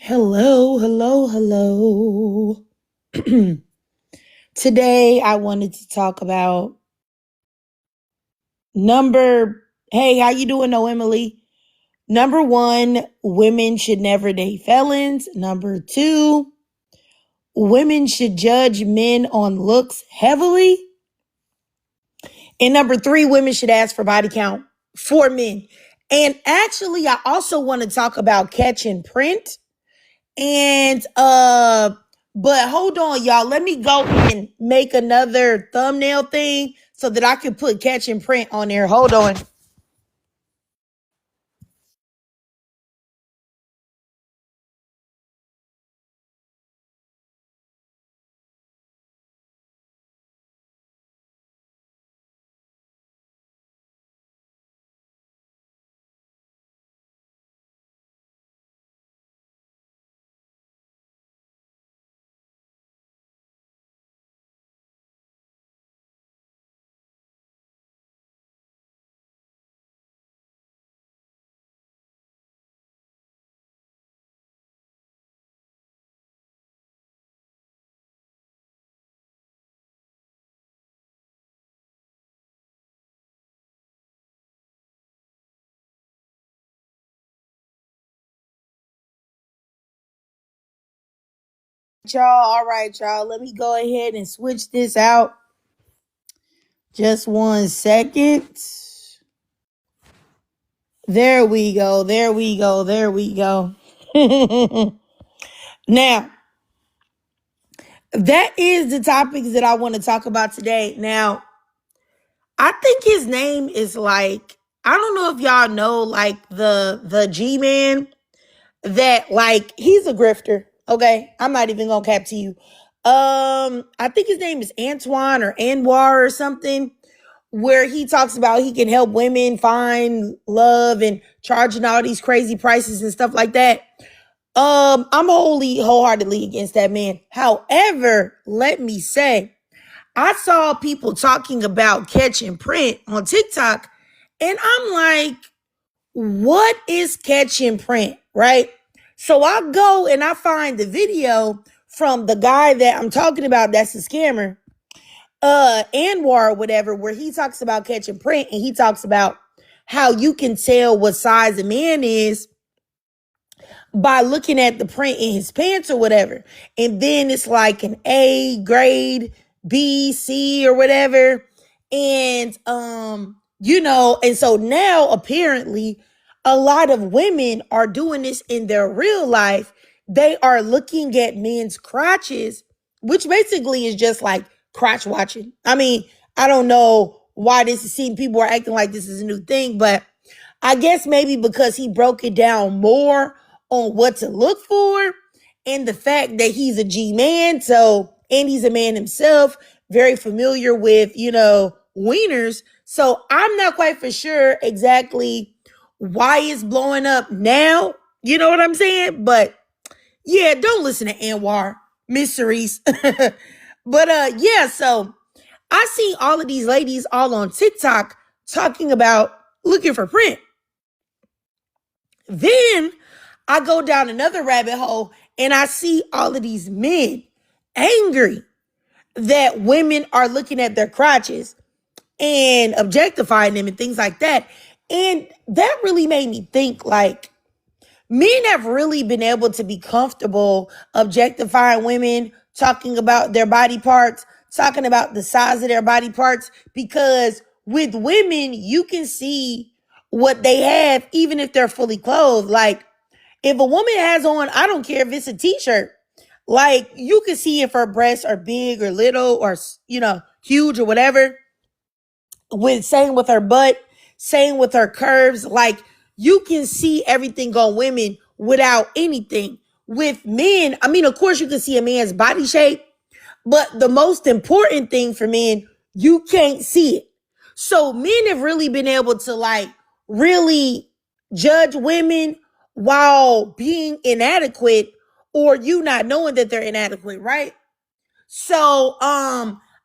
Hello, hello, hello. Today I wanted to talk about hey, how you doing, Emily? Number one, women should never date felons. Number two, women should judge men on looks heavily. And number three, women should ask for body count for men. And actually, I also want to talk about catch and print. And but hold on, y'all. Let me go and make another thumbnail thing so that I can put catch and print on there. Hold on. Y'all, all right, y'all. Let me go ahead and switch this out. Just 1 second. There we go. There we go. There we go. Now, that is the topics that I want to talk about today. Now, I think his name is like, I don't know if y'all know, like the G-Man that, like, he's a grifter. Okay. I'm not even gonna cap to you. I think his name is Antoine or Anwar or something, where he talks about he can help women find love and charging all these crazy prices and stuff like that. I'm wholeheartedly against that man. However, let me say, I saw people talking about catch and print on TikTok, and I'm like, what is catch and print, right? So I go and I find the video from the guy that I'm talking about that's a scammer, Anwar or whatever, where he talks about catch and print, and he talks about how you can tell what size a man is by looking at the print in his pants or whatever. And then it's like an A grade, B, C or whatever. And and so now apparently a lot of women are doing this in their real life. They are looking at men's crotches, which basically is just like crotch watching. I mean, I don't know why this is seen. People are acting like this is a new thing, but I guess maybe because he broke it down more on what to look for and the fact that he's a G man. So, and he's a man himself, very familiar with, wieners. So I'm not quite for sure exactly why it's blowing up now. You know what I'm saying? But yeah, don't listen to Anwar, Miss Cerise. But yeah, so I see all of these ladies all on TikTok talking about looking for print. Then I go down another rabbit hole and I see all of these men angry that women are looking at their crotches and objectifying them and things like that. And that really made me think, like, men have really been able to be comfortable objectifying women, talking about their body parts, talking about the size of their body parts, because with women, you can see what they have even if they're fully clothed. Like, if a woman has on, I don't care if it's a t-shirt, like, you can see if her breasts are big or little or, huge or whatever. Same with her butt, same with her curves. Like, you can see everything on women without anything. With men, I mean, of course you can see a man's body shape, but the most important thing for men, you can't see it. So men have really been able to, like, really judge women while being inadequate, or you not knowing that they're inadequate, right? So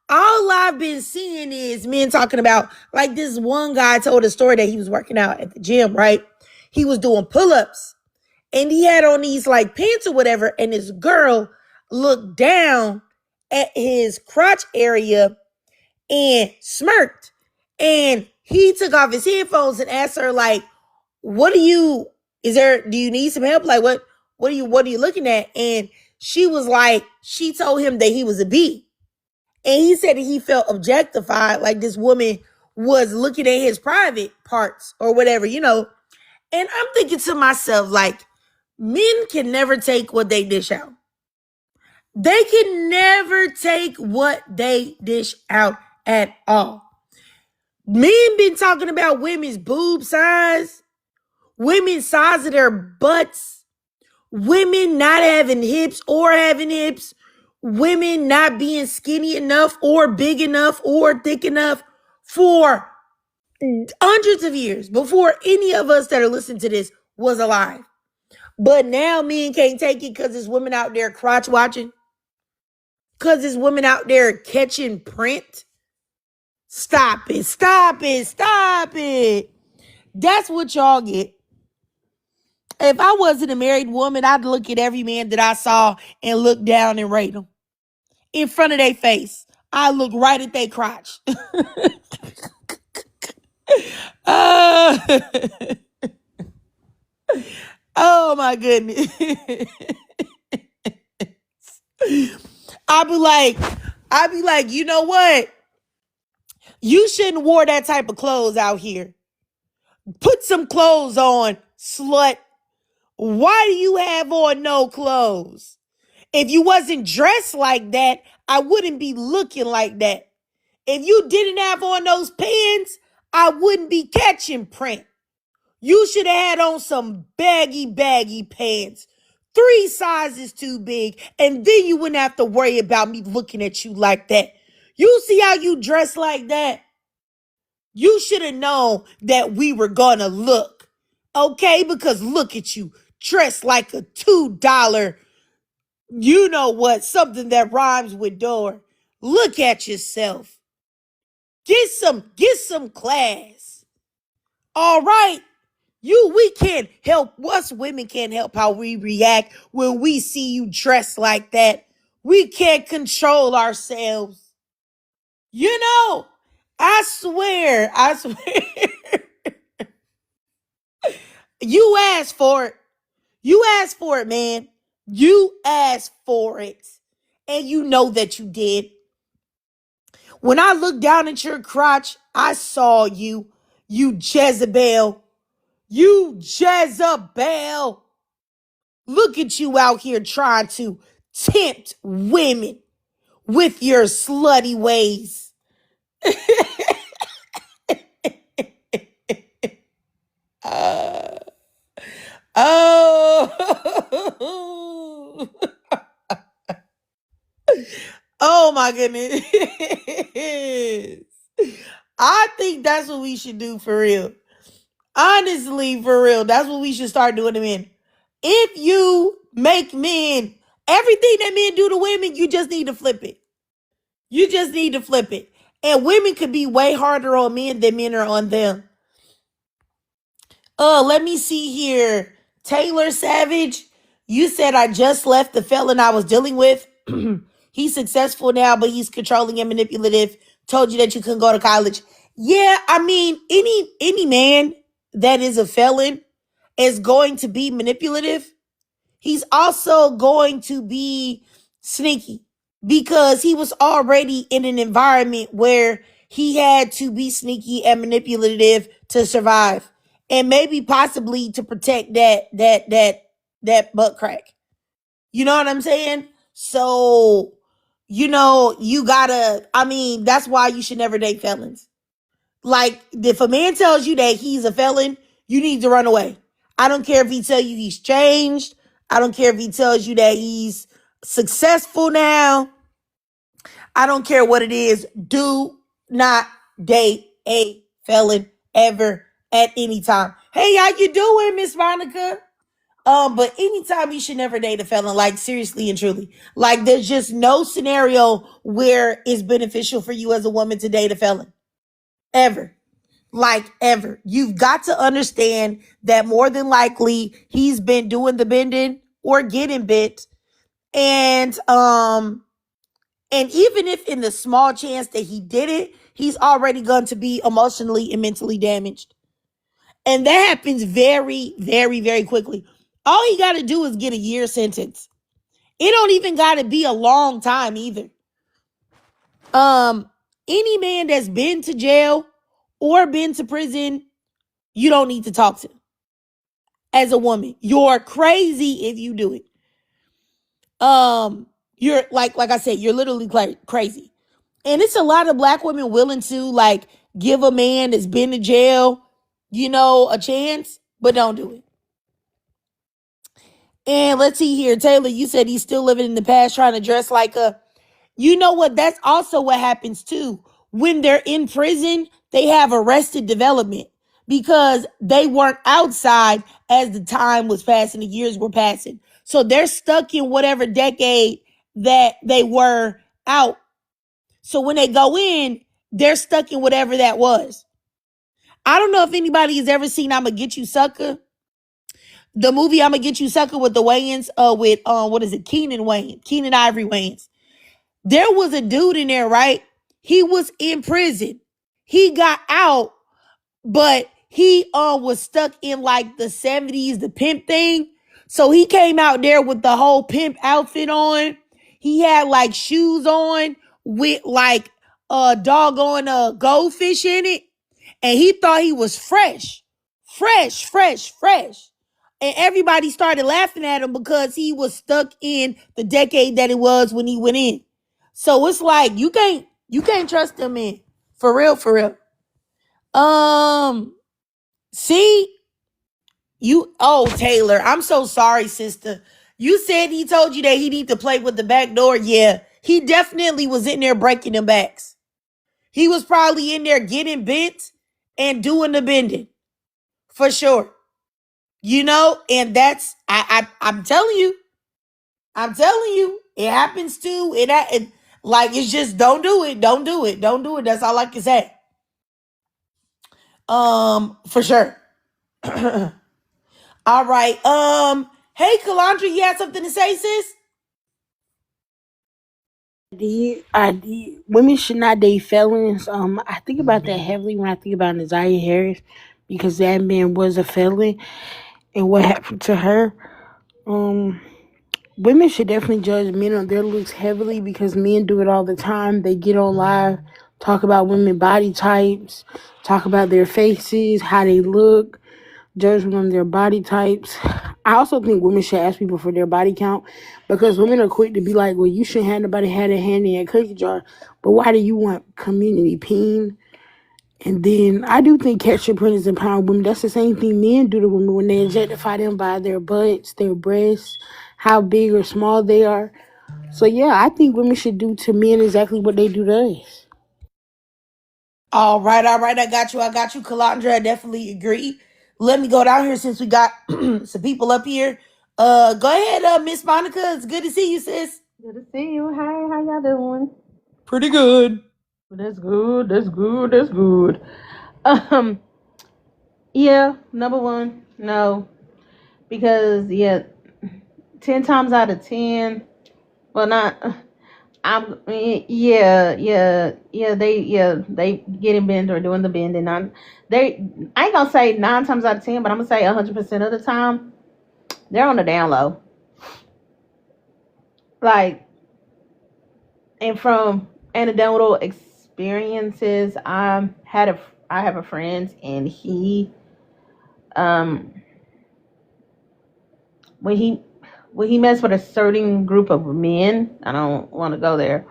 all I've been seeing is men talking about, like, this one guy told a story that he was working out at the gym, right? He was doing pull-ups. And he had on these like pants or whatever, and this girl looked down at his crotch area and smirked. And he took off his headphones and asked her, like, do you need some help? Like, what are you looking at? And she was like, she told him that he was a B. And he said that he felt objectified, like this woman was looking at his private parts or whatever, you know. And I'm thinking to myself, like, men can never take what they dish out. They can never take what they dish out at all. Men been talking about women's boob size, women's size of their butts, women not having hips or having hips, women not being skinny enough or big enough or thick enough for hundreds of years before any of us that are listening to this was alive. But now men can't take it because there's women out there crotch watching, because there's women out there catching print. Stop it, stop it, stop it. That's what y'all get. If I wasn't a married woman, I'd look at every man that I saw and look down and rate them. In front of their face, I look right at their crotch. Oh my goodness. I'd be like, you know what? You shouldn't wear that type of clothes out here. Put some clothes on, slut. Why do you have on no clothes? If you wasn't dressed like that, I wouldn't be looking like that. If you didn't have on those pants, I wouldn't be catching print. You should have had on some baggy pants. 3 sizes too big, and then you wouldn't have to worry about me looking at you like that. You see how you dress like that? You should have known that we were gonna look, okay? Because look at you, dressed like a $2, you know what, something that rhymes with door. Look at yourself. Get some class. All right? We can't help, us women can't help how we react when we see you dressed like that. We can't control ourselves. You know, I swear. You asked for it. You asked for it, man. You asked for it. And you know that you did. When I looked down at your crotch, I saw you Jezebel. You Jezebel. Look at you out here trying to tempt women with your slutty ways. Oh. Oh my goodness. I think that's what we should do for real. Honestly, for real, that's what we should start doing to men. If you make men, everything that men do to women, you just need to flip it. You just need to flip it. And women could be way harder on men than men are on them. Let me see here. Taylor Savage, you said I just left the felon I was dealing with. He's successful now, but he's controlling and manipulative. Told you that you couldn't go to college. Yeah, I mean, any man that is a felon is going to be manipulative. He's also going to be sneaky because he was already in an environment where he had to be sneaky and manipulative to survive, and maybe possibly to protect that butt crack. You know what I'm saying? So, you know, that's why you should never date felons. Like, if a man tells you that he's a felon, you need to run away. I don't care if he tells you he's changed. I don't care if he tells you that he's successful now. I don't care what it is. Do not date a felon ever at any time. Hey, how you doing, Miss Monica? But anytime you should never date a felon, like seriously and truly. Like, there's just no scenario where it's beneficial for you as a woman to date a felon. Ever. like ever. You've got to understand that more than likely he's been doing the bending or getting bit. And even if in the small chance that he did it, he's already going to be emotionally and mentally damaged. And that happens very, very, very quickly. All he got to do is get a year sentence. It don't even got to be a long time either. Any man that's been to jail or been to prison, you don't need to talk to. As a woman, you're crazy if you do it. You're like I said, you're literally crazy. And it's a lot of black women willing to like give a man that's been to jail, a chance, but don't do it. And let's see here, Taylor, you said he's still living in the past trying to dress like a, you know what? That's also what happens too. When they're in prison, they have arrested development because they weren't outside as the time was passing, the years were passing. So they're stuck in whatever decade that they were out. So when they go in, they're stuck in whatever that was. I don't know if anybody has ever seen I'ma Get You Sucker. The movie I'ma Get You Sucker with the Wayans, with what is it? Keenan Ivory Wayans. There was a dude in there, right? He was in prison. He got out, but he was stuck in like the 70s, the pimp thing. So he came out there with the whole pimp outfit on. He had like shoes on with like a doggone goldfish in it. And he thought he was fresh. And everybody started laughing at him because he was stuck in the decade that it was when he went in. So it's like you can't trust him, man. For real. See, Taylor, I'm so sorry, sister. You said he told you that he need to play with the back door. Yeah, he definitely was in there breaking them backs. He was probably in there getting bent and doing the bending. For sure. And that's, I'm telling you, it happens too. It's just don't do it. That's all I can say. For sure. All right. Hey, Kalandra, you had something to say, sis? I did. Women should not date felons. I think about that heavily when I think about Nazaria Harris because that man was a felon and what happened to her. Women should definitely judge men on their looks heavily because men do it all the time. They get on live, talk about women body types, talk about their faces, how they look, judge them on their body types. I also think women should ask people for their body count because women are quick to be like, well, you shouldn't have nobody had a hand in a cookie jar, but why do you want community peen? And then I do think catch your predators empower women. That's the same thing men do to women when they objectify them by their butts, their breasts, how big or small they are. So yeah, I think women should do to men exactly what they do to us. All right. I got you, Kalandra. I definitely agree. Let me go down here since we got some people up here. Go ahead, Miss Monica. It's good to see you, sis. Good to see you. Hi, how y'all doing? Pretty good. That's good. Um, yeah, number one, no. Because 10 times out of 10, well not they getting bent or doing the bending. I ain't gonna say 9 times out of 10, but I'm gonna say 100% of the time, they're on the down low. Like, and from anecdotal experiences, I have a friend, and he when he messed with a certain group of men, I don't want to go there,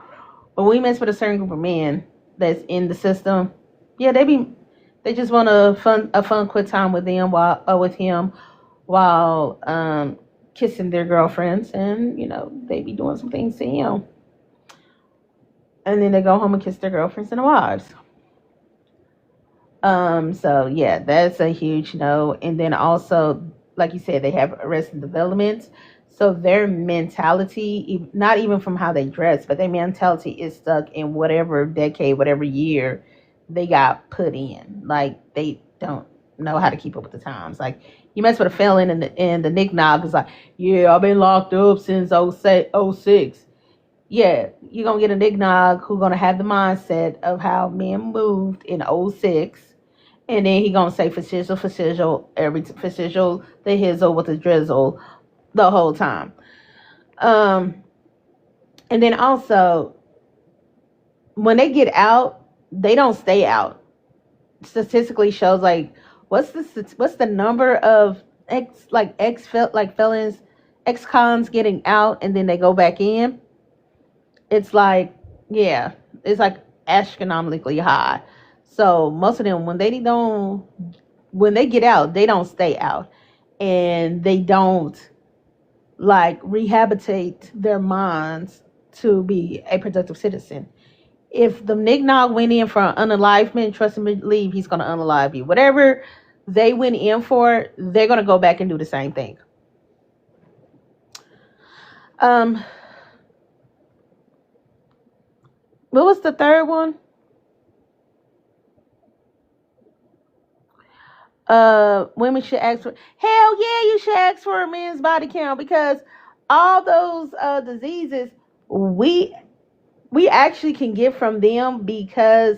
but when he messed with a certain group of men that's in the system, yeah, they just want a fun quick time with them with him while kissing their girlfriends, and they be doing some things to him, and then they go home and kiss their girlfriends and their wives. So yeah, that's a huge no. And then also, like you said, they have arrested development. So their mentality, not even from how they dress, but their mentality is stuck in whatever decade, whatever year they got put in. Like they don't know how to keep up with the times. Like you mess with a felon and the Nick Nog is like, yeah, I've been locked up since '06. Yeah, you're gonna get a Nick Nog who's gonna have the mindset of how men moved in '06. And then he gonna say for sizzle, the hizzle with the drizzle the whole time. Um, and then also when they get out, they don't stay out. Statistically shows like what's the number of felons, ex cons getting out and then they go back in. It's like yeah, it's like astronomically high. So most of them when they get out, they don't stay out, and they don't like rehabilitate their minds to be a productive citizen. If the Nignog went in for an unalivement, trust and believe he's going to unalive you. Whatever they went in for, they're going to go back and do the same thing. What was the third one? Women should ask for, hell yeah, you should ask for a men's body count, because all those diseases we actually can get from them, because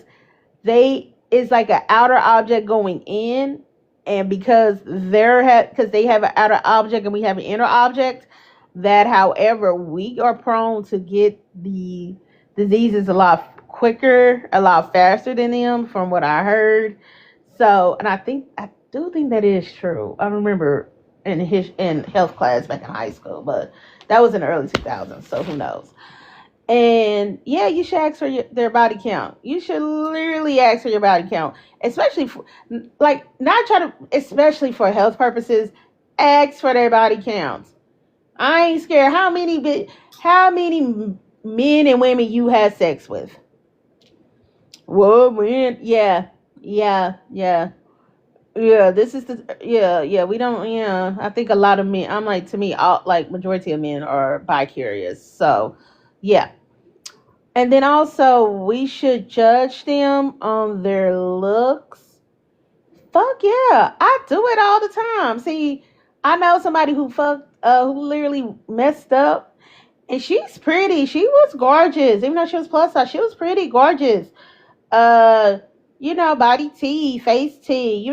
they is like an outer object going in, and because they have an outer object and we have an inner object, that however we are prone to get the diseases a lot quicker, a lot faster than them, from what I heard. So, and I do think that is true. I remember in health class back in high school, but that was in the early 2000s, so who knows. And yeah, you should ask for their body count. You should literally ask for your body count, especially for, like, not try to, especially for health purposes. Ask for their body counts. I ain't scared how many men and women you had sex with. Whoa, man, yeah. This is we don't, I think a lot of men, I'm like, to me, all, like, majority of men are bi-curious, so yeah. And then also, we should judge them on their looks. Fuck yeah, I do it all the time. See, I know somebody who literally messed up, and she's pretty. She was gorgeous, even though she was plus size. She was pretty gorgeous. Uh, body T, face T,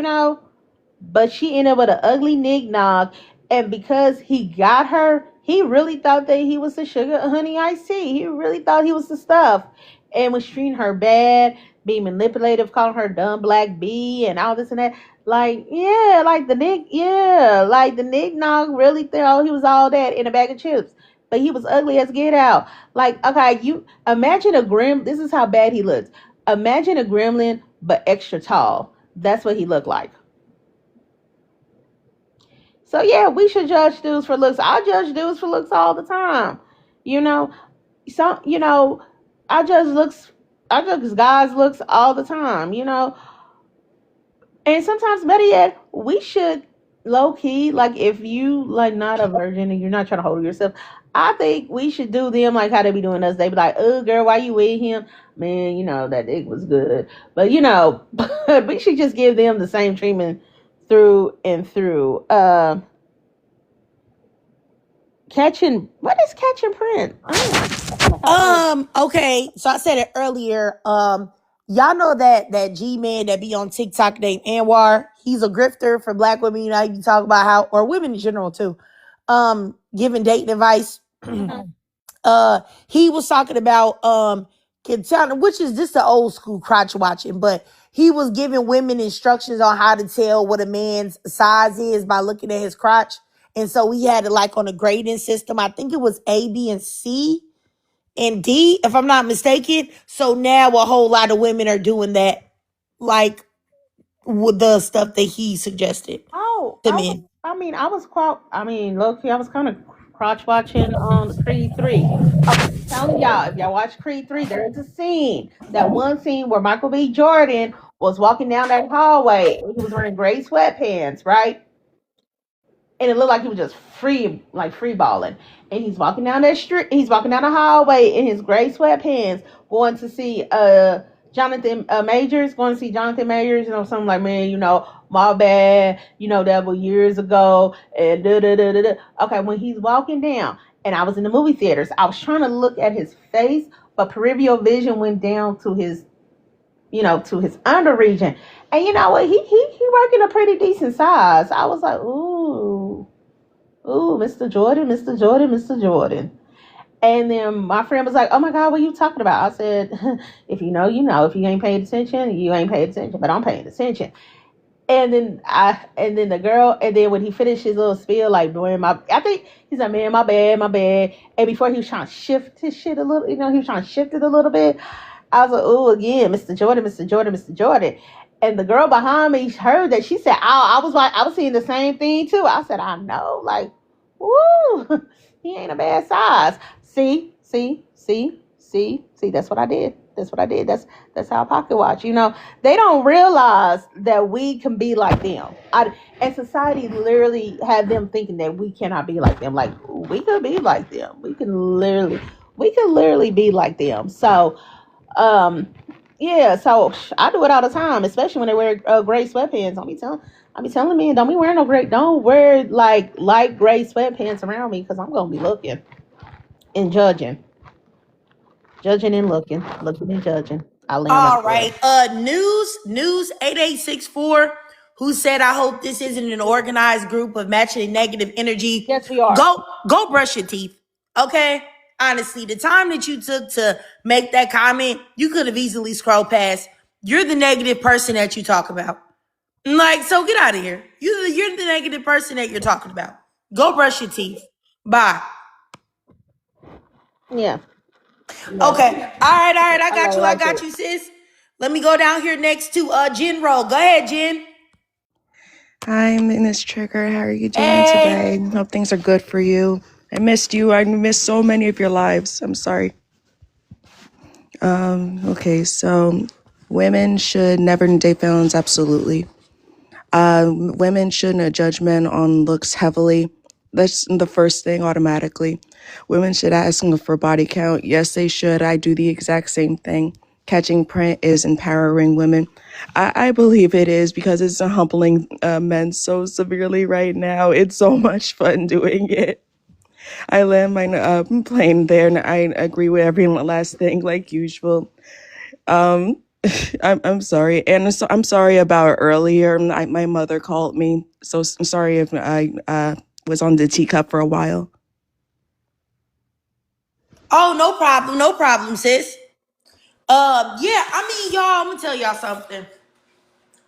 but she ended up with an ugly knick-knack. And because he got her, he really thought that he was the sugar honey iced tea. He really thought he was the stuff, and was treating her bad, being manipulative, calling her dumb black bee and all this and that. Like, yeah, like the knick-knack really thought he was all that in a bag of chips. But he was ugly as get out. Like, okay, you imagine a grim. This is how bad he looks. Imagine a gremlin, but extra tall. That's what he looked like. So yeah, we should judge dudes for looks. I judge dudes for looks all the time. You know, some I judge guys' looks all the time. And sometimes, better yet, we should low key, like, if you like not a virgin and you're not trying to hold yourself, I think we should do them like how they be doing us. They be like, "Oh, girl, why you with him? Man, that dick was good." But we should just give them the same treatment through and through. What is catching print? Okay, so I said it earlier. Y'all know that G-man that be on TikTok named Anwar. He's a grifter for black women. He be talking about how, or women in general too, giving dating advice. He was talking about which is just the old school crotch watching, but he was giving women instructions on how to tell what a man's size is by looking at his crotch. And so we had it like on a grading system. I think it was A, B, and C and D, if I'm not mistaken. So now a whole lot of women are doing that, like, with the stuff that he suggested to men. Low key, I was kind of crotch watching on Creed 3. I'm telling y'all, if y'all watch Creed 3, there is a scene, that one scene where Michael B. Jordan was walking down that hallway, and he was wearing gray sweatpants, right? And it looked like he was just free balling. And he's walking down that street, he's walking down the hallway in his gray sweatpants, going to see Jonathan Majors, going to see Jonathan Majors, something like, man, my bad, that was years ago, and da da da da da. Okay, when he's walking down, and I was in the movie theaters, I was trying to look at his face, but peripheral vision went down to his, to his under region, and you know what, he working a pretty decent size. I was like, ooh, Mr. Jordan, Mr. Jordan, Mr. Jordan. And then my friend was like, "Oh my God, what are you talking about?" I said, "If you know, you know. If you ain't paying attention, you ain't paying attention. But I'm paying attention." And then the girl, and then when he finished his little spiel, like doing I think he's like, "Man, my bad, my bad." And before he was trying to shift his shit a little, he was trying to shift it a little bit. I was like, "Oh, again, Mr. Jordan, Mr. Jordan, Mr. Jordan." And the girl behind me heard that. She said, "Oh, I was seeing the same thing too." I said, "I know, like, woo, he ain't a bad size." See. That's what I did. That's how I pocket watch. They don't realize that we can be like them. And society literally have them thinking that we cannot be like them. Like, we could be like them. We can literally be like them. So, yeah. So I do it all the time, especially when they wear gray sweatpants. I be telling men, don't wear like light gray sweatpants around me, because I'm gonna be looking and judging and looking and judging. I land my All plane. right. News 8864, who said, I hope this isn't an organized group of matching negative energy. Yes, we are. Go brush your teeth. Okay? Honestly, the time that you took to make that comment, you could have easily scrolled past. You're the negative person that you talk about. Like, so get out of here. You're the negative person that you're talking about. Go brush your teeth. Bye. Yeah. Okay. All right. I got you, sis. Let me go down here next to Jen Roll. Go ahead, Jen. Hi, Miss Trigger. How are you doing today? Hope things are good for you. I missed you. I missed so many of your lives. I'm sorry. Okay, so women should never date felons, absolutely. Women shouldn't judge men on looks heavily. That's the first thing automatically. Women should ask them for body count. Yes, they should. I do the exact same thing. Catching print is empowering women. I believe it is, because it's humbling men so severely right now. It's so much fun doing it. I land my plane there, and I agree with every last thing like usual. I'm sorry, and so I'm sorry about earlier. My mother called me, so I'm sorry if I was on the teacup for a while. Oh, no problem, sis. Yeah, I mean, y'all, I'm gonna tell y'all something.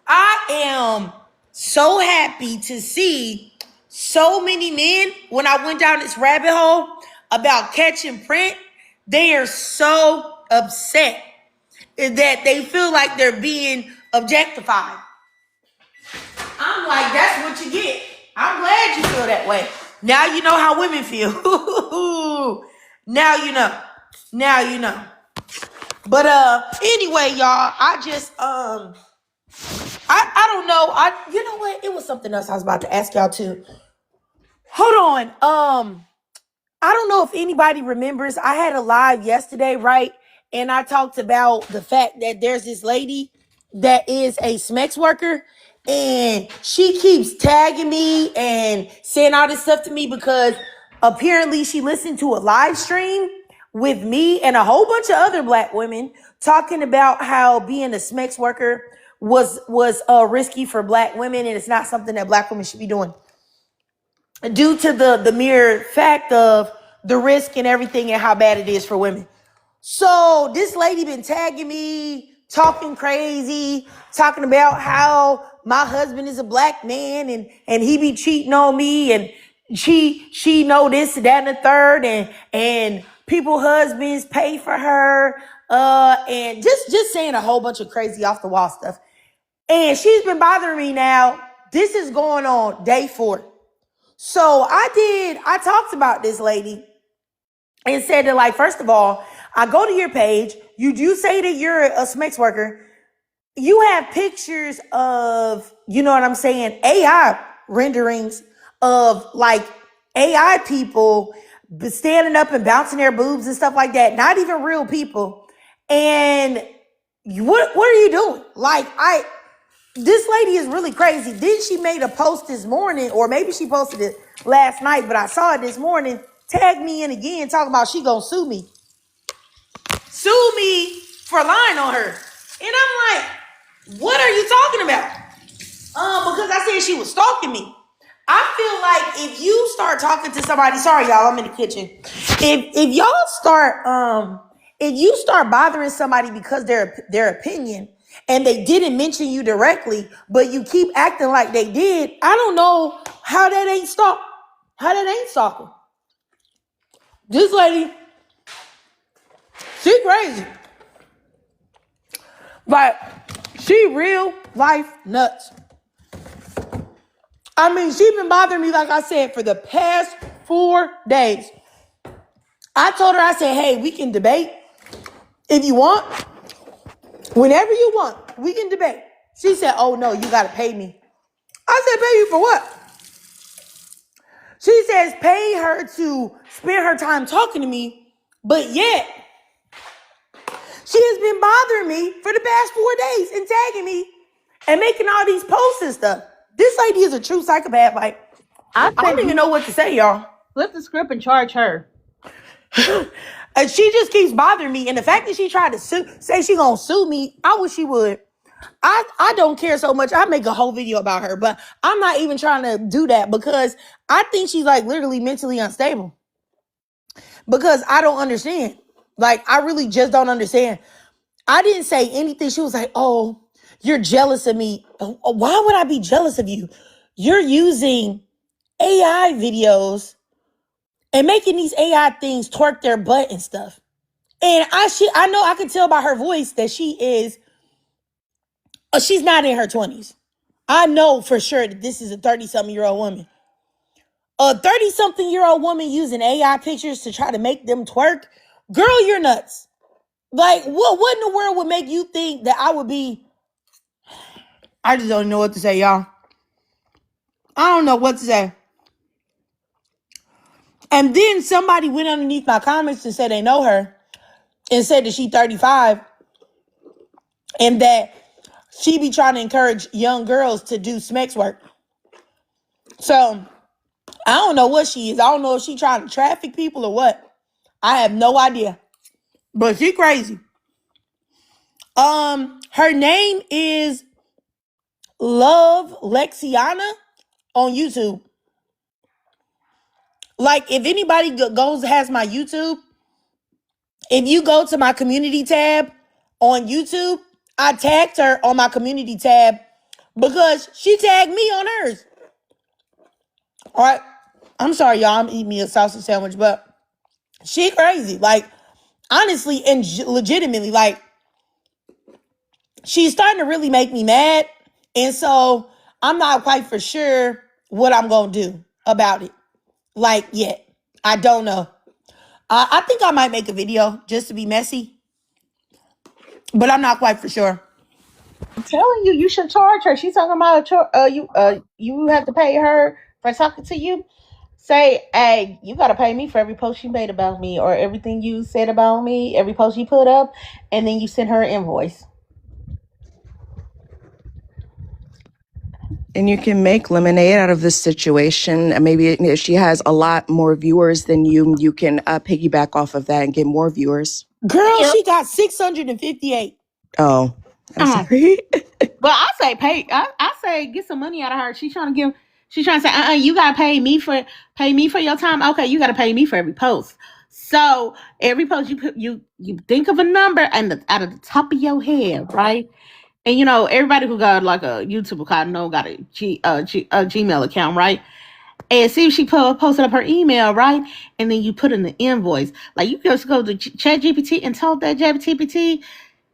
I am so happy to see so many men, when I went down this rabbit hole about catching print, they are so upset that they feel like they're being objectified. I'm like, that's what you get. I'm glad you feel that way. Now you know how women feel. Now you know. Now you know. But anyway, y'all, I don't know. You know what? It was something else I was about to ask y'all too. Hold on. I don't know if anybody remembers. I had a live yesterday, right? And I talked about the fact that there's this lady that is a SMEX worker, and she keeps tagging me and saying all this stuff to me because apparently she listened to a live stream with me and a whole bunch of other black women talking about how being a SMEX worker was risky for black women, and it's not something that black women should be doing due to the mere fact of the risk and everything and how bad it is for women. So this lady been tagging me, talking crazy, talking about how my husband is a black man and he be cheating on me, and she know this, that, and the third, and people husbands pay for her, and just saying a whole bunch of crazy off the wall stuff. And she's been bothering me now. This is going on day 4. So I talked about this lady and said that, like, first of all, I go to your page. You do say that you're a SMEX worker. You have pictures of, you know what I'm saying, AI renderings of like AI people standing up and bouncing their boobs and stuff like that. Not even real people. And what are you doing? Like, this lady is really crazy. Then she made a post this morning, or maybe she posted it last night, but I saw it this morning. Tagged me in again, talking about she gonna sue me. Sue me for lying on her. And I'm like, what are you talking about? Because I said she was stalking me. I feel like if you start talking to somebody, sorry y'all, I'm in the kitchen. If y'all start if you start bothering somebody because their opinion and they didn't mention you directly, but you keep acting like they did, I don't know how that ain't stalking. This lady, she crazy. Like, she real life nuts. I mean, she been bothering me, like I said, for the past 4 days. I told her, I said, hey, we can debate if you want. Whenever you want, we can debate. She said, oh, no, you got to pay me. I said, pay you for what? She says, pay her to spend her time talking to me, but yet she has been bothering me for the past 4 days and tagging me and making all these posts and stuff. This lady is a true psychopath. Like, I don't even know what to say, y'all. Flip the script and charge her. And she just keeps bothering me. And the fact that she tried to say she gonna sue me, I wish she would. I don't care so much. I make a whole video about her, but I'm not even trying to do that because I think she's like literally mentally unstable. Because I don't understand. Like, I really just don't understand. I didn't say anything. She was like, oh, you're jealous of me. Why would I be jealous of you? You're using AI videos and making these AI things twerk their butt and stuff. And I know I can tell by her voice that she's not in her 20s. I know for sure that this is a 30-something-year-old woman. A 30-something-year-old woman using AI pictures to try to make them twerk? Girl, you're nuts. Like, what in the world would make you think that I would be... I just don't know what to say, y'all. I don't know what to say. And then somebody went underneath my comments and said they know her and said that she's 35 and that she be trying to encourage young girls to do sex work. So, I don't know what she is. I don't know if she trying to traffic people or what. I have no idea. But she crazy. Her name is Love Lexiana on YouTube. Like, if anybody has my YouTube, if you go to my community tab on YouTube, I tagged her on my community tab because she tagged me on hers. All right. I'm sorry, y'all. I'm eating me a sausage sandwich, but she crazy. Like, honestly and legitimately, like, she's starting to really make me mad. And so I'm not quite for sure what I'm going to do about it. Like, yet. I don't know. I think I might make a video just to be messy. But I'm not quite for sure. I'm telling you, you should charge her. She's talking about you have to pay her for talking to you. Say, hey, you gotta pay me for every post you made about me or everything you said about me, every post you put up, and then you send her an invoice. And you can make lemonade out of this situation. And maybe if she has a lot more viewers than you can piggyback off of that and get more viewers. Girl, she got 658. Oh, I'm sorry. But I say I say get some money out of her. She's trying to say, you gotta pay me for your time. Okay, you gotta pay me for every post. So every post you put, you think of a number and out of the top of your head, right? And everybody who got like a YouTube account got a Gmail account, right? And see if she posted up her email, right? And then you put in the invoice. Like, you just go to ChatGPT and tell that ChatGPT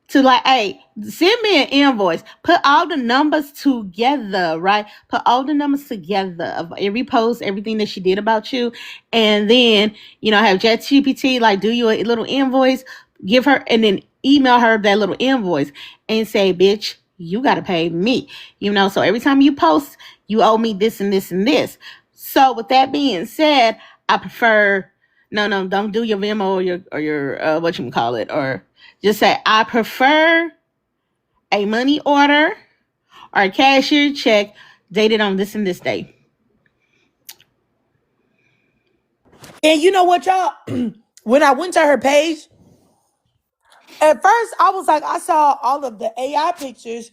to, like, hey, send me an invoice. Put all the numbers together, right? Put all the numbers together of every post, everything that she did about you. And then, have ChatGPT, like, do you a little invoice, give her, and then email her that little invoice and say, bitch, you got to pay me. So every time you post, you owe me this and this and this. So with that being said, I prefer, no, don't do your Venmo or your whatchamacallit, or just say, I prefer a money order or a cashier check dated on this and this day. And you know what, y'all? When I went to her page, at first I was like, I saw all of the AI pictures,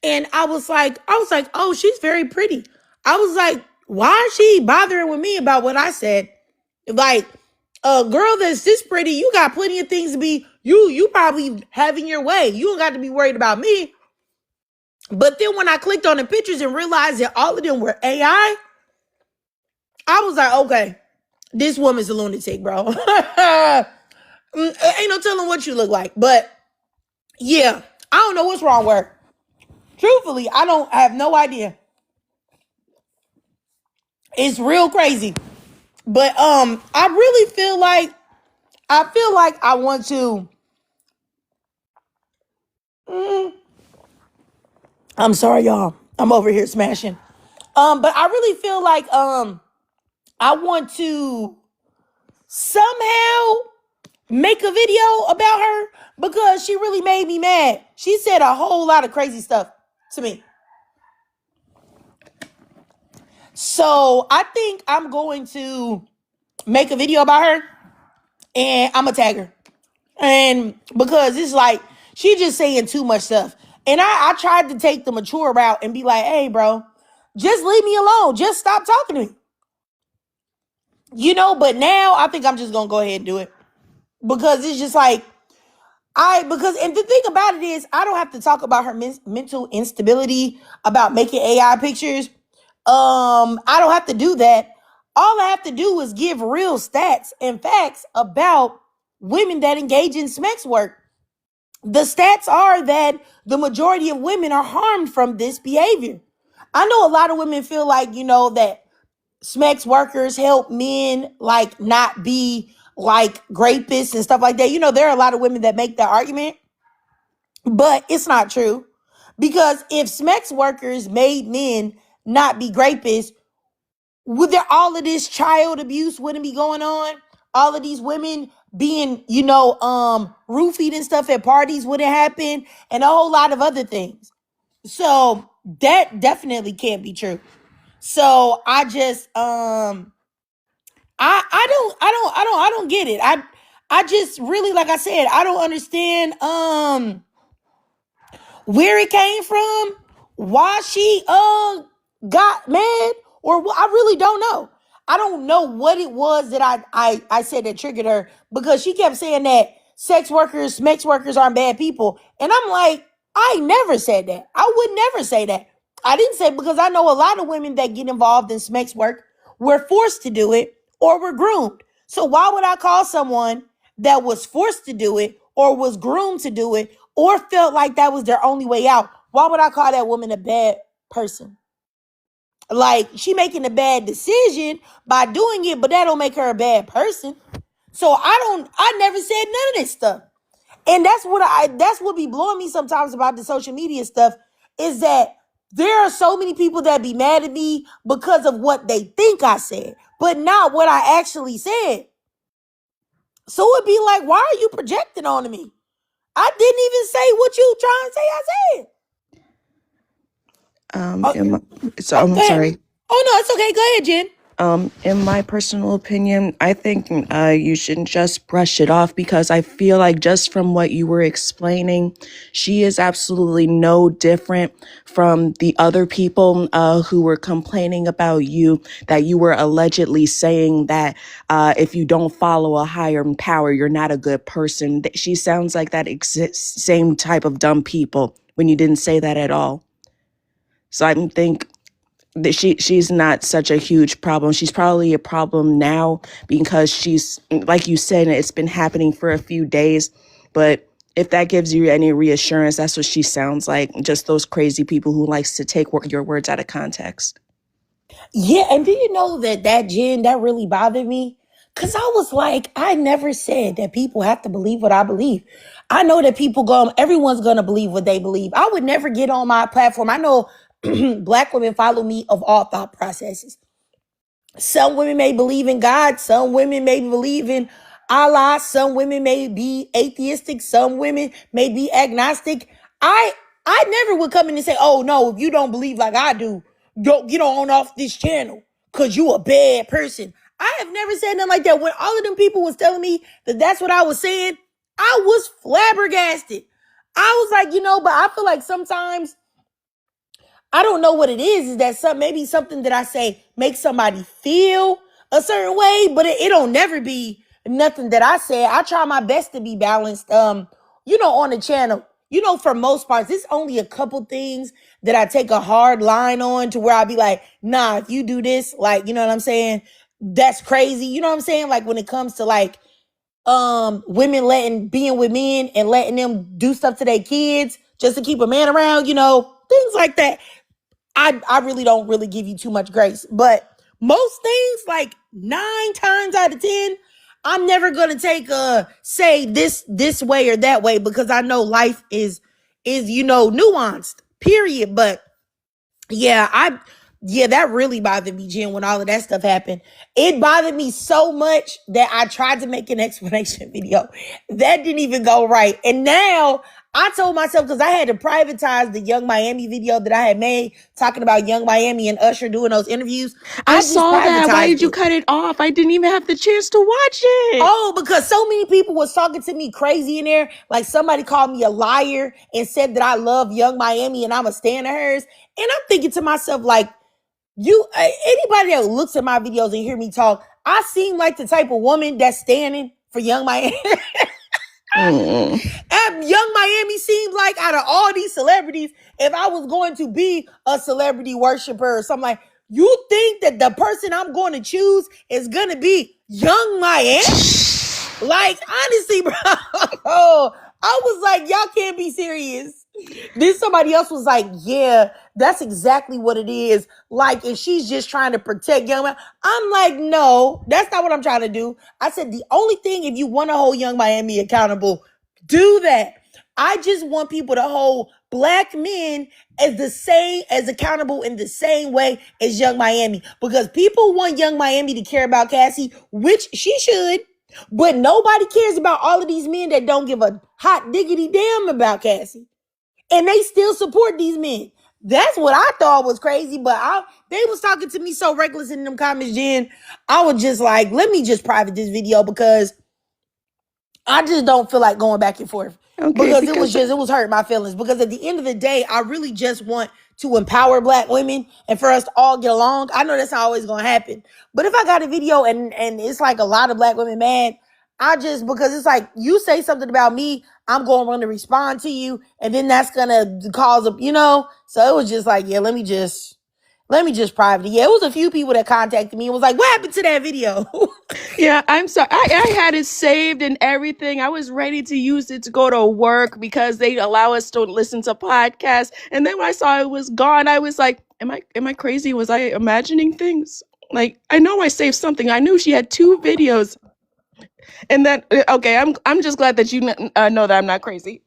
and I was like, oh, she's very pretty. I was like, why is she bothering with me about what I said? Like, a girl that's this pretty, you got plenty of things to be, you probably having your way. You don't got to be worried about me. But then when I clicked on the pictures and realized that all of them were AI, I was like, okay, this woman's a lunatic, bro. Ain't no telling what you look like. But yeah, I don't know what's wrong with her. Truthfully, I have no idea. It's real crazy. But I really feel like I want to I'm sorry, y'all. I'm over here smashing. But I really feel like I want to somehow make a video about her because she really made me mad. She said a whole lot of crazy stuff to me. So I think I'm going to make a video about her and I'm gonna tag her. And because it's like she just saying too much stuff. And I tried to take the mature route and be like, hey, bro, just leave me alone. Just stop talking to me. You know, but now I think I'm just gonna go ahead and do it. Because it's just like, and the thing about it is, I don't have to talk about her mental instability about making AI pictures. I don't have to do that. All I have to do is give real stats and facts about women that engage in sex work. The stats are that the majority of women are harmed from this behavior. I know a lot of women feel like, that sex workers help men like not be like rapists and stuff like that. There are a lot of women that make that argument, but it's not true. Because if sex workers made men not be rapists, would there all of this child abuse wouldn't be going on? All of these women being, roofied and stuff at parties wouldn't happen, and a whole lot of other things. So that definitely can't be true. So I just I don't get it. I just really, like I said, I don't understand where it came from, why she got mad, or I really don't know. I don't know what it was that I said that triggered her, because she kept saying that sex workers aren't bad people. And I'm like, I never said that. I would never say that. I didn't say, because I know a lot of women that get involved in sex work were forced to do it or were groomed. So why would I call someone that was forced to do it or was groomed to do it or felt like that was their only way out? Why would I call that woman a bad person? Like, she making a bad decision by doing it, but that don't make her a bad person. So I never said none of this stuff. And that's what be blowing me sometimes about the social media stuff, is that there are so many people that be mad at me because of what they think I said, but not what I actually said. So it'd be like, why are you projecting onto me? I didn't even say what you trying to say I said. I'm sorry. Oh, no, it's okay. Go ahead, Jen. In my personal opinion, I think you shouldn't just brush it off, because I feel like, just from what you were explaining, she is absolutely no different from the other people who were complaining about you, that you were allegedly saying that if you don't follow a higher power, you're not a good person. She sounds like that same type of dumb people when you didn't say that at all. So I think that she's not such a huge problem. She's probably a problem now because she's, like you said, it's been happening for a few days. But if that gives you any reassurance, that's what she sounds like. Just those crazy people who likes to take your words out of context. Yeah, and do you know that Jen, that really bothered me? Because I was like, I never said that people have to believe what I believe. I know that everyone's going to believe what they believe. I would never get on my platform. I know Black women follow me of all thought processes. Some women may believe in God. Some women may believe in Allah. Some women may be atheistic. Some women may be agnostic. I never would come in and say, oh no, if you don't believe like I do, don't get on off this channel because you a bad person. I have never said nothing like that. When all of them people was telling me that that's what I was saying, I was flabbergasted. I was like, but I feel like sometimes I don't know what it is that maybe something that I say makes somebody feel a certain way, but it don't never be nothing that I say. I try my best to be balanced. On the channel, for most parts, it's only a couple things that I take a hard line on to where I'll be like, nah, if you do this, like, you know what I'm saying? That's crazy. You know what I'm saying? Like when it comes to like women being with men and letting them do stuff to their kids just to keep a man around, things like that. I really don't really give you too much grace. But most things, like 9 times out of 10, I'm never gonna say this way or that way, because I know life is nuanced. Period. But yeah, that really bothered me, Jen, when all of that stuff happened. It bothered me so much that I tried to make an explanation video. That didn't even go right. And now I told myself, because I had to privatize the Young Miami video that I had made talking about Young Miami and Usher doing those interviews. I just saw that. Why did you it. cut it off? I didn't even have the chance to watch it. Oh, because so many people was talking to me crazy in there. Like somebody called me a liar and said that I love Young Miami and I'm a stan of hers. And I'm thinking to myself, like, anybody that looks at my videos and hear me talk, I seem like the type of woman that's standing for Young Miami. Young Miami seems like, out of all these celebrities, if I was going to be a celebrity worshiper or something, like, you think that the person I'm going to choose is going to be Young Miami? Like, honestly, bro, I was like, y'all can't be serious. Then somebody else was like, yeah, that's exactly what it is. Like, if she's just trying to protect Young Miami. I'm like, no, that's not what I'm trying to do. I said, the only thing, if you want to hold Young Miami accountable, do that. I just want people to hold Black men as accountable in the same way as Young Miami. Because people want Young Miami to care about Cassie, which she should. But nobody cares about all of these men that don't give a hot diggity damn about Cassie. And they still support these men. That's what I thought was crazy. But they was talking to me so reckless in them comments, Jen. I was just like, let me just private this video, because I just don't feel like going back and forth. Okay, because it was hurting my feelings. Because at the end of the day, I really just want to empower Black women and for us to all get along. I know that's not always going to happen. But if I got a video and it's like a lot of Black women mad, because it's like, you say something about me, I'm going to want to respond to you. And then that's going to cause so it was just like, yeah, let me just private it. Yeah, it was a few people that contacted me and was like, what happened to that video? Yeah, I'm sorry. I had it saved and everything. I was ready to use it to go to work because they allow us to listen to podcasts. And then when I saw it was gone, I was like, am I crazy? Was I imagining things? Like, I know I saved something. I knew she had 2 videos. And then, okay, I'm just glad that you know that I'm not crazy.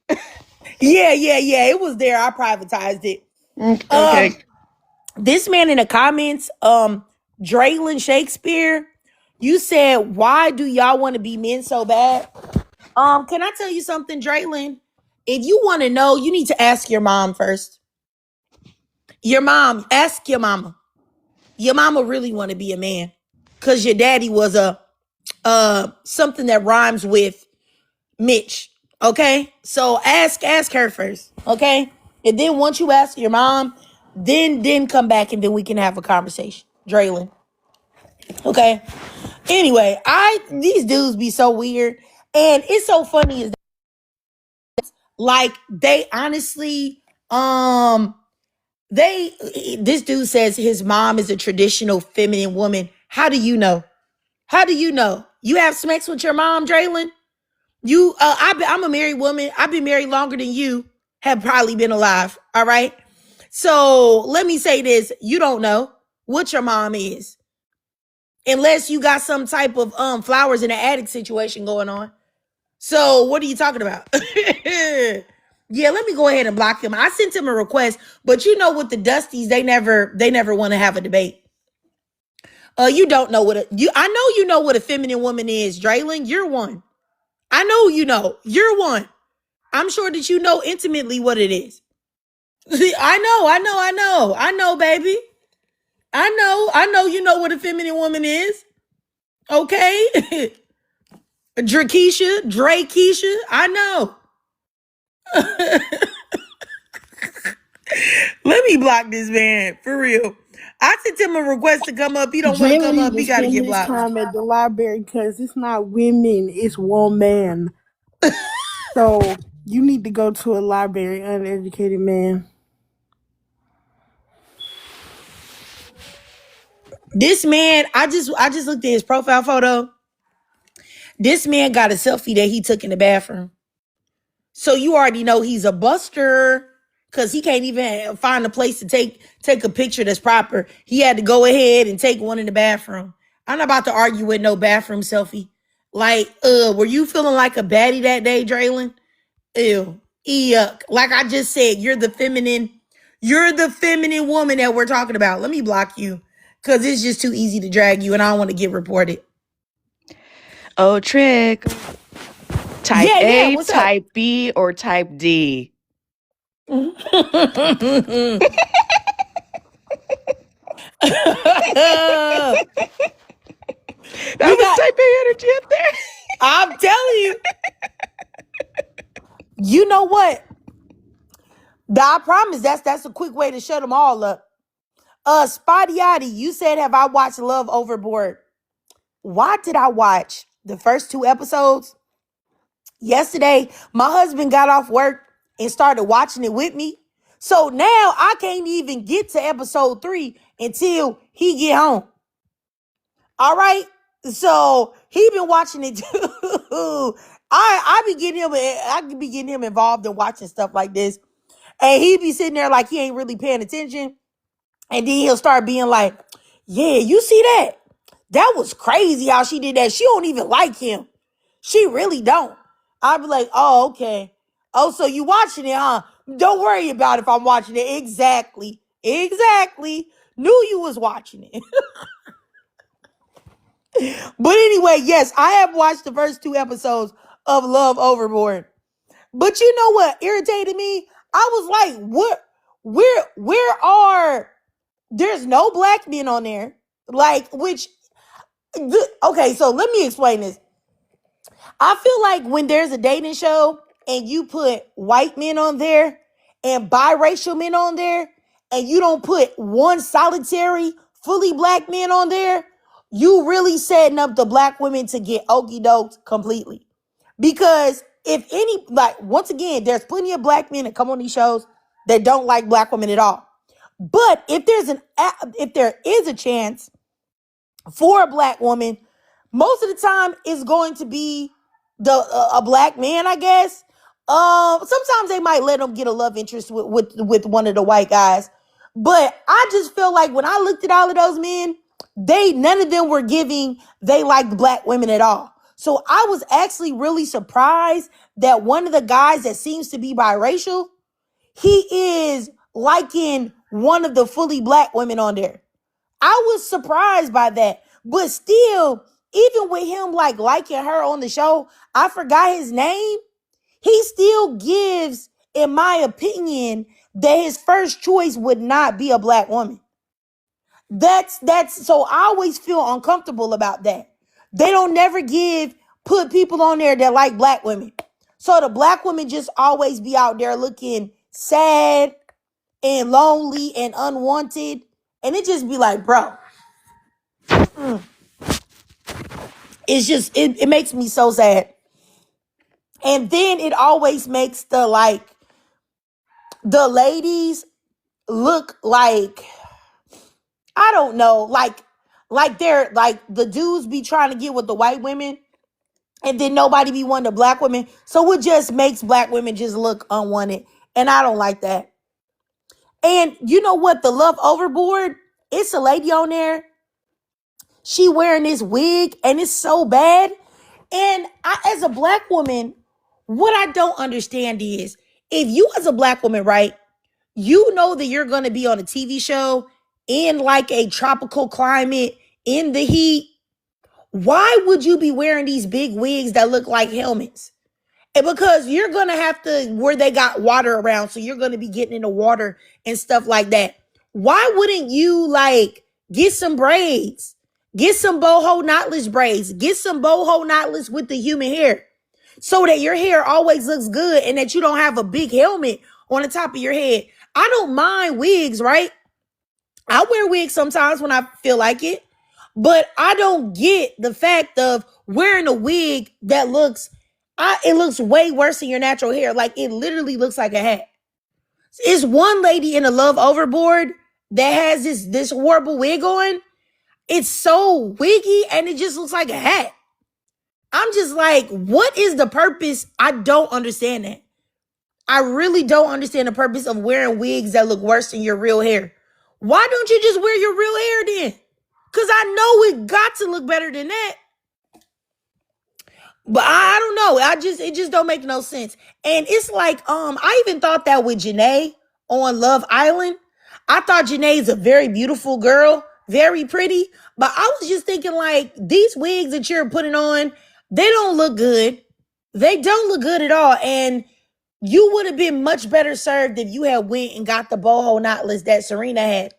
Yeah. It was there. I privatized it. Okay. This man in the comments, Draylon Shakespeare, you said, why do y'all want to be men so bad? Can I tell you something, Draylon? If you want to know, you need to ask your mom first. Ask your mama. Your mama really want to be a man, because your daddy was a something that rhymes with Mitch. Okay, so ask her first. Okay, and then once you ask your mom, then come back and then we can have a conversation, Draylon. Okay. Anyway, these dudes be so weird, and it's so funny is like they honestly this dude says his mom is a traditional feminine woman. How do you know? You have sex with your mom, Draylon? I'm a married woman. I've been married longer than you have probably been alive. All right. So let me say this. You don't know what your mom is, unless you got some type of flowers in the attic situation going on. So what are you talking about? Yeah, let me go ahead and block him. I sent him a request, but with the Dusties, they never want to have a debate. You don't know I know what a feminine woman is, Draylon. You're one. I know you're one. I'm sure that you know intimately what it is. I know, baby. I know you know what a feminine woman is. Okay? Drakesha, I know. Let me block this man, for real. I sent him a request to come up. He don't want to Jalen come need up. to He got to spend get his blocked. time at the library because it's not women, it's woman. So you need to go to a library, uneducated man. This man, I just looked at his profile photo. This man got a selfie that he took in the bathroom. So you already know he's a buster because he can't even find a place to take a picture that's proper. He had to go ahead and take one in the bathroom. I'm not about to argue with no bathroom selfie. Like, were you feeling like a baddie that day, Draylon? Ew. Yuck. Like I just said, you're the feminine woman that we're talking about. Let me block you because it's just too easy to drag you and I don't want to get reported. Oh, trick. Type Yeah, A, what's up? type B, or type D? That That was type A energy up there. I'm telling you. You know what? I promise that's a quick way to shut them all up. Spotty you said, have I watched Love Overboard? Why did I watch the first 2 episodes? Yesterday, my husband got off work and started watching it with me. So now I can't even get to episode 3 until he get home. All right? So he been watching it too. I could be getting him involved in watching stuff like this. And he be sitting there like he ain't really paying attention. And then he'll start being like, yeah, you see that? That was crazy how she did that. She don't even like him. She really don't. I'll be like, oh, okay. Oh, so you watching it, huh? Don't worry about if I'm watching it. Exactly. Knew you was watching it. But anyway, yes, I have watched the first 2 episodes of Love Overboard. But you know what irritated me? I was like, where are, there's no black men on there. Like, okay, so let me explain this. I feel like when there's a dating show and you put white men on there and biracial men on there, and you don't put one solitary, fully black man on there, you really setting up the black women to get okey doked completely. Because if any, like, once again, there's plenty of black men that come on these shows that don't like black women at all. But if there is a chance for a black woman, most of the time it's going to be a black man, I guess. Sometimes they might let them get a love interest with one of the white guys. But I just feel like when I looked at all of those men, none of them were giving they liked black women at all. So I was actually really surprised that one of the guys that seems to be biracial, he is liking one of the fully black women on there. I was surprised by that. But still, even with him like liking her on the show, I forgot his name. He still gives, in my opinion, that his first choice would not be a black woman. That's so I always feel uncomfortable about that. They don't never put people on there that like black women. So the black women just always be out there looking sad and lonely and unwanted. And it just be like, bro, it's just, it makes me so sad. And then it always makes the ladies look like, I don't know, like they're like the dudes be trying to get with the white women and then nobody be wanting the black women. So it just makes black women just look unwanted. And I don't like that. And you know what? The Love Overboard, it's a lady on there. She wearing this wig and it's so bad. And as a black woman, what I don't understand is if you as a black woman, right, you know that you're going to be on a TV show in like a tropical climate in the heat. Why would you be wearing these big wigs that look like helmets? because you're gonna have to where they got water around, so you're gonna be getting in the water and stuff like that. Why wouldn't you like get some braids, get some boho knotless braids, get some boho knotless with the human hair, so that your hair always looks good and that you don't have a big helmet on the top of your head. I don't mind wigs, right? I wear wigs sometimes when I feel like it, but I don't get the fact of wearing a wig that it looks way worse than your natural hair. Like it literally looks like a hat. It's one lady in a Love Overboard that has this horrible wig on. It's so wiggy and it just looks like a hat. I'm just like, what is the purpose? I don't understand that. I really don't understand the purpose of wearing wigs that look worse than your real hair. Why don't you just wear your real hair then? Because I know it got to look better than that. But I don't know. It just don't make no sense. And it's like, I even thought that with Janae on Love Island. I thought Janae's a very beautiful girl, very pretty. But I was just thinking like these wigs that you're putting on, they don't look good. They don't look good at all. And you would have been much better served if you had went and got the boho knotless that Serena had.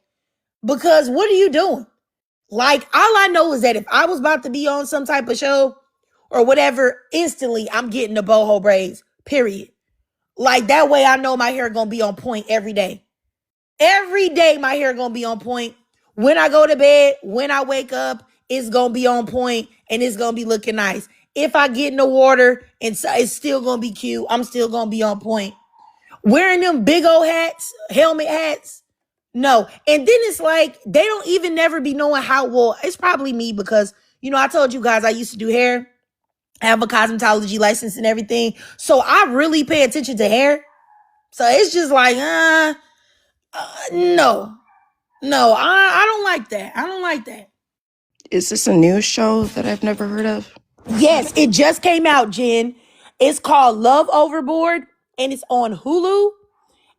Because what are you doing? Like, all I know is that if I was about to be on some type of show or whatever, instantly I'm getting the boho braids, period. Like, that way I know my hair gonna be on point every day. Every day my hair gonna be on point. When I go to bed, when I wake up, it's gonna be on point and it's gonna be looking nice. If I get in the water, it's still gonna be cute. I'm still gonna be on point. Wearing them big old hats, helmet hats, no. And then it's like, they don't even never be knowing how, well, it's probably me because, I told you guys I used to do hair. I have a cosmetology license and everything. So I really pay attention to hair. So it's just like, no, I don't like that. I don't like that. Is this a new show that I've never heard of? Yes, it just came out, Jen. It's called Love Overboard and it's on Hulu.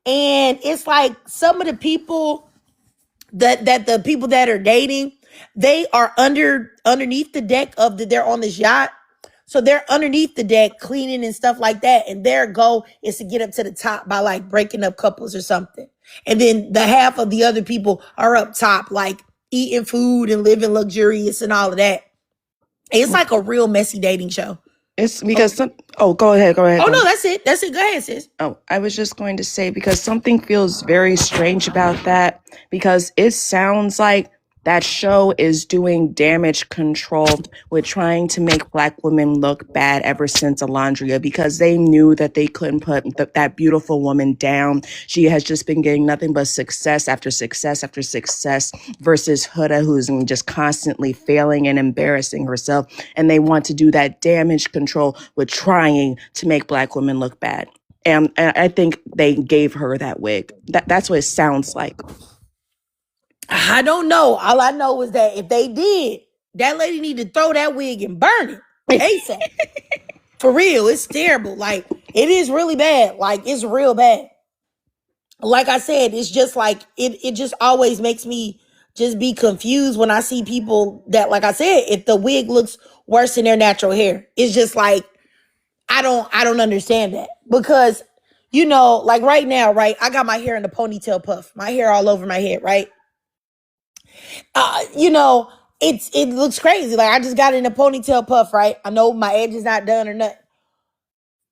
And it's like some of the people that the people that are dating, they are underneath the deck they're on this yacht. So they're underneath the deck cleaning and stuff like that. And their goal is to get up to the top by like breaking up couples or something. And then the half of the other people are up top, like eating food and living luxurious and all of that. It's like a real messy dating show. It's because go ahead. Oh, no, that's it. Go ahead, sis. Oh, I was just going to say, because something feels very strange about that, because it sounds like that show is doing damage control with trying to make Black women look bad ever since Alondria, because they knew that they couldn't put that beautiful woman down. She has just been getting nothing but success after success after success versus Huda, who's just constantly failing and embarrassing herself. And they want to do that damage control with trying to make Black women look bad. And I think they gave her that wig. That's what it sounds like. I don't know. All I know is that if they did, that lady need to throw that wig and burn it ASAP. For real, it's terrible. Like, it is really bad. Like, it's real bad. Like I said, it's just like, it just always makes me just be confused when I see people that, like I said, if the wig looks worse than their natural hair, it's just like, I don't understand that. Because, like right now, right, I got my hair in a ponytail puff. My hair all over my head, right? It looks crazy. Like I just got it in a ponytail puff, right? I know my edge is not done or nothing.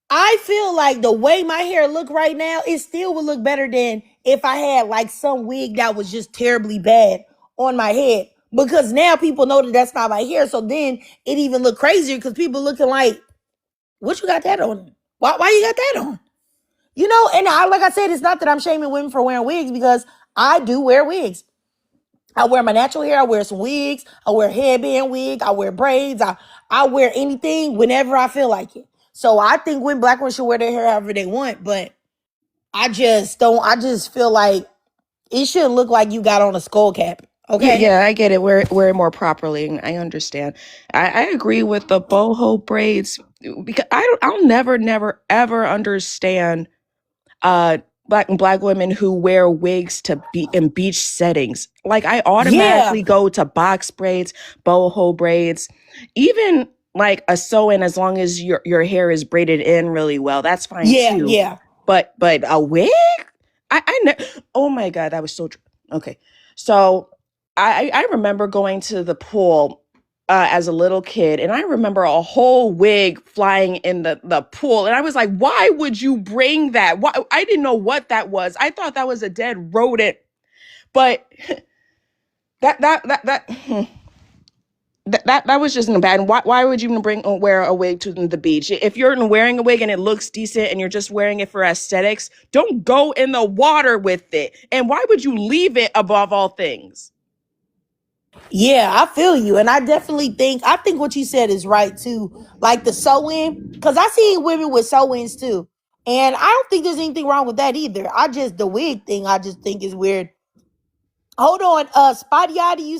I feel like the way my hair look right now, it still would look better than if I had like some wig that was just terribly bad on my head. Because now people know that that's not my hair. So then it even look crazier because people looking like, what you got that on? Why you got that on? And like I said, it's not that I'm shaming women for wearing wigs because I do wear wigs. I wear my natural hair. I wear some wigs. I wear a headband wig. I wear braids. I wear anything whenever I feel like it. So I think when Black women should wear their hair however they want, but I just feel like it shouldn't look like you got on a skull cap. Okay. Yeah, I get it. Wear it more properly. I understand. I agree with the boho braids because I'll never ever understand black women who wear wigs to be in beach settings. Like I automatically go to box braids, boho braids, even like a sew-in, as long as your hair is braided in really well, that's fine Yeah, too. yeah. But a wig? Oh my God, that was so okay. So I remember going to the pool as a little kid, and I remember a whole wig flying in the pool, and I was like, why would you bring that? Why? I didn't know what that was. I thought that was a dead rodent. But that that was just bad. Why would you even wear a wig to the beach? If you're wearing a wig and it looks decent and you're just wearing it for aesthetics, don't go in the water with it. And why would you leave it above all things? Yeah, I feel you. And I think what you said is right too. Like the sew-in, because I see women with sew-ins too. And I don't think there's anything wrong with that either. The wig thing, I just think is weird. Hold on, Spotty Yachty, you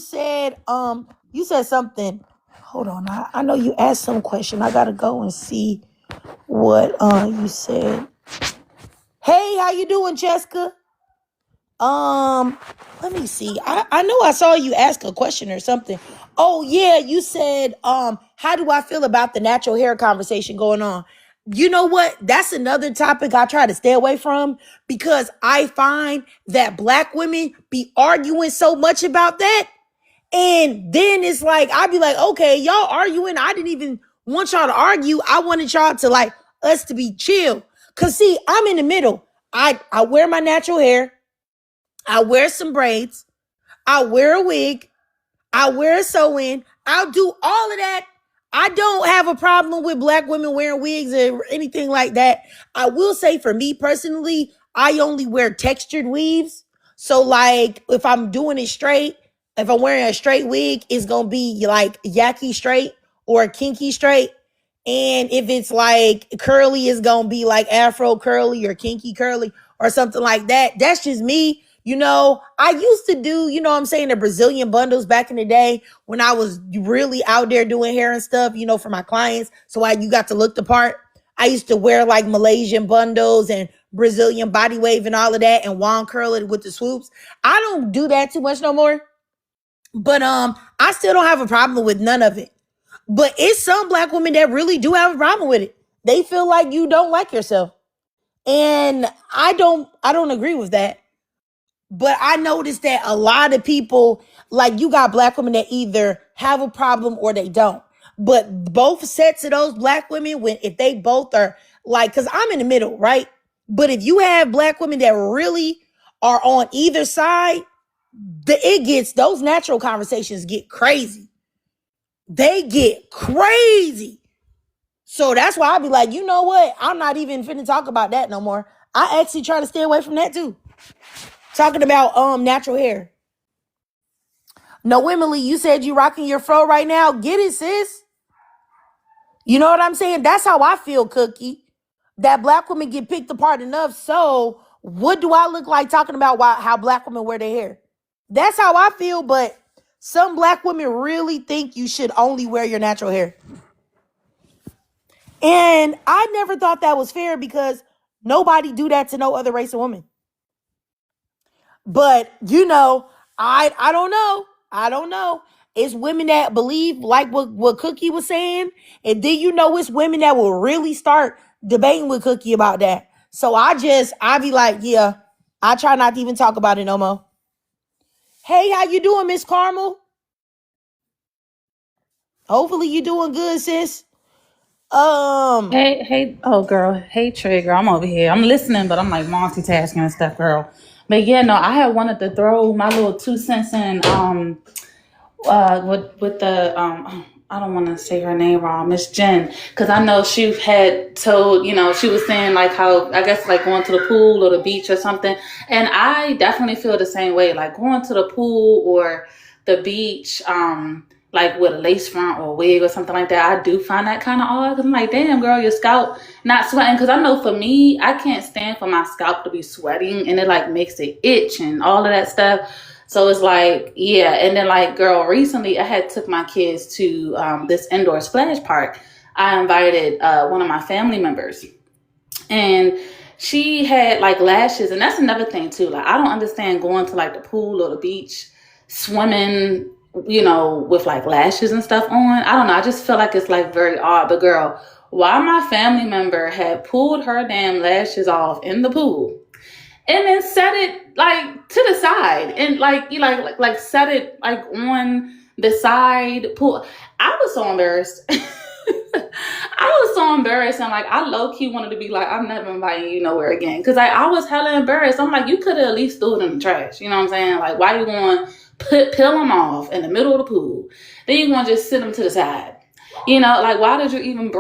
said something. Hold on, I know you asked some question. I gotta go and see what you said. Hey, how you doing, Cheska? Let me see. I know I saw you ask a question or something. Oh yeah, you said, how do I feel about the natural hair conversation going on? You know what? That's another topic I try to stay away from because I find that black women be arguing so much about that. And then it's like, I'd be like, okay, y'all arguing. I didn't even want y'all to argue. I wanted y'all to like us to be chill. Cause see, I'm in the middle. I wear my natural hair. I wear some braids. I wear a wig. I wear a sew-in. I'll do all of that. I don't have a problem with black women wearing wigs or anything like that. I will say for me personally, I only wear textured weaves. So like if I'm doing it straight, if I'm wearing a straight wig, it's going to be like yaki straight or kinky straight. And if it's like curly, it's going to be like afro curly or kinky curly or something like that. That's just me. You know, I used to do, you know what I'm saying, the Brazilian bundles back in the day when I was really out there doing hair and stuff, you know, for my clients. So you got to look the part. I used to wear like Malaysian bundles and Brazilian body wave and all of that and wand curl it with the swoops. I don't do that too much no more. But I still don't have a problem with none of it. But it's some black women that really do have a problem with it. They feel like you don't like yourself. And I don't agree with that. But I noticed that a lot of people, like you got black women that either have a problem or they don't. But both sets of those black women, if they both are like, because I'm in the middle, right? But if you have black women that really are on either side, those natural conversations get crazy. They get crazy. So that's why I be like, you know what? I'm not even finna talk about that no more. I actually try to stay away from that too. Talking about natural hair. No, Emily, you said you rocking your fro right now. Get it, sis. You know what I'm saying? That's how I feel, Cookie. That black women get picked apart enough. So what do I look like talking about how black women wear their hair? That's how I feel, but some black women really think you should only wear your natural hair. And I never thought that was fair because nobody do that to no other race of woman. But, you know, I don't know. I don't know. It's women that believe like what Cookie was saying. And then, you know, it's women that will really start debating with Cookie about that. So I be like, yeah, I try not to even talk about it no more. Hey, how you doing, Miss Carmel? Hopefully you doing good, sis. Hey, oh girl, hey Trigger, I'm over here. I'm listening, but I'm like multitasking and stuff, girl. But yeah, no, I had wanted to throw my little 2 cents in, with the I don't want to say her name wrong, Miss Jen, because I know she had told, she was saying like how I guess like going to the pool or the beach or something, and I definitely feel the same way. Like going to the pool or the beach, like with a lace front or a wig or something like that, I do find that kind of odd. I'm like, damn, girl, your scalp not sweating. Because I know for me, I can't stand for my scalp to be sweating, and it like makes it itch and all of that stuff. So it's like, yeah. And then like, girl, recently I had took my kids to this indoor splash park. I invited one of my family members, and she had like lashes. And that's another thing too. Like, I don't understand going to like the pool or the beach, swimming with like lashes and stuff on. I don't know. I just feel like it's like very odd. But girl, why my family member had pulled her damn lashes off in the pool and then set it like to the side and like you like set it like on the side pool. I was so embarrassed. I was so embarrassed, and like I low key wanted to be like, I'm never inviting you nowhere again, because I was hella embarrassed. I'm like, you could have at least threw it in the trash. You know what I'm saying? Like, why you going to peel them off in the middle of the pool? Then you going to just sit them to the side? Like why did you even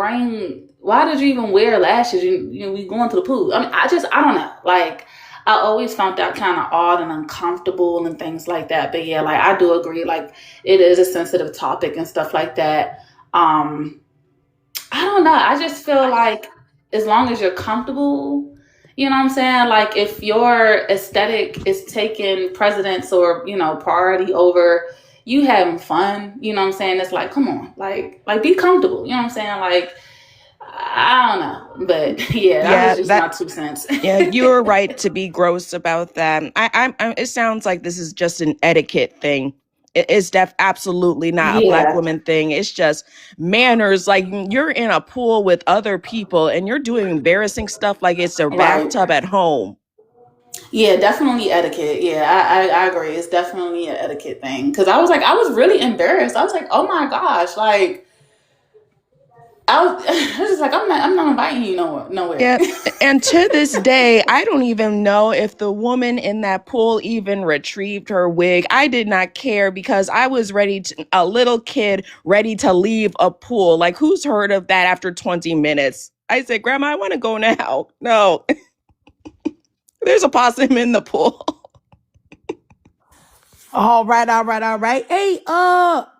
wear lashes? We going to the pool. I mean, I don't know. Like I always found that kind of odd and uncomfortable and things like that. But yeah, like I do agree. Like it is a sensitive topic and stuff like that. I don't know. I just feel like as long as you're comfortable, you know what I'm saying? Like if your aesthetic is taking precedence or, priority over you having fun, you know what I'm saying? It's like, come on, like be comfortable. You know what I'm saying? Like, I don't know. But yeah, that was just my 2 cents. Yeah, you were right to be gross about that. It sounds like this is just an etiquette thing. It's absolutely not a Black Yeah. woman thing. It's just manners. Like you're in a pool with other people and you're doing embarrassing stuff like it's a Right. bathtub at home. Yeah, definitely etiquette. Yeah, I agree. It's definitely an etiquette thing. Because I was really embarrassed. I was like, oh my gosh, like I was just like, I'm not inviting you nowhere. Yeah. And to this day, I don't even know if the woman in that pool even retrieved her wig. I did not care because I was a little kid ready to leave a pool. Like, who's heard of that after 20 minutes? I said, Grandma, I want to go now. No, there's a possum in the pool. All right. Hey,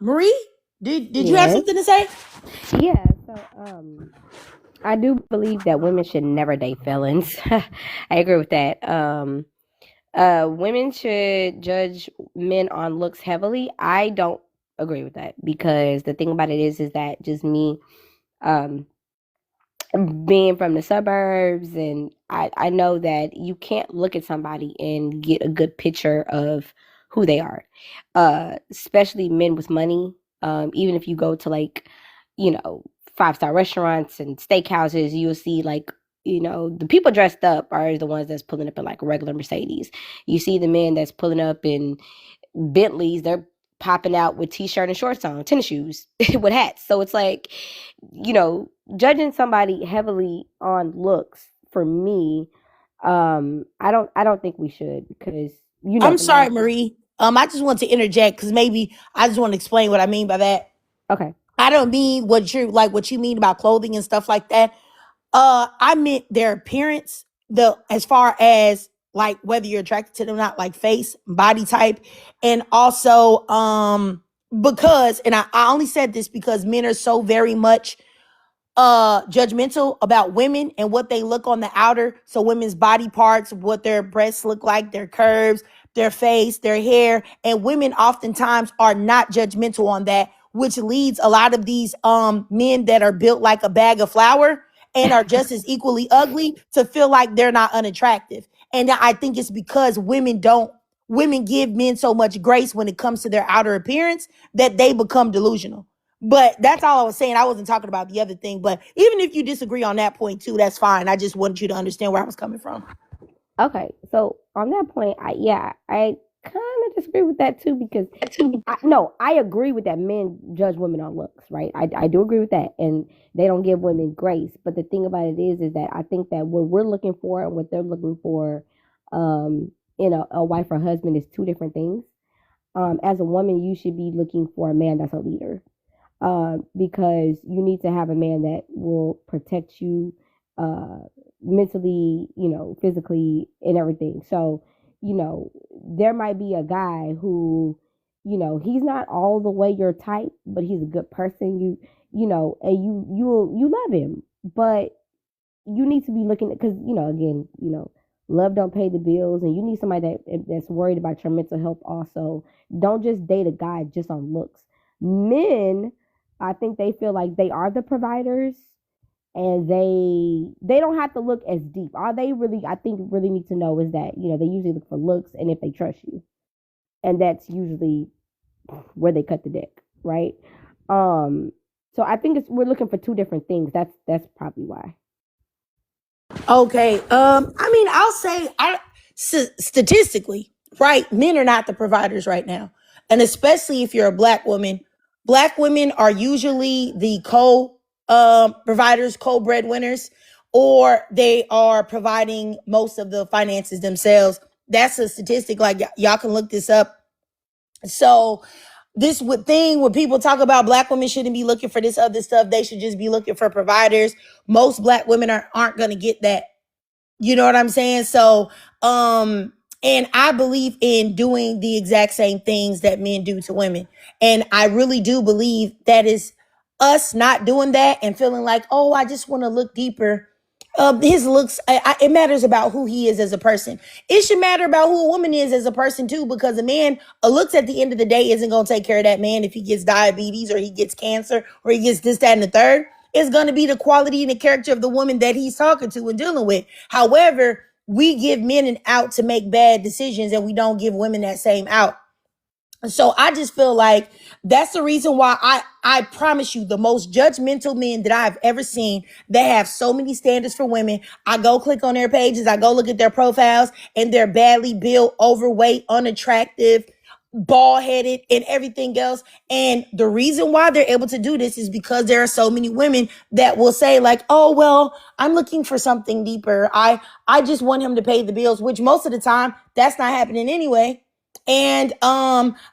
Marie, did you have Yes. something to say? Yeah. So, I do believe that women should never date felons. I agree with that. Women should judge men on looks heavily. I don't agree with that because the thing about it is that just me, um, being from the suburbs, and I know that you can't look at somebody and get a good picture of who they are, especially men with money. Even if you go to like, 5-star restaurants and steakhouses, you'll see like, the people dressed up are the ones that's pulling up in like a regular Mercedes. You see the men that's pulling up in Bentleys, they're popping out with t-shirt and shorts on, tennis shoes with hats. So it's like, judging somebody heavily on looks, for me, I don't think we should, because I'm sorry, Marie. I just want to interject because maybe I just want to explain what I mean by that. Okay. I don't mean what you mean about clothing and stuff like that. I meant their appearance, as far as like whether you're attracted to them or not, like face, body type, and also because, and I only said this because men are so very much judgmental about women and what they look on the outer. So women's body parts, what their breasts look like, their curves, their face, their hair, and women oftentimes are not judgmental on that, which leads a lot of these men that are built like a bag of flour and are just as equally ugly to feel like they're not unattractive. And I think it's because women give men so much grace when it comes to their outer appearance that they become delusional. But that's all I was saying. I wasn't talking about the other thing. But even if you disagree on that point too, that's fine. I just wanted you to understand where I was coming from. Okay, so on that point, I kind of disagree with that too, because I agree with that. Men judge women on looks, right? I do agree with that, and they don't give women grace. But the thing about it is that I think that what we're looking for and what they're looking for, in a wife or husband, is two different things. As a woman, you should be looking for a man that's a leader, because you need to have a man that will protect you, uh, mentally, physically, and everything. So, there might be a guy who, he's not all the way your type, but he's a good person. And you love him, but you need to be looking at, because again, love don't pay the bills, and you need somebody that's worried about your mental health also. Don't just date a guy just on looks. Men, I think they feel like they are the providers, and they don't have to look as deep. All they really, I think, really need to know is that they usually look for looks and if they trust you, and that's usually where they cut the dick, right? So I think we're looking for two different things. That's probably why. Okay. I mean, I'll say statistically, right? Men are not the providers right now. And especially if you're a black women are usually the providers, co-breadwinners, or they are providing most of the finances themselves. That's a statistic. Like y'all can look this up. So this thing when people talk about black women shouldn't be looking for this other stuff, they should just be looking for providers. Most black women aren't going to get that. You know what I'm saying? So, and I believe in doing the exact same things that men do to women. And I really do believe that is us not doing that and feeling like, oh, I just want to look deeper. His looks, it matters about who he is as a person. It should matter about who a woman is as a person too, because a man, a looks at the end of the day isn't going to take care of that man if he gets diabetes or he gets cancer or he gets this, that, and the third. It's going to be the quality and the character of the woman that he's talking to and dealing with. However, we give men an out to make bad decisions and we don't give women that same out. So I just feel like that's the reason why I promise you the most judgmental men that I've ever seen, they have so many standards for women. I go click on their pages, I go look at their profiles, and they're badly built, overweight, unattractive, bald headed, and everything else. And the reason why they're able to do this is because there are so many women that will say like, oh, well, I'm looking for something deeper. I just want him to pay the bills, which most of the time that's not happening anyway. And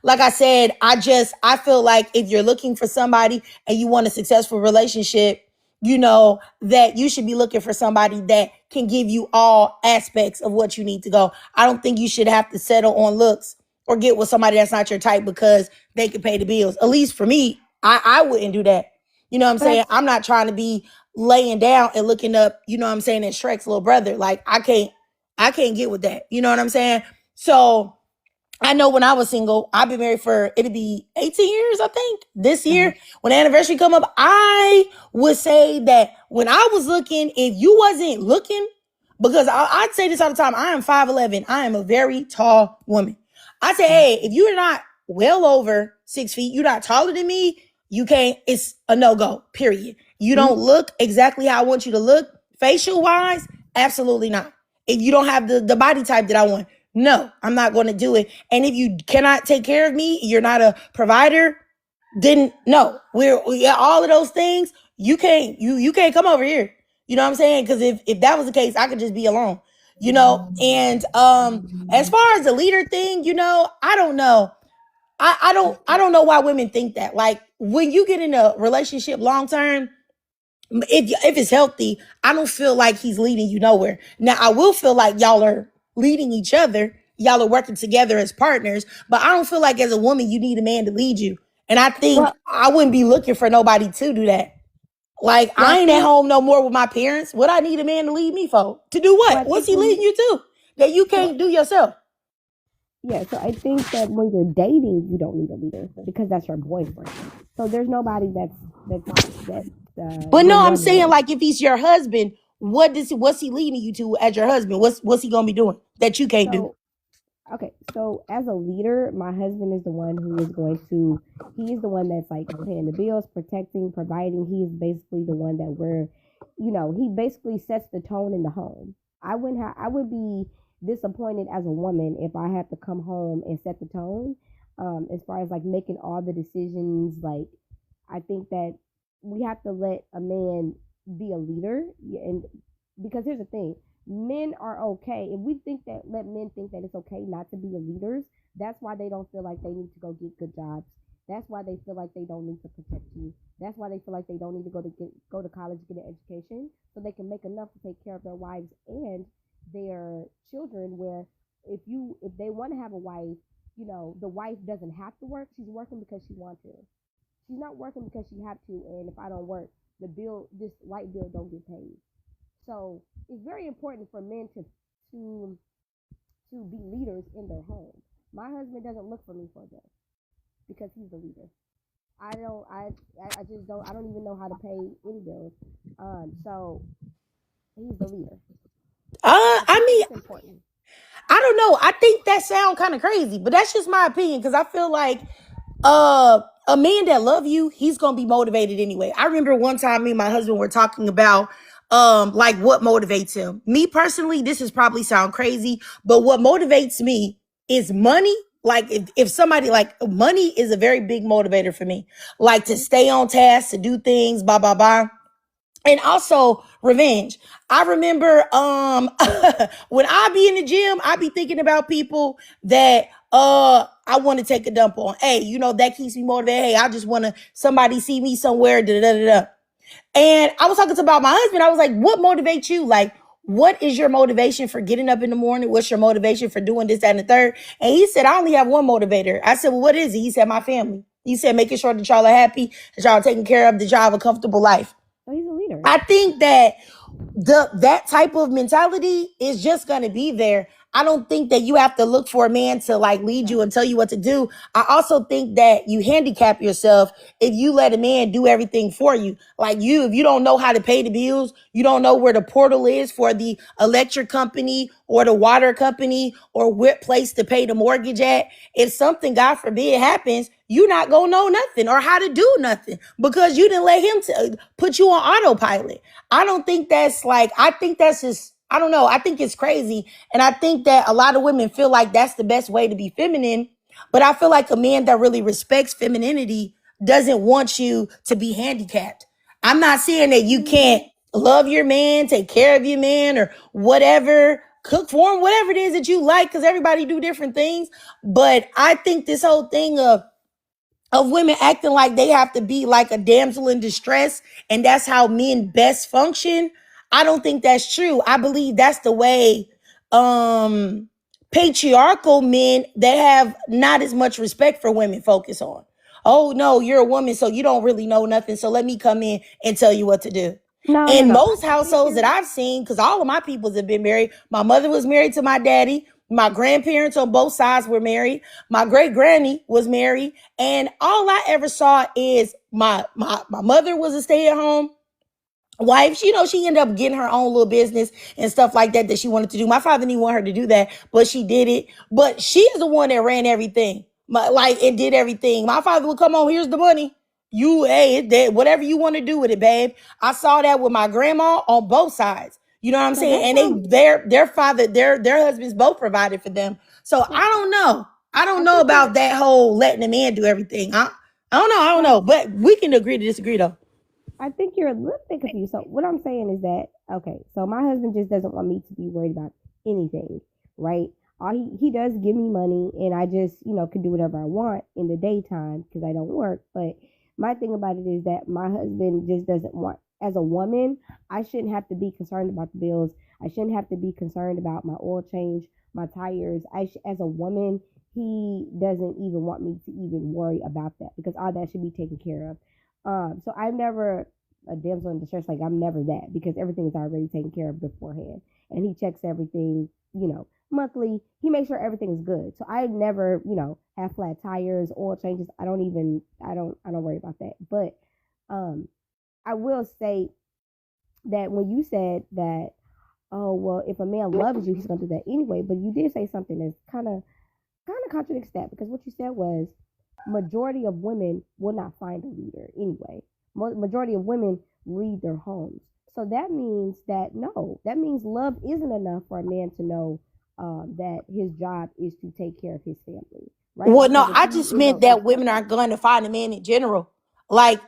like I said, I feel like if you're looking for somebody and you want a successful relationship, you know that you should be looking for somebody that can give you all aspects of what you need to go. I don't think you should have to settle on looks or get with somebody that's not your type because they can pay the bills. At least for me, I wouldn't do that. You know what I'm saying? I'm not trying to be laying down and looking up, you know what I'm saying, at Shrek's little brother. Like I can't get with that. You know what I'm saying? So I know when I was single, I've been married for, it'll be 18 years, I think, this year. When the anniversary come up, I would say that when I was looking, if you wasn't looking, because I'd say this all the time, I am 5'11". I am a very tall woman. I say, hey, if you're not well over 6 feet, you're not taller than me, you can't, it's a no-go, period. You don't look exactly how I want you to look, facial wise, absolutely not. If you don't have the body type that I want, no, I'm not going to do it. And if you cannot take care of me, you're not a provider, then no, we all of those things. You can't come over here. You know what I'm saying? Because if that was the case, I could just be alone. You know, and as far as the leader thing, you know, I don't know. I don't know why women think that. Like when you get in a relationship long term, if it's healthy, I don't feel like he's leading you nowhere. Now, I will feel like y'all are leading each other. Y'all are working together as partners, but I don't feel like as a woman, you need a man to lead you. And I think I wouldn't be looking for nobody to do that. Like, I ain't at home no more with my parents. What I need a man to lead me for? To do what? What's he leading you to that you can't do yourself? Yeah, so I think that when you're dating, you don't need a leader because that's your boyfriend. So there's nobody that's But no, I'm saying like if he's your husband, what's he leading you to as your husband? What's he gonna be doing that you can't do? Okay, so as a leader, my husband is the one who is he is the one that's like paying the bills, protecting, providing. He is basically the one that he basically sets the tone in the home. I would be disappointed as a woman if I had to come home and set the tone. As far as like making all the decisions, like I think that we have to let a man be a leader, and because here's the thing, men are okay if we let men think that it's okay not to be the leaders. That's why they don't feel like they need to go get good jobs. That's why they feel like they don't need to protect you. That's why they feel like they don't need to go to college, get an education, so they can make enough to take care of their wives and their children. Where if they want to have a wife, the wife doesn't have to work. She's working because she wants to. She's not working because she have to. And if I don't work, this light bill don't get paid. So it's very important for men to be leaders in their home. My husband doesn't look for me for this because he's the leader. I don't even know how to pay any bills. So he's the leader. I mean, it's important. I don't know. I think that sounds kind of crazy, but that's just my opinion because I feel like a man that love you, he's gonna be motivated anyway. I remember one time me and my husband were talking about like what motivates him. Me personally, this is probably sound crazy, but what motivates me is money. Like if somebody like money is a very big motivator for me. Like to stay on task, to do things, blah blah blah. And also revenge. I remember when I be in the gym, I be thinking about people that I want to take a dump on. Hey, you know, that keeps me motivated. Hey, I just want to somebody see me somewhere. Da, da, da, da. And I was talking about my husband. I was like, what motivates you? Like, what is your motivation for getting up in the morning? What's your motivation for doing this, that, and the third? And he said, I only have one motivator. I said, well, what is it? He said, my family. He said, making sure that y'all are happy, that y'all are taken care of, that y'all have a comfortable life. So he's a leader. I think that that type of mentality is just going to be there. I don't think that you have to look for a man to like lead you and tell you what to do. I also think that you handicap yourself if you let a man do everything for you. Like if you don't know how to pay the bills, you don't know where the portal is for the electric company or the water company or what place to pay the mortgage at. If something, God forbid, happens, you're not going to know nothing or how to do nothing because you didn't let him put you on autopilot. I don't think that's like, I think that's just, I don't know. I think it's crazy. And I think that a lot of women feel like that's the best way to be feminine. But I feel like a man that really respects femininity doesn't want you to be handicapped. I'm not saying that you can't love your man, take care of your man or whatever, cook for him, whatever it is that you like, because everybody do different things. But I think this whole thing of women acting like they have to be like a damsel in distress and that's how men best function. I don't think that's true. I believe that's the way patriarchal men that have not as much respect for women focus on. Oh no, you're a woman, so you don't really know nothing. So let me come in and tell you what to do. In most households that I've seen, because all of my peoples have been married. My mother was married to my daddy. My grandparents on both sides were married. My great granny was married. And all I ever saw is my mother was a stay-at-home wife. She ended up getting her own little business and stuff like that she wanted to do. My father didn't want her to do that, but she did it. But she is the one that ran everything. And did everything. My father would come on, here's the money. Whatever you want to do with it, babe. I saw that with my grandma on both sides. You know what I'm saying? And their father, their husbands both provided for them. So I don't know. I don't know about that whole letting a man do everything. I don't know. But we can agree to disagree though. I think you're a little bit confused. So what I'm saying is that, okay, so my husband just doesn't want me to be worried about anything, right? He does give me money and I just, can do whatever I want in the daytime because I don't work. But my thing about it is that my husband just doesn't want, as a woman, I shouldn't have to be concerned about the bills. I shouldn't have to be concerned about my oil change, my tires. As a woman, he doesn't even want me to even worry about that because all that should be taken care of. So I'm never a damsel in distress. Like I'm never that because everything is already taken care of beforehand. And he checks everything, monthly. He makes sure everything is good. So I never, have flat tires, oil changes. I don't worry about that. But I will say that when you said that, oh well, if a man loves you, he's gonna do that anyway. But you did say something that's kind of contradicts that because what you said was majority of women will not find a leader anyway. Majority of women lead their homes. So that means that love isn't enough for a man to know that his job is to take care of his family. Right? Well, no, I just meant that women aren't going to find a man in general. Like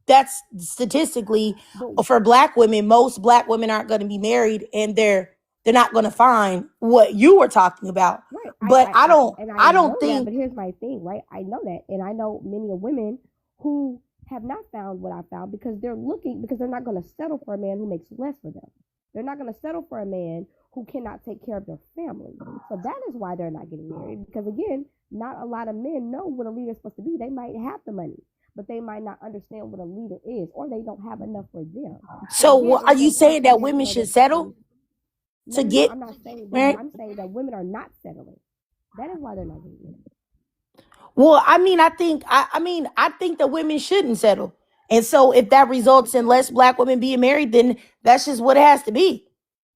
that's statistically for Black women, most Black women aren't going to be married and they're not going to find what you were talking about. Right. But I don't think. That, but here's my thing, right? I know that. And I know many women who have not found what I found because they're not going to settle for a man who makes less for them. They're not going to settle for a man who cannot take care of their family. So that is why they're not getting married. Because again, not a lot of men know what a leader is supposed to be. They might have the money, but they might not understand what a leader is, or they don't have enough for them. So are you saying that women should settle? I'm not saying that. I'm saying that women are not settling. That is why they're not getting married. Well, I think that women shouldn't settle. And so if that results in less Black women being married, then that's just what it has to be.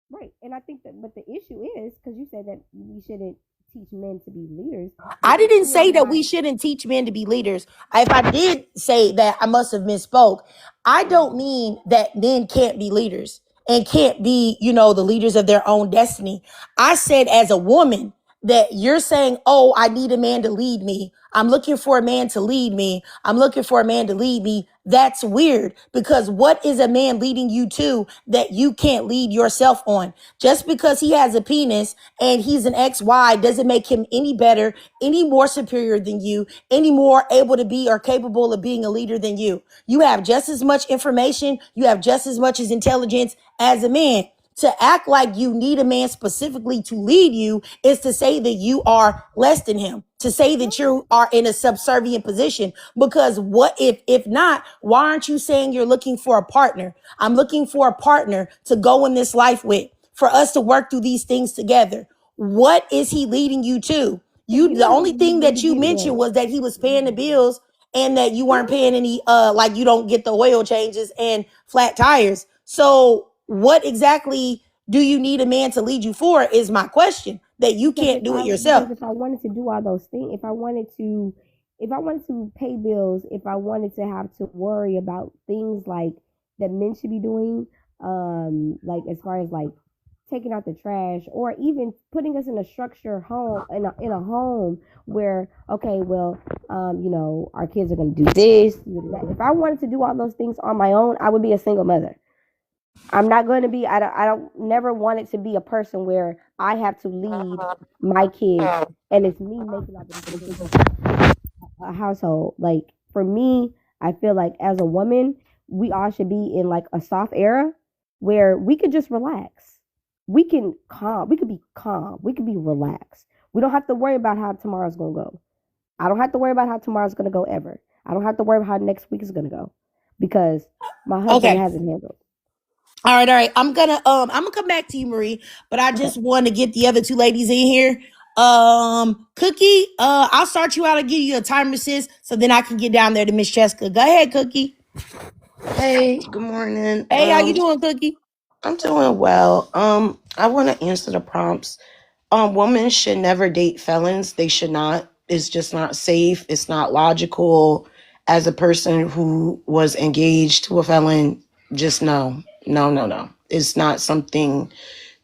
Right. And I think that, but the issue is, because you said that we shouldn't teach men to be leaders. I didn't Even say that my we shouldn't teach men to be leaders. If I did say that, I must have misspoke. I don't mean that men can't be leaders and can't be, the leaders of their own destiny. I said as a woman that you're saying, oh, I need a man to lead me. I'm looking for a man to lead me. I'm looking for a man to lead me. That's weird, because what is a man leading you to that you can't lead yourself on? Just because he has a penis and he's an XY doesn't make him any better, any more superior than you, any more able to be or capable of being a leader than you. You have just as much information. You have just as much as intelligence as a man. To act like you need a man specifically to lead you is to say that you are less than him, to say that you are in a subservient position. Because what if not, why aren't you saying you're looking for a partner? I'm looking for a partner to go in this life with, for us to work through these things together. What is he leading you to? The only thing that you mentioned was that he was paying the bills and that you weren't paying any, like you don't get the oil changes and flat tires. So what exactly do you need a man to lead you for is my question, that you can't do it yourself. Because if I wanted to do all those things, if I wanted to pay bills, if I wanted to have to worry about things like that men should be doing, like as far as like taking out the trash, or even putting us in a structured home, in a home where, okay, well, our kids are going to do this, do that. If I wanted to do all those things on my own, I would be a single mother. I'm not going to be, I don't never want it to be a person where I have to lead my kids and it's me making all the decisions a household. Like for me, I feel like as a woman, we all should be in like a soft era where we could just relax. We can be calm. We can be relaxed. We don't have to worry about how tomorrow's going to go. I don't have to worry about how tomorrow's going to go ever. I don't have to worry about how next week is going to go because my husband has it handled. All right. I'm gonna come back to you, Marie, but I just want to get the other two ladies in here. Cookie, I'll start you out and give you a time assist so then I can get down there to Miss Cheska. Go ahead, Cookie. Hey, good morning. Hey, how you doing, Cookie? I'm doing well. I want to answer the prompts. Women should never date felons. They should not. It's just not safe. It's not logical. As a person who was engaged to a felon, just no. It's not something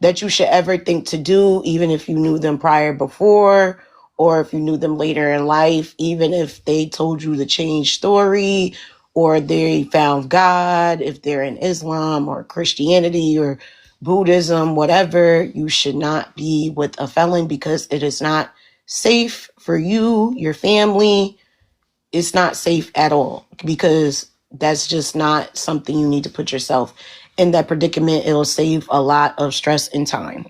that you should ever think to do, even if you knew them prior before, or if you knew them later in life, even if they told you the change story, or they found God, if they're in Islam or Christianity or Buddhism, whatever, you should not be with a felon because it is not safe for you, your family. It's not safe at all because that's just not something you need to put yourself in that predicament. It'll save a lot of stress and time.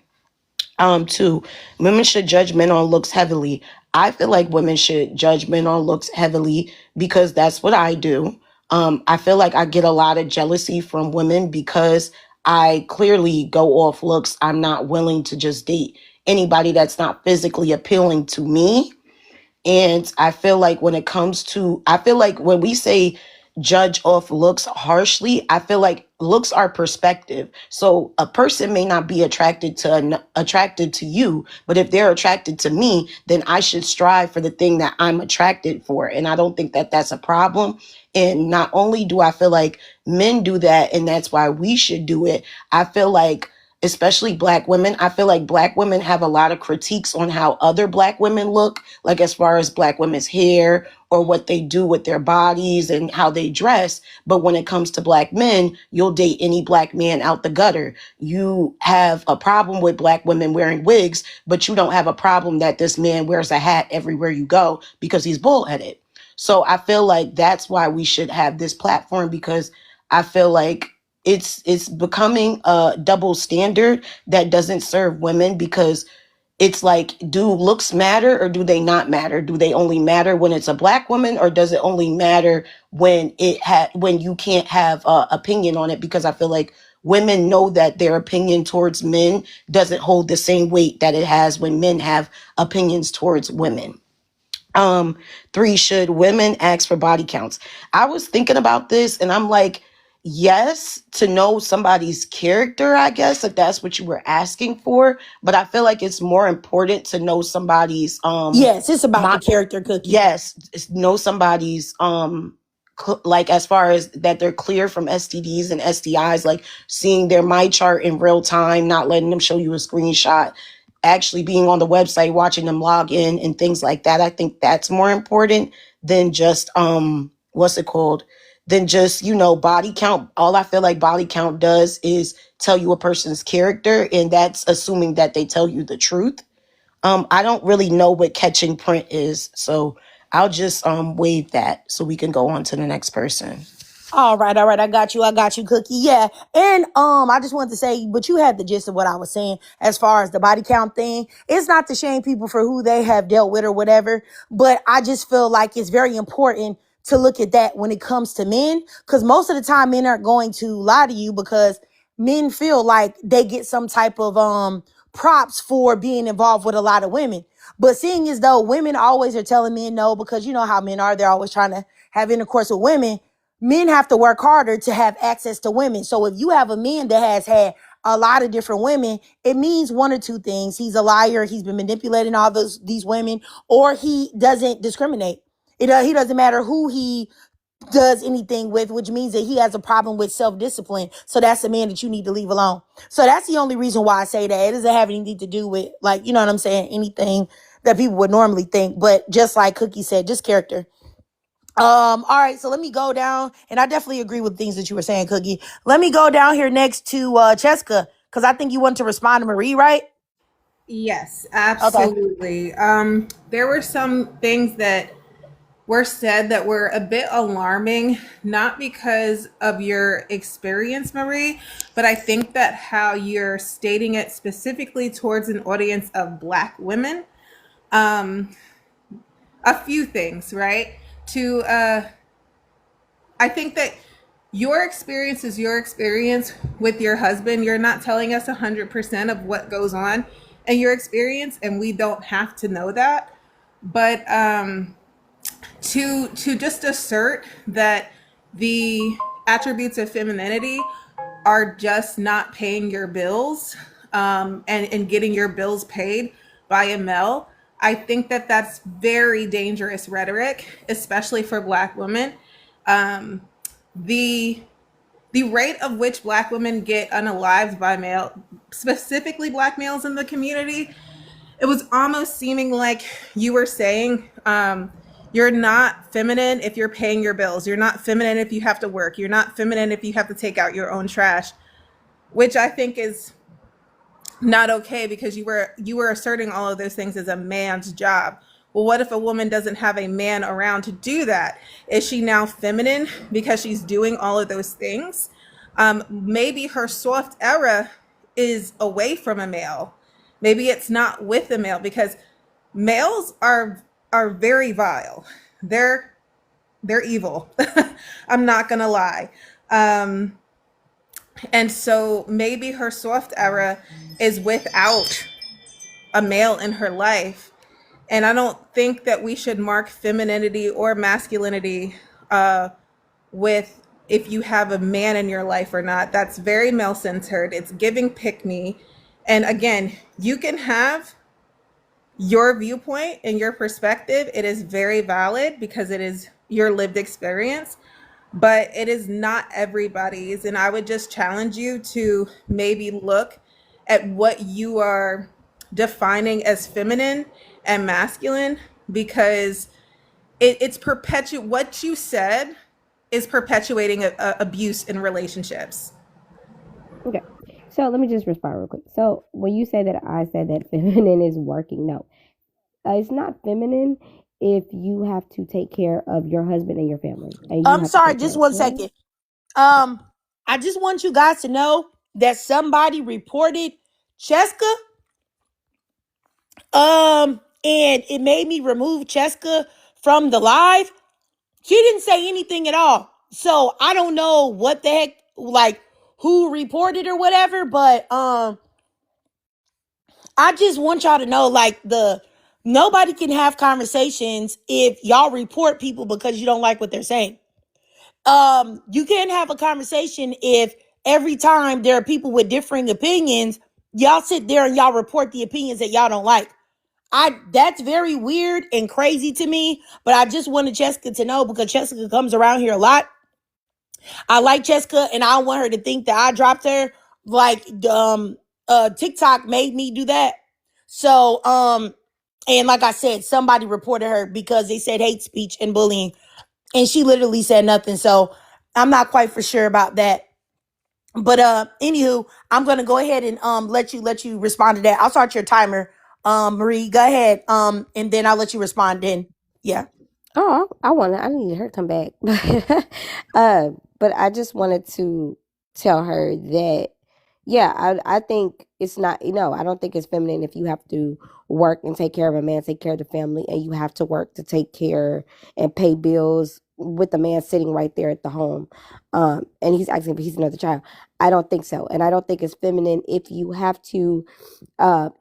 Two, women should judge men on looks heavily. I feel like women should judge men on looks heavily because that's what I do. I feel like I get a lot of jealousy from women because I clearly go off looks. I'm not willing to just date anybody that's not physically appealing to me. And I feel like I feel like when we say judge off looks harshly, I feel like looks are perspective. So a person may not be attracted to you, but if they're attracted to me, then I should strive for the thing that I'm attracted for. And I don't think that that's a problem. And not only do I feel like men do that, and that's why we should do it, I feel like especially Black women, I feel like Black women have a lot of critiques on how other Black women look, like as far as Black women's hair or what they do with their bodies and how they dress. But when it comes to Black men, you'll date any Black man out the gutter. You have a problem with Black women wearing wigs, but you don't have a problem that this man wears a hat everywhere you go because he's bullheaded. So I feel like that's why we should have this platform, because I feel like it's becoming a double standard that doesn't serve women, because it's like, do looks matter or do they not matter? Do they only matter when it's a Black woman, or does it only matter when when you can't have opinion on it? Because I feel like women know that their opinion towards men doesn't hold the same weight that it has when men have opinions towards women. Three, should women ask for body counts? I was thinking about this and I'm like, yes, to know somebody's character, I guess, if that's what you were asking for. But I feel like it's more important to know somebody's Yes, it's about the character, Cookie. yes, know somebody's like as far as that they're clear from STDs and STIs, like seeing their my chart in real time, not letting them show you a screenshot, actually being on the website, watching them log in and things like that. I think that's more important than just what's it called? Than just, body count. All I feel like body count does is tell you a person's character, and that's assuming that they tell you the truth. I don't really know what catching print is, so I'll just waive that so we can go on to the next person. All right. I got you, Cookie. Yeah. And I just wanted to say, but you had the gist of what I was saying as far as the body count thing. It's not to shame people for who they have dealt with or whatever, but I just feel like it's very important to look at that when it comes to men, because most of the time men aren't going to lie to you because men feel like they get some type of props for being involved with a lot of women. But seeing as though women always are telling men no, because you know how men are, they're always trying to have intercourse with women. Men have to work harder to have access to women. So if you have a man that has had a lot of different women, it means one or two things. He's a liar. He's been manipulating all these women, or he doesn't discriminate. He doesn't matter who he does anything with, which means that he has a problem with self-discipline. So that's a man that you need to leave alone. So that's the only reason why I say that. It doesn't have anything to do with, like, you know what I'm saying? Anything that people would normally think. But just like Cookie said, just character. All right, so let me go down, and I definitely agree with things that you were saying, Cookie. Let me go down here next to Cheska, because I think you want to respond to Marie, right? Yes, Okay. absolutely. There were some things that were said that were a bit alarming, not because of your experience, Marie, but I think that how you're stating it specifically towards an audience of Black women. A few things, right? I think that your experience is your experience with your husband. You're not telling us 100% of what goes on in your experience, and we don't have to know that. But to just assert that the attributes of femininity are just not paying your bills, and getting your bills paid by a male, I think that that's very dangerous rhetoric, especially for Black women. Um, the the rate of which Black women get unalived by male, specifically Black males in the community, it was almost seeming like you were saying, you're not feminine if you're paying your bills. You're not feminine if you have to work. You're not feminine if you have to take out your own trash, which I think is not okay, because you were asserting all of those things as a man's job. Well, what if a woman doesn't have a man around to do that? Is she now feminine because she's doing all of those things? Maybe her soft era is away from a male. Maybe it's not with a male, because males are very vile. They're evil. I'm not gonna lie. And so maybe her soft era is without a male in her life. And I don't think that we should mark femininity or masculinity with if you have a man in your life or not. That's very male centered. It's giving pick me. And again, you can have your viewpoint and your perspective. It is very valid because it is your lived experience, but it is not everybody's. And I would just challenge you to maybe look at what you are defining as feminine and masculine, because it's what you said is perpetuating abuse in relationships. Okay. So let me just respond real quick. So when you say that I said that feminine is working, no, it's not feminine if you have to take care of your husband and your family. And you I'm have to sorry, take care just of one him. second. I just want you guys to know that somebody reported Cheska. And it made me remove Cheska from the live. She didn't say anything at all. So I don't know what the heck, like who reported or whatever, but I just want y'all to know, like, nobody can have conversations if y'all report people because you don't like what they're saying. You can't have a conversation if every time there are people with differing opinions, y'all sit there and y'all report the opinions that y'all don't like. That's very weird and crazy to me, but I just wanted Jessica to know because Jessica comes around here a lot. I like Jessica and I don't want her to think that I dropped her. Like TikTok made me do that. So and like I said, somebody reported her because they said hate speech and bullying. And she literally said nothing. So I'm not quite for sure about that. But anywho, I'm gonna go ahead and let you respond to that. I'll start your timer. Marie, go ahead. And then I'll let you respond then. Yeah. Oh, I needed her to come back. But I just wanted to tell her that, yeah, I think it's not, I don't think it's feminine if you have to work and take care of a man, take care of the family, and you have to work to take care and pay bills with the man sitting right there at the home. And he's asking if he's another child. I don't think so. And I don't think it's feminine if you have to, the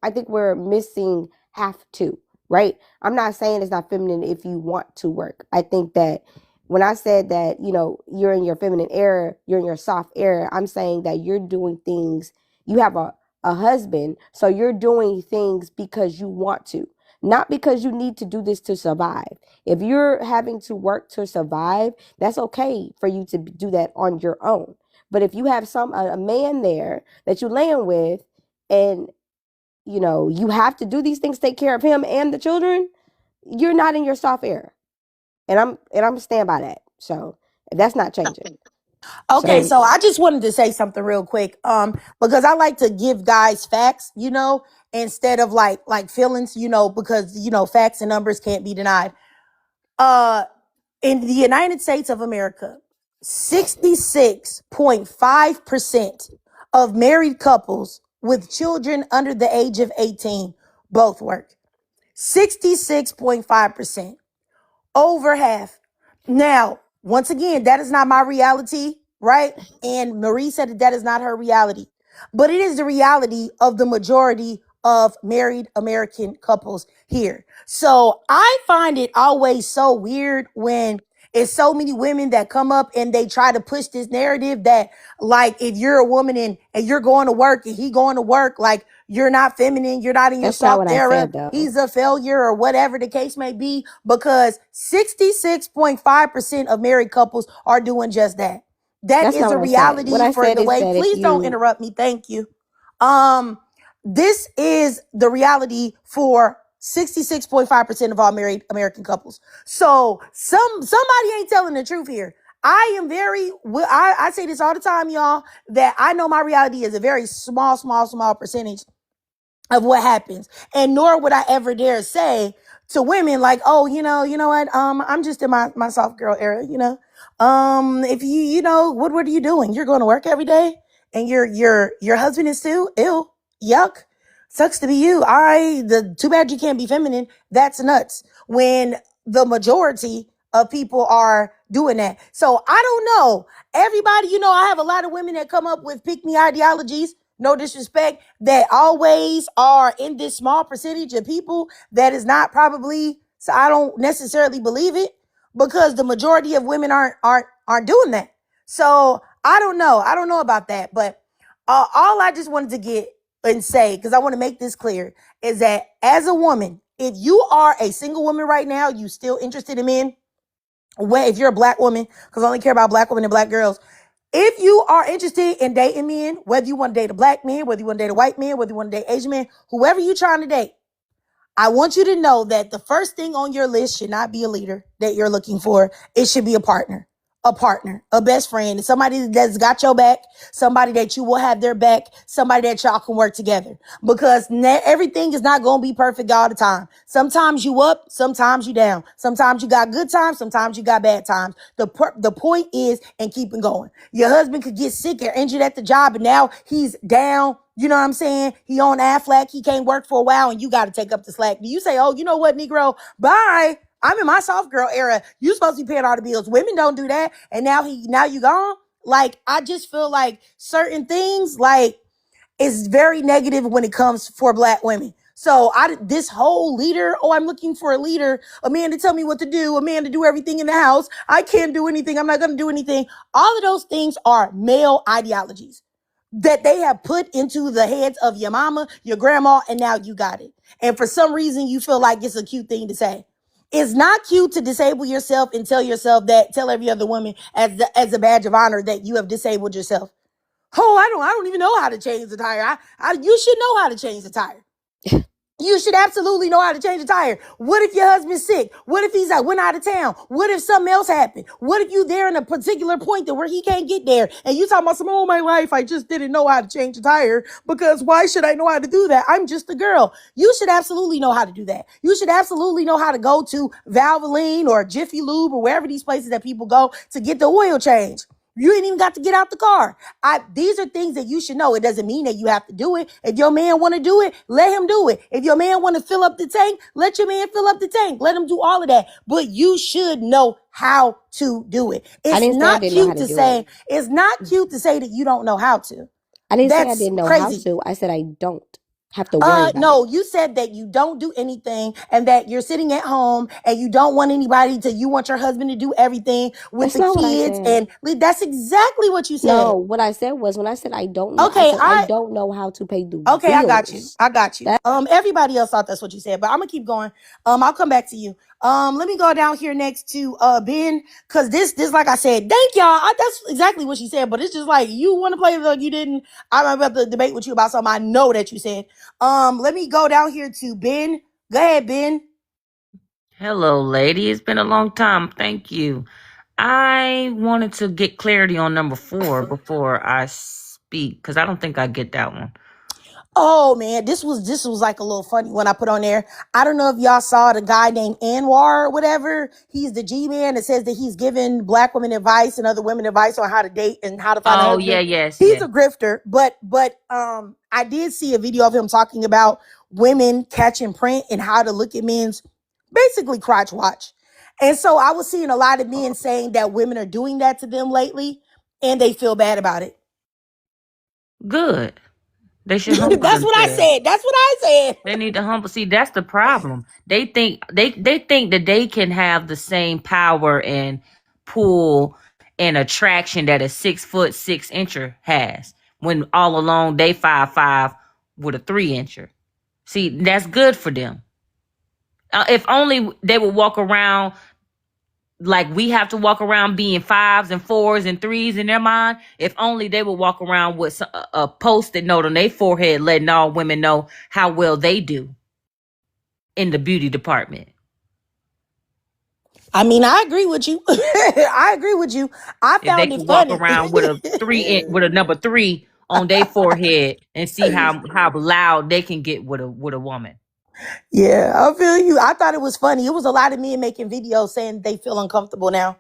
I think we're missing have to, right? I'm not saying it's not feminine if you want to work. I think that when I said that, you're in your feminine era, you're in your soft era, I'm saying that you're doing things, you have a husband, so you're doing things because you want to, not because you need to do this to survive. If you're having to work to survive, that's okay for you to do that on your own. But if you have a man there that you're laying with, and you have to do these things, take care of him and the children, you're not in your soft era. And I'm stand by that. So that's not changing. Okay, so I just wanted to say something real quick. Because I like to give guys facts, instead of like feelings, because facts and numbers can't be denied. In the United States of America, 66.5% of married couples with children under the age of 18 both work. 66.5%. Over half. Now, once again, that is not my reality, right? And Marie said that is not her reality. But it is the reality of the majority of married American couples here. So I find it always so weird when it's so many women that come up and they try to push this narrative that, like, if you're a woman and you're going to work and he going to work, like, you're not feminine, you're not in your soft era, he's a failure or whatever the case may be, because 66.5% of married couples are doing just that. That's is a reality for the way. Please don't interrupt me. Thank you. This is the reality for 66.5% of all married American couples. So somebody ain't telling the truth here. I say this all the time, y'all, that I know my reality is a very small percentage of what happens. And nor would I ever dare say to women like, oh, you know what? I'm just in my soft girl era, if what are you doing? You're going to work every day and your husband is too? Ew, yuck. Sucks to be you. Too bad you can't be feminine. That's nuts. When the majority of people are doing that. So I don't know. Everybody, I have a lot of women that come up with pick me ideologies, no disrespect, that always are in this small percentage of people that is not probably, so I don't necessarily believe it, because the majority of women aren't doing that. So I don't know about that. But all I just wanted to get and say, because I want to make this clear, is that as a woman, if you are a single woman right now, you still interested in men, if you're a black woman, because I only care about black women and black girls, if you are interested in dating men, whether you want to date a black man, whether you want to date a white man, whether you want to date an Asian man, whoever you're trying to date, I want you to know that the first thing on your list should not be a leader that you're looking for. It should be a partner, a best friend, somebody that's got your back, somebody that you will have their back, somebody that y'all can work together, because everything is not going to be perfect all the time. Sometimes you up, sometimes you down. Sometimes you got good times, sometimes you got bad times. The point is, and keeping going. Your husband could get sick or injured at the job and now he's down. You know what I'm saying? He on Aflac. He can't work for a while and you got to take up the slack. Do you say, oh, you know what, Negro? Bye. I'm in my soft girl era. You supposed to be paying all the bills. Women don't do that. And now you gone. Like, I just feel like certain things, like, it's very negative when it comes for black women. So this whole leader, oh, I'm looking for a leader, a man to tell me what to do, a man to do everything in the house. I can't do anything. I'm not going to do anything. All of those things are male ideologies that they have put into the heads of your mama, your grandma, and now you got it. And for some reason, you feel like it's a cute thing to say. It's not cute to disable yourself and tell every other woman as a badge of honor that you have disabled yourself. Oh, I don't even know how to change the tire. You should know how to change the tire. You should absolutely know how to change a tire. What if your husband's sick? What if he's went out of town? What if something else happened? What if you there in a particular point where he can't get there? And you talking about some, oh, my life, I just didn't know how to change a tire because why should I know how to do that? I'm just a girl. You should absolutely know how to do that. You should absolutely know how to go to Valvoline or Jiffy Lube or wherever these places that people go to get the oil change. You ain't even got to get out the car. These are things that you should know. It doesn't mean that you have to do it. If your man want to do it, let him do it. If your man want to fill up the tank, let your man fill up the tank. Let him do all of that. But you should know how to do it. It's not cute to say. It's not cute to say that you don't know how to. I didn't say I didn't know how to. I said I don't have to worry about no, you said that you don't do anything and that you're sitting at home and you don't want anybody you want your husband to do everything with the kids. And that's exactly what you said. No, what I said was when I said I don't know, I don't know how to pay the bills. Okay, I got you. Everybody else thought that's what you said, but I'm gonna keep going. I'll come back to you. Let me go down here next to Ben, because this like I said, thank y'all. That's exactly what she said, but it's just like you want to play like you didn't. I'm about to debate with you about something I know that you said. Let me go down here to Ben. Go ahead, Ben. Hello, lady. It's been a long time. Thank you. I wanted to get clarity on number 4 before I speak, because I don't think I get that one. Oh man, this was like a little funny when I put on there. I don't know if y'all saw the guy named Anwar or whatever. He's the G-man that says that he's giving black women advice and other women advice on how to date and how to find a husband. Yeah, yes. He's a grifter, but I did see a video of him talking about women catching print and how to look at men's basically crotch watch. And so I was seeing a lot of men saying that women are doing that to them lately and they feel bad about it. Good. They should humble That's what I said. That's what I said. They need to humble. See, that's the problem. They think that they can have the same power and pull and attraction that a 6'6" has, when all along they 5'5" with a 3-incher. See, that's good for them. If only they would walk around like we have to walk around being 5s and 4s and 3s in their mind. If only they would walk around with a post-it note on their forehead letting all women know how well they do in the beauty department. I mean, I agree with you. I agree with you. I found it funny. Walk around with a number 3 on their forehead and see how loud they can get with a woman. Yeah, I feel you. I thought it was funny. It was a lot of men making videos saying they feel uncomfortable now.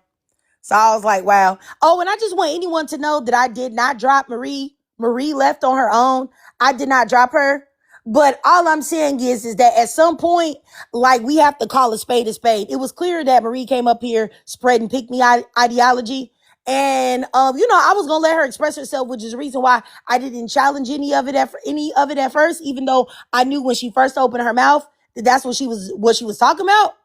So I was like, wow. Oh, and I just want anyone to know that I did not drop Marie. Marie left on her own. I did not drop her. But all I'm saying is that at some point, like, we have to call a spade a spade. It was clear that Marie came up here spreading pick-me ideology. And, I was going to let her express herself, which is the reason why I didn't challenge any of it at first, even though I knew when she first opened her mouth that that's what she was talking about.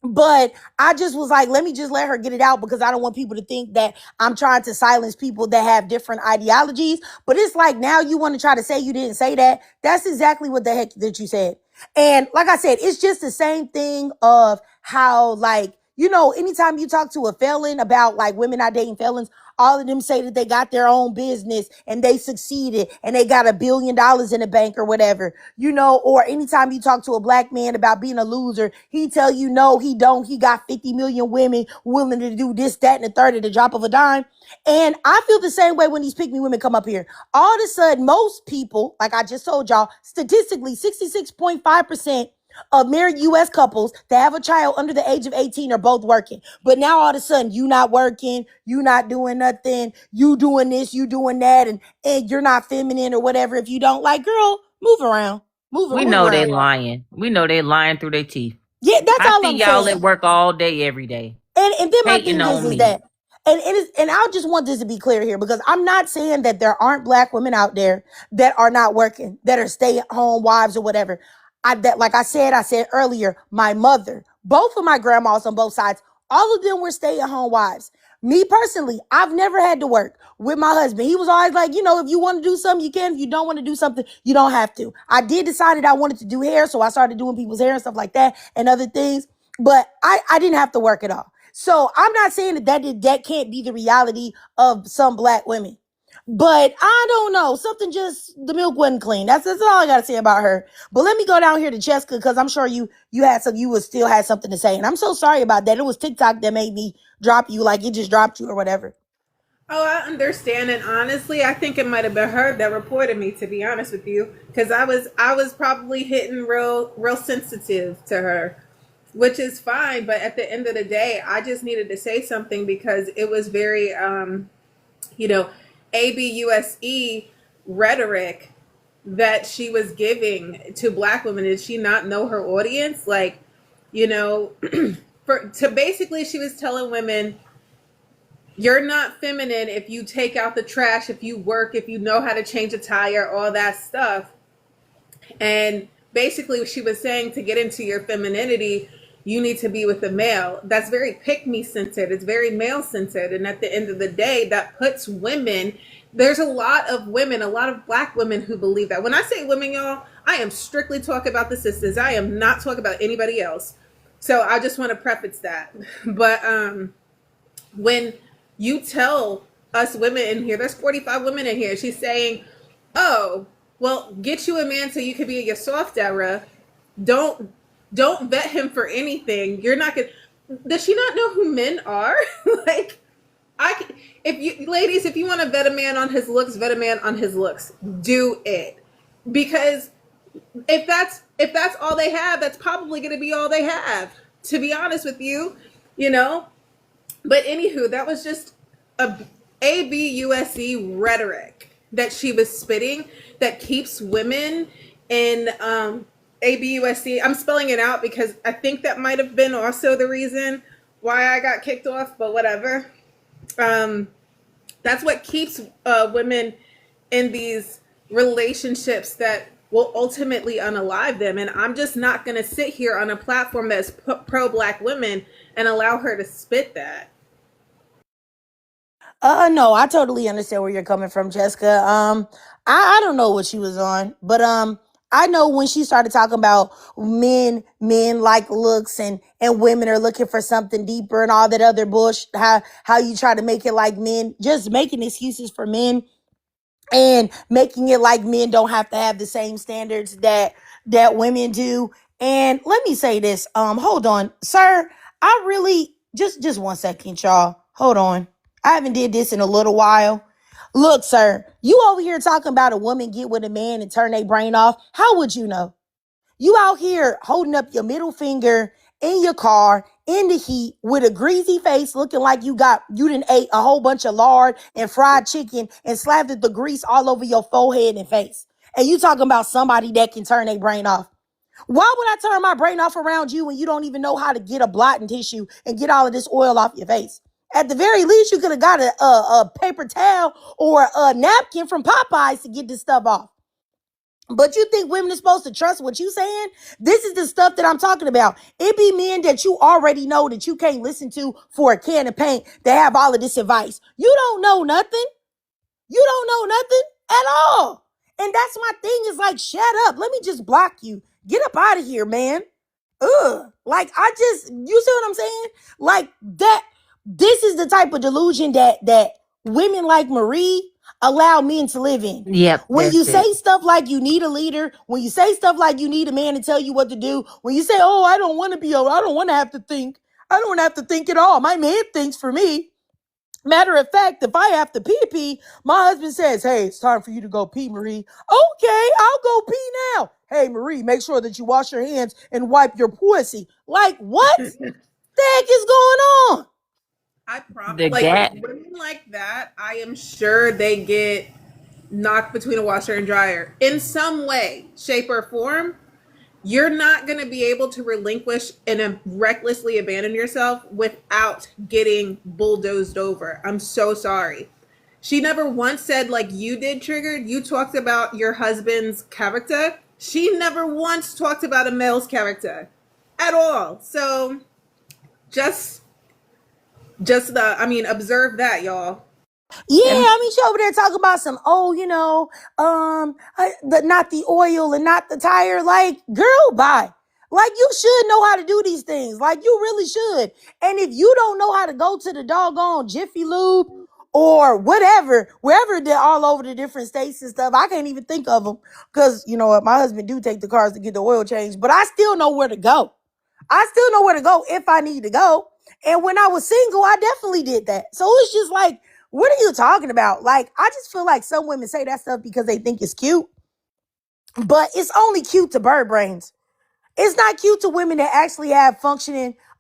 But I just was like, let me just let her get it out, because I don't want people to think that I'm trying to silence people that have different ideologies. But it's like, now you want to try to say you didn't say that. That's exactly what the heck that you said. And like I said, it's just the same thing of how, like, anytime you talk to a felon about like women not dating felons, all of them say that they got their own business and they succeeded and they got $1 billion in the bank or whatever, or anytime you talk to a black man about being a loser, he tell you, no, he don't. He got 50 million women willing to do this, that, and the third at the drop of a dime. And I feel the same way when these pick-me women come up here. All of a sudden, most people, like I just told y'all, statistically, 66.5% of married U.S. couples that have a child under the age of 18 are both working. But now all of a sudden, you not working, you not doing nothing, you doing this, you doing that, and you're not feminine or whatever. If you don't, like, girl, move around. We know they lying. We know they lying through their teeth. Yeah, that's all I'm saying. Y'all at work all day, every day. And then my thing is that, and I just want this to be clear here, because I'm not saying that there aren't black women out there that are not working, that are stay-at-home wives or whatever. that, like I said earlier, my mother, both of my grandmas on both sides, all of them were stay-at-home wives. Me personally, I've never had to work with my husband. He was always like, if you want to do something, you can. If you don't want to do something, you don't have to. I did decide that I wanted to do hair, so I started doing people's hair and stuff like that and other things. But I didn't have to work at all. So I'm not saying that can't be the reality of some black women. But I don't know. The milk wasn't clean. That's all I got to say about her. But let me go down here to Jessica, because I'm sure you would still had something to say. And I'm so sorry about that. It was TikTok that made me drop you, like it just dropped you or whatever. Oh, I understand, and honestly, I think it might have been her that reported me. To be honest with you, because I was probably hitting real sensitive to her, which is fine. But at the end of the day, I just needed to say something because it was very, ABUSE rhetoric that she was giving to black women. Did she not know her audience? Like, basically, she was telling women, you're not feminine if you take out the trash, if you work, if you know how to change a tire, all that stuff. And basically she was saying, to get into your femininity, you need to be with a male. That's very pick-me centered. It's very male centered. And at the end of the day, that puts women, there's a lot of women, a lot of black women who believe that. When I say women, y'all, I am strictly talking about the sisters. I am not talking about anybody else. So I just want to preface that. But when you tell us women in here, there's 45 women in here, she's saying, oh, well, get you a man so you can be in your soft era. Don't vet him for anything. You're not gonna. Does she not know who men are? Like, if you want to vet a man on his looks, vet a man on his looks. Do it, because if that's all they have, that's probably going to be all they have. To be honest with you, But anywho, that was just a ABUSE rhetoric that she was spitting that keeps women in ABUSE. I'm spelling it out because I think that might have been also the reason why I got kicked off, but whatever. That's what keeps women in these relationships that will ultimately unalive them. And I'm just not going to sit here on a platform that's pro-black women and allow her to spit that. No, I totally understand where you're coming from, Jessica. I don't know what she was on, but I know when she started talking about men like looks and women are looking for something deeper and all that other bullshit, how you try to make it like men, just making excuses for men and making it like men don't have to have the same standards that women do. And let me say this, hold on, sir. I really just 1 second, y'all. Hold on. I haven't did this in a little while. Look, sir, you over here talking about a woman get with a man and turn their brain off. How would you know? You out here holding up your middle finger in your car in the heat with a greasy face looking like you done ate a whole bunch of lard and fried chicken and slathered the grease all over your forehead and face. And you talking about somebody that can turn their brain off. Why would I turn my brain off around you when you don't even know how to get a blotting tissue and get all of this oil off your face? At the very least, you could have got a paper towel or a napkin from Popeyes to get this stuff off. But you think women are supposed to trust what you saying? This is the stuff that I'm talking about. It be men that you already know that you can't listen to for a can of paint that have all of this advice. You don't know nothing. You don't know nothing at all. And that's my thing, is like, shut up. Let me just block you. Get up out of here, man. Like, you see what I'm saying? Like that. This is the type of delusion that women like Marie allow men to live in. Yep. When you say stuff like you need a leader, when you say stuff like you need a man to tell you what to do, when you say, oh, I don't want to have to think. I don't have to think at all. My man thinks for me. Matter of fact, if I have to pee, my husband says, hey, it's time for you to go pee, Marie. Okay, I'll go pee now. Hey, Marie, make sure that you wash your hands and wipe your pussy. Like, what the heck is going on? I promise. Like, women like that, I am sure they get knocked between a washer and dryer in some way, shape, or form. You're not going to be able to relinquish and recklessly abandon yourself without getting bulldozed over. I'm so sorry. She never once said, like you did, Triggered. You talked about your husband's character. She never once talked about a male's character at all. So just observe that, y'all. Yeah, And I mean, she over there talking about some, not the oil and not the tire. Like, girl, bye. Like, you should know how to do these things. Like, you really should. And if you don't know how to go to the doggone Jiffy Lube or whatever, wherever they're all over the different states and stuff, I can't even think of them because, you know what, my husband do take the cars to get the oil changed, but I still know where to go. I still know where to go if I need to go. And when I was single, I definitely did that. So it's just like, what are you talking about? Like, I just feel like some women say that stuff because they think it's cute, but it's only cute to bird brains. It's not cute to women that actually have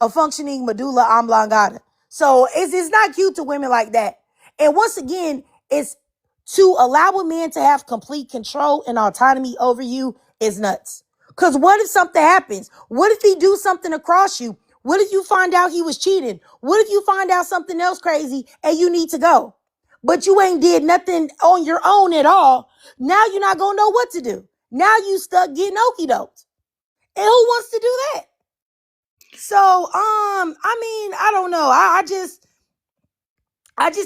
a functioning medulla oblongata. So it's not cute to women like that. And once again, it's to allow a man to have complete control and autonomy over you is nuts. Because what if something happens? What if he do something across you? What if you find out he was cheating? What if you find out something else crazy and you need to go? But you ain't did nothing on your own at all. Now you're not going to know what to do. Now you stuck getting okie doked. And who wants to do that? So, I don't know. I just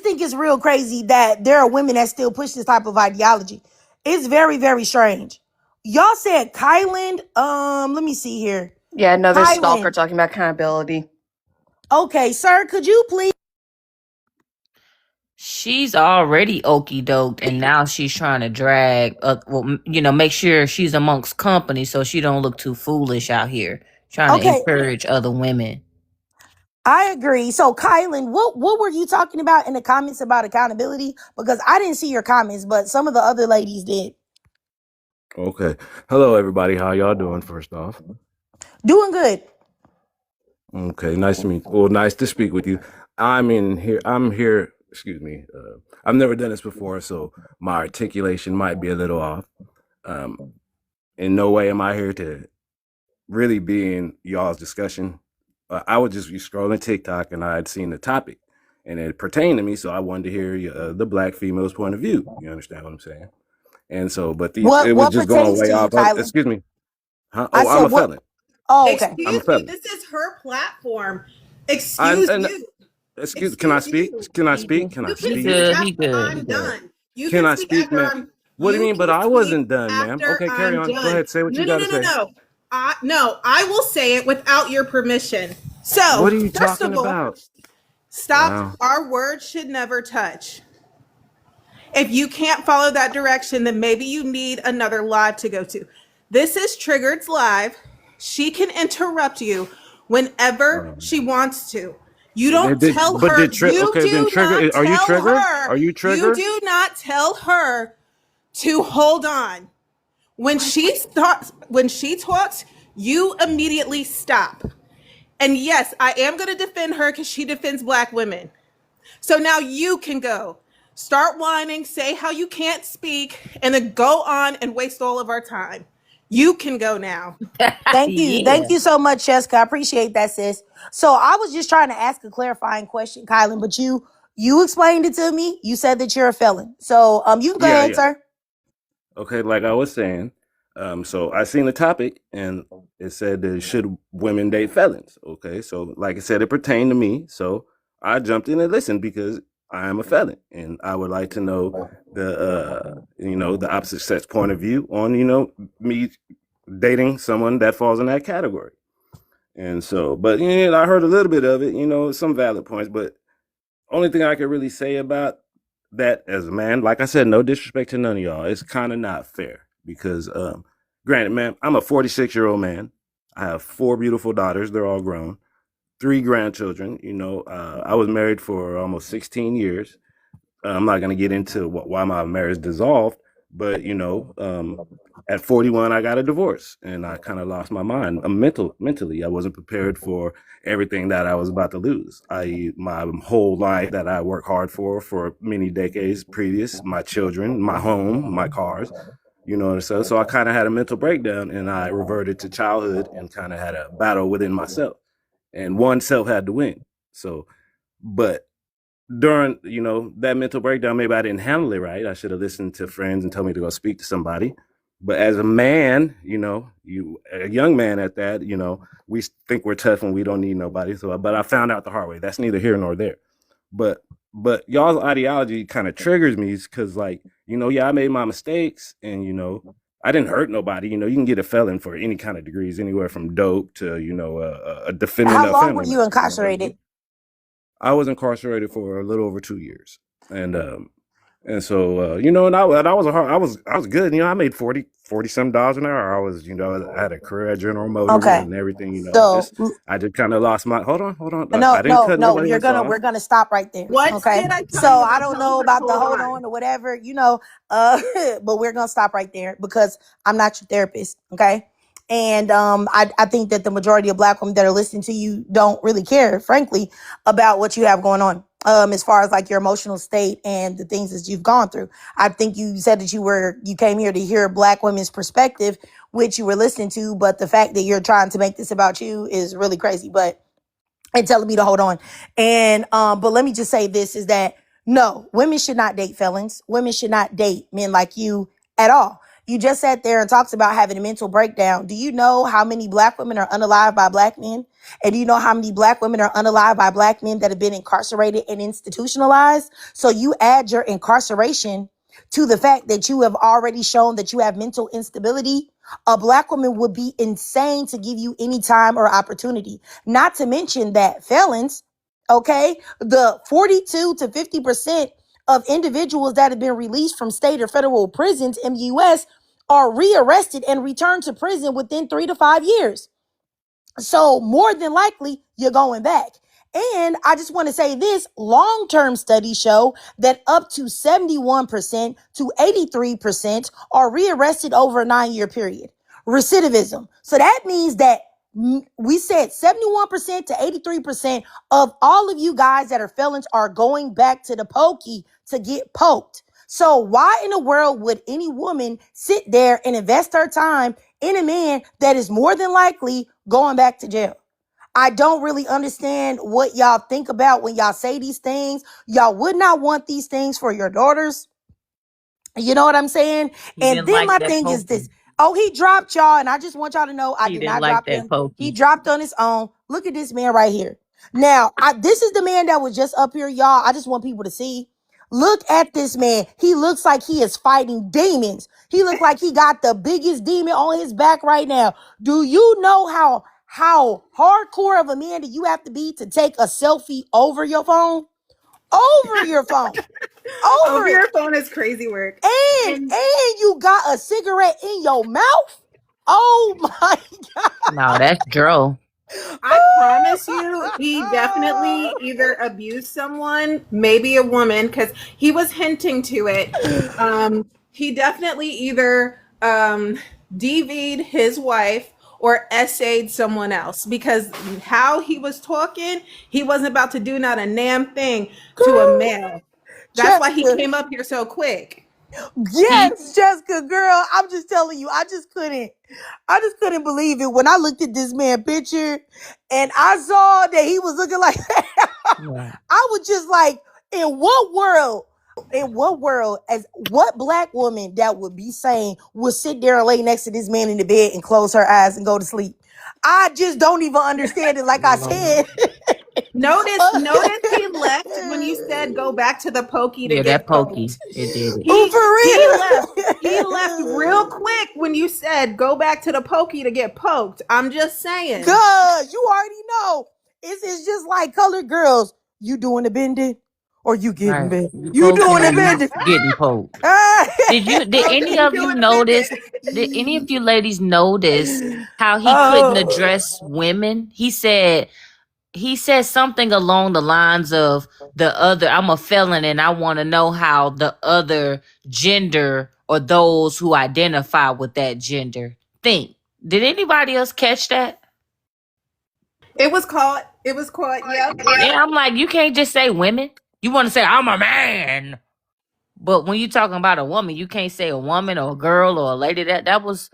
think it's real crazy that there are women that still push this type of ideology. It's very, very strange. Y'all said Kylan. Let me see here. Yeah, another stalker Kylan. talking about accountability. Okay, sir, could you please? She's already okey doked, and now she's trying to drag, make sure she's amongst company so she don't look too foolish out here, trying to Okay, encourage other women. I agree. So, Kylan, what were you talking about in the comments about accountability? Because I didn't see your comments, but some of the other ladies did. Okay. Hello, everybody. How y'all doing, first off? Doing good. Okay. Nice to meet you. Well, nice to speak with you. I'm here. Excuse me. I've never done this before, so my articulation might be a little off. Um, in no way am I here to really be in y'all's discussion. I would just be scrolling TikTok and I had seen the topic and it pertained to me, so I wanted to hear the black female's point of view. You understand what I'm saying? And so, but it was What just going pertains way to you, off. Kylan? Excuse me. Huh? I Oh, said I'm a what? felon. Oh, okay. I'm a Excuse me, felon. this is her platform. I Excuse and you. Can I Excuse speak? you. Can I He speak? good. Can I You can He speak? speak good. He after good. He I'm good. done. You Can can I speak speak, after ma'am? I'm What do you you mean? But can I speak wasn't done, ma'am. after Okay, carry I'm on. Go done. ahead. Say what No, you no, got to no, no, say. no. No, I will say it without your permission. So, What are you first talking of all, about? stop. Wow. Our words should never touch. If you can't follow that direction, then maybe you need another live to go to. This is Triggered's live. She can interrupt you whenever she wants to. You don't tell her, Okay, then trigger. Are you triggered? Are you you triggered? do not tell her to hold on. When she talks, you immediately stop. And yes, I am going to defend her because she defends black women. So now you can go. Start whining, say how you can't speak, and then go on and waste all of our time. You can go now. Thank you. Yeah. Thank you so much, Jessica. I appreciate that, sis. So I was just trying to ask a clarifying question, Kylan, but you explained it to me. You said that you're a felon. So you can go Yeah, ahead, yeah. sir. Okay, like I was saying, so I seen the topic and it said that should women date felons? Okay, so like I said, it pertained to me, so I jumped in and listened because I am a felon and I would like to know the opposite sex point of view on me dating someone that falls in that category. And so, but I heard a little bit of it, some valid points, but only thing I can really say about that as a man, like I said, no disrespect to none of y'all. It's kind of not fair because, granted, man, I'm a 46-year-old man. I have 4 beautiful daughters. They're all grown. 3 grandchildren. I was married for almost 16 years. I'm not going to get into why my marriage dissolved, but at 41, I got a divorce, and I kind of lost my mind. Mentally, I wasn't prepared for everything that I was about to lose. My whole life that I worked hard for many decades previous, my children, my home, my cars, so I kind of had a mental breakdown, and I reverted to childhood and kind of had a battle within myself, and one self had to win. So, but during that mental breakdown, maybe I didn't handle it right. I should have listened to friends and told me to go speak to somebody. But as a man, you a young man at that, we think we're tough and we don't need nobody. So, but I found out the hard way. That's neither here nor there. But y'all's ideology kind of triggers me because, like, yeah, I made my mistakes, and I didn't hurt nobody. You can get a felon for any kind of degrees, anywhere from dope to a defendant How of long were family you murder. incarcerated? I was incarcerated for a little over 2 years, and so and I was I was good. I made 40 some dollars an hour. I was I had a career at General Motors Okay. and everything. So I just kind of lost my. Hold on. no, I didn't no, cut no. nobody else off. We're gonna stop right there. What Okay. did I tell So you I about don't know Joker? about the Hold hold on. on or whatever, but we're gonna stop right there because I'm not your therapist. Okay. And I think that the majority of Black women that are listening to you don't really care, frankly, about what you have going on. As far as like your emotional state and the things that you've gone through. I think you said that you came here to hear Black women's perspective, which you were listening to, but the fact that you're trying to make this about you is really crazy. And telling me to hold on. And but let me just say this is that no, women should not date felons. Women should not date men like you at all. You just sat there and talked about having a mental breakdown. Do you know how many Black women are unalived by Black men? And do you know how many Black women are unalived by Black men that have been incarcerated and institutionalized? So you add your incarceration to the fact that you have already shown that you have mental instability. A Black woman would be insane to give you any time or opportunity. Not to mention that felons, okay, the 42 to 50% of individuals that have been released from state or federal prisons in the US are rearrested and returned to prison within 3 to 5 years. So more than likely, you're going back. And I just want to say this, long-term studies show that up to 71% to 83% are rearrested over a 9-year period. Recidivism. So that means that we said 71% to 83% of all of you guys that are felons are going back to the pokey to get poked. So why in the world would any woman sit there and invest her time in a man that is more than likely going back to jail? I don't really understand what y'all think about when y'all say these things. Y'all would not want these things for your daughters. You know what I'm saying? He And didn't then like my that thing is pokey. this. Oh, he dropped y'all. And I just want y'all to know I He did didn't not like drop that him. He pokey. dropped on his own. Look at this man right here. Now, this is the man that was just up here, y'all. I just want people to see. Look at this man. He looks like he is fighting demons. He looks like he got the biggest demon on his back right now. Do you know how hardcore of a man do you have to be to take a selfie over your phone? Over your phone. Over Over it. your phone is crazy work. And And you got a cigarette in your mouth? Oh my No, that's Dro. I promise you, he definitely either abused someone, maybe a woman, because he was hinting to it. He definitely either DV'd his wife or essayed someone else because how he was talking, he wasn't about to do not a damn thing to a God. male. That's why he Jessica. came up here so quick. He Yes, Jessica, girl. I'm just telling you, I just couldn't believe it when I looked at this man picture and I saw that he was looking like that. yeah. I was just like, in what world, as what Black woman that would be saying would sit there and lay next to this man in the bed and close her eyes and go to sleep? I just don't even understand it. Like I Lord. said, Notice he left when you said go back to the pokey to Yeah, that get pokey. poked. It did it. oh, He left. for He left real real. quick when you said go back to the pokey to get poked. I'm just saying. God, you already know. It's just like colored girls. You doing the bending or you getting Right. bent? You You poking doing the or you bending? getting poked. Did any Okay, of you doing a notice, bit. did any of you ladies notice how he couldn't Oh, address women? He said something along the lines of I'm a felon and I want to know how the other gender or those who identify with that gender think. Did anybody else catch that? It was caught. It was caught. Yep. Yeah, I'm like, you can't just say women. You want to say I'm a man. But when you're talking about a woman, you can't say a woman or a girl or a lady. That No, was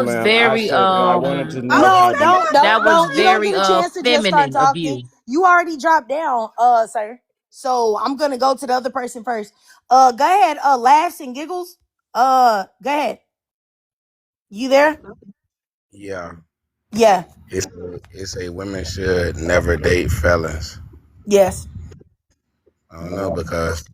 ma'am. I very said I wanted to know Oh, how no, you do you. said don't, that? don't, that was don't. You don't very get a chance to just start feminine of talking. you. You already dropped down, sir. So I'm gonna go to the other person first. Go ahead, laughs and giggles. Go ahead. You there? Yeah, Yeah. it's a women should never date felons. Yes. I don't know because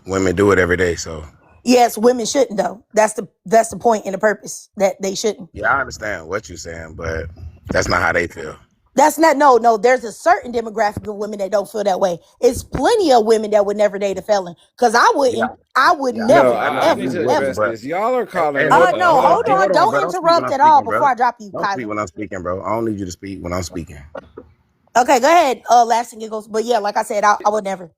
women do it every day. So Yes, women shouldn't though. That's the point and the purpose that they shouldn't. yeah, I understand what you're saying, but that's not how they feel. That's not no. There's a certain demographic of women that don't feel that way. It's plenty of women that would never date a felon. Cause I Yeah, wouldn't. I would yeah, No, never, I I agree need ever, to with you, address ever. but this. Y'all are hey, calling. hold on, No, hold on, hold hey, hold on. on, bro. Don't Don't speak when interrupt I'm at all speaking, before bro. I drop you, Don't speak Kyler. when I'm speaking, bro. I don't need you to speak when I'm speaking. Okay, go ahead. Last thing it goes. But yeah, like I said, I would never.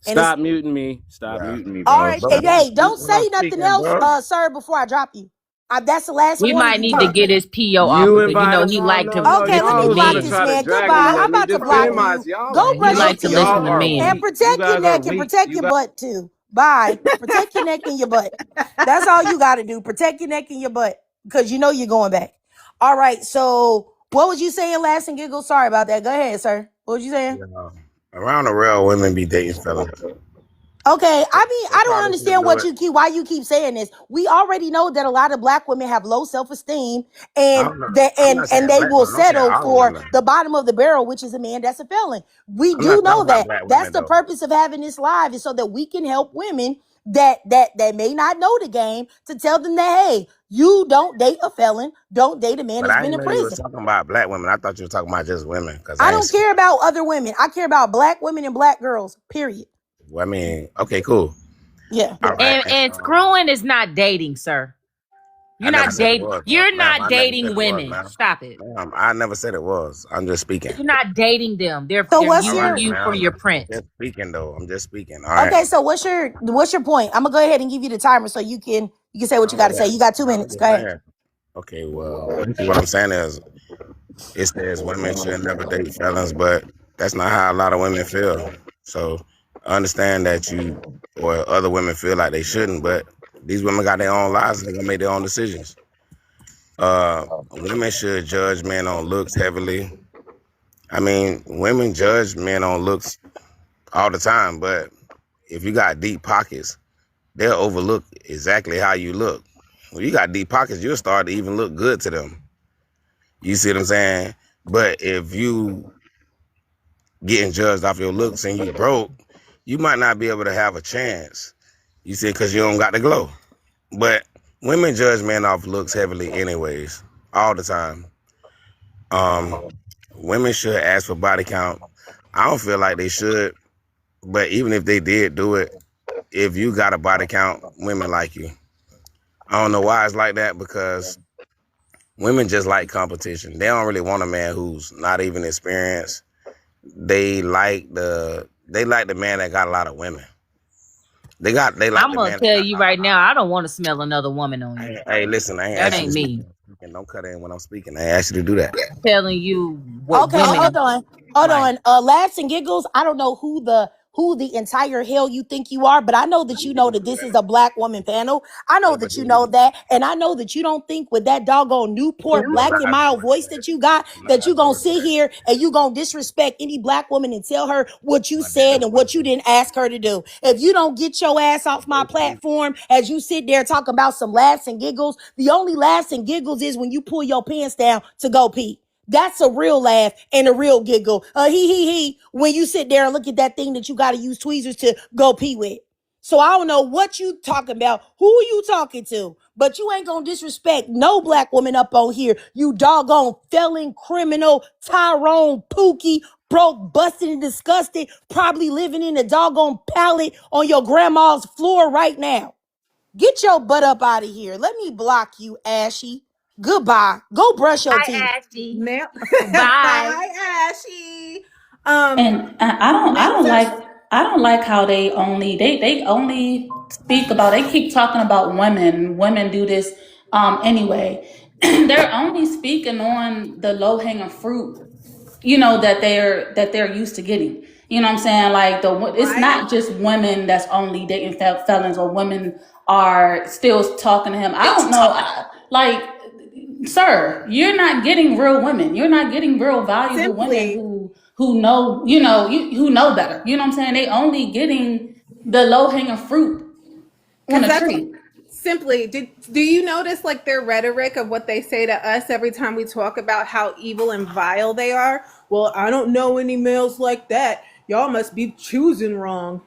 And it's Stop muting me. Stop Yeah, muting me, all bro. right. bro, And don't hey, speak don't when I'm say nothing speaking, else, bro. sir, before I drop you. That's the last We warning might you need to get. get his PO off You because invite him he on. like No, to no, Okay, listen let to me y'all was block gonna this try men. to man. drag me in Goodbye. there. I'm Need about to to block defend Bro, my. you. Y'all Go are He brush your like weak. to teeth listen Y'all to are men. and weak. You protect your guys are neck and weak. protect You your guys. butt too. Bye. Protect your neck and your butt. That's all you got to do. Protect your neck and your butt because you know you're going back. All right. So what was you saying, last and giggle? Sorry about that. Go ahead, sir. What was you saying? yeah. Around the real women be dating fellas. Okay, I mean, They I don't probably shouldn't understand do what it. why you keep saying this. We already know that a lot of black women have low self-esteem I and don't know. that I'm not saying and they black will women. I'm saying settle all for women. the bottom of the barrel, which is a man that's a felon. We I'm not do talking know about that. black That's women the though. purpose of having this live is so that we can help women that may not know the game to tell them that hey, you don't date a felon, don't date a man But that's I been didn't in know you was prison. talking about black women. I thought you were talking about just women because I I ain't don't seen. care about other women. I care about black women and black girls. Period. Well, I mean, okay, cool. Yeah. All right. And screwing is not dating, sir. I You're never not said it dating. was, You're ma'am. not I never said dating it was, women. ma'am. Stop it. Ma'am, I never said it was. I'm just speaking. You're not dating them. So They're what's All using right, your you for ma'am. your I'm print. just speaking though. I'm just speaking. All right. Okay, so what's your point? I'm gonna go ahead and give you the timer so you can say what you got to say. You got 2 I'm minutes. just Go ahead. saying. Okay, well, basically what I'm saying is it says women should never date felons, but that's not how a lot of women feel. So I understand that you or other women feel like they shouldn't, but these women got their own lives and they're gonna make their own decisions. Women should judge men on looks heavily. I mean, women judge men on looks all the time, but if you got deep pockets, they'll overlook exactly how you look. When you got deep pockets, you'll start to even look good to them. You see what I'm saying? But if you getting judged off your looks and you broke, you might not be able to have a chance. You see, because you don't got the glow. But women judge men off looks heavily, anyways, all the time. Um, Women should ask for body count. I don't feel like they should, but even if they did do it, if you got a body count, women like you. I don't know why it's like that because women just like competition. They don't really want a man who's not even experienced. They like the man that got a lot of women. They like I'm the gonna man that tell got you a lot right of. now, I don't want to smell another woman on you. Hey, listen, I ain't That asked you ain't to speak. me. Don't cut in when I'm speaking. I ain't asked you to do that. Telling you what Okay, hold women on. Hold like. on. Laughs and giggles. I don't know who the entire hell you think you are, but I know that you know that this is a black woman panel. I know Yeah, but that you know that, and I know that you don't think with that doggone Newport black and mild voice that you got that you gonna sit here and you gonna disrespect any black woman and tell her what you said and what you didn't ask her to do. If you don't get your ass off my platform as you sit there talking about some laughs and giggles, the only laughs and giggles is when you pull your pants down to go pee. That's a real laugh and a real giggle. He. When you sit there and look at that thing that you got to use tweezers to go pee with. So I don't know what you talking about, who you talking to, but you ain't gonna disrespect no black woman up on here. You doggone felon, criminal, Tyrone, Pookie, broke, busted, and disgusted, probably living in a doggone pallet on your grandma's floor right now. Get your butt up out of here. Let me block you, Ashy. Goodbye. Go brush your teeth. Hi, Ashley. Now, Bye. hi Ashy. And I Now don't like there's how they only speak about, they keep talking about women do this anyway. They're only speaking on the low hanging fruit, that they're used to getting. You know what I'm saying? Like it's right. not just women that's only dating felons, or women are still talking to him. I don't know. Like, sir, you're not getting real women. You're not getting real valuable women Simply who know, who know better. You know what I'm saying? They only getting the low hanging fruit on because a that's tree. Simply, do you notice like their rhetoric of what they say to us every time we talk about how evil and vile they are? Well, I don't know any males like that. Y'all must be choosing wrong.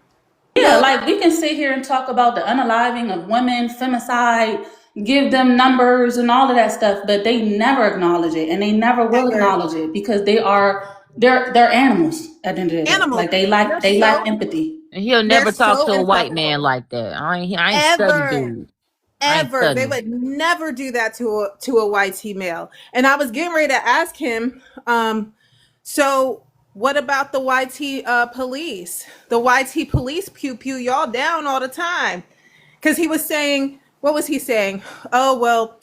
Yeah, No, like we can sit here and talk about the unaliving of women, femicide, give them numbers and all of that stuff, but they never acknowledge it, and they never will ever. acknowledge it because they're animals at the end of the day. Animals. Like they They're lack they so lack empathy. And he'll they're never talk so to a white man insufferable. like that. I ain't studying Ever. dude. I ain't Ever. They studying. would never do that to a YT male. And I was getting ready to ask him, so what about the YT police? The YT police pew pew y'all down all the time. Because he was saying, what was he saying? Oh, well,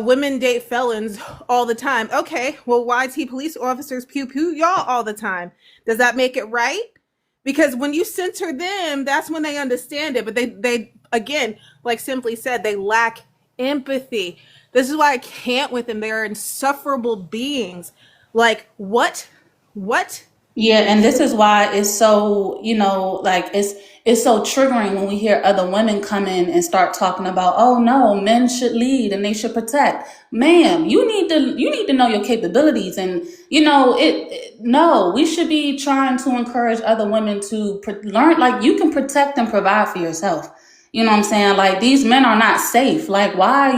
women date felons all the time. Okay, well, YT police officers pew pew y'all all the time. Does that make it right? Because when you center them, that's when they understand it. But they again, like Simply said, they lack empathy. This is why I can't with them. They are insufferable beings. Like what? Yeah, and this is why it's so, like it's so triggering when we hear other women come in and start talking about, oh no, men should lead and they should protect. Ma'am, you need to know your capabilities, and no, we should be trying to encourage other women to learn, like you can protect and provide for yourself. You know what I'm saying? Like these men are not safe. Like why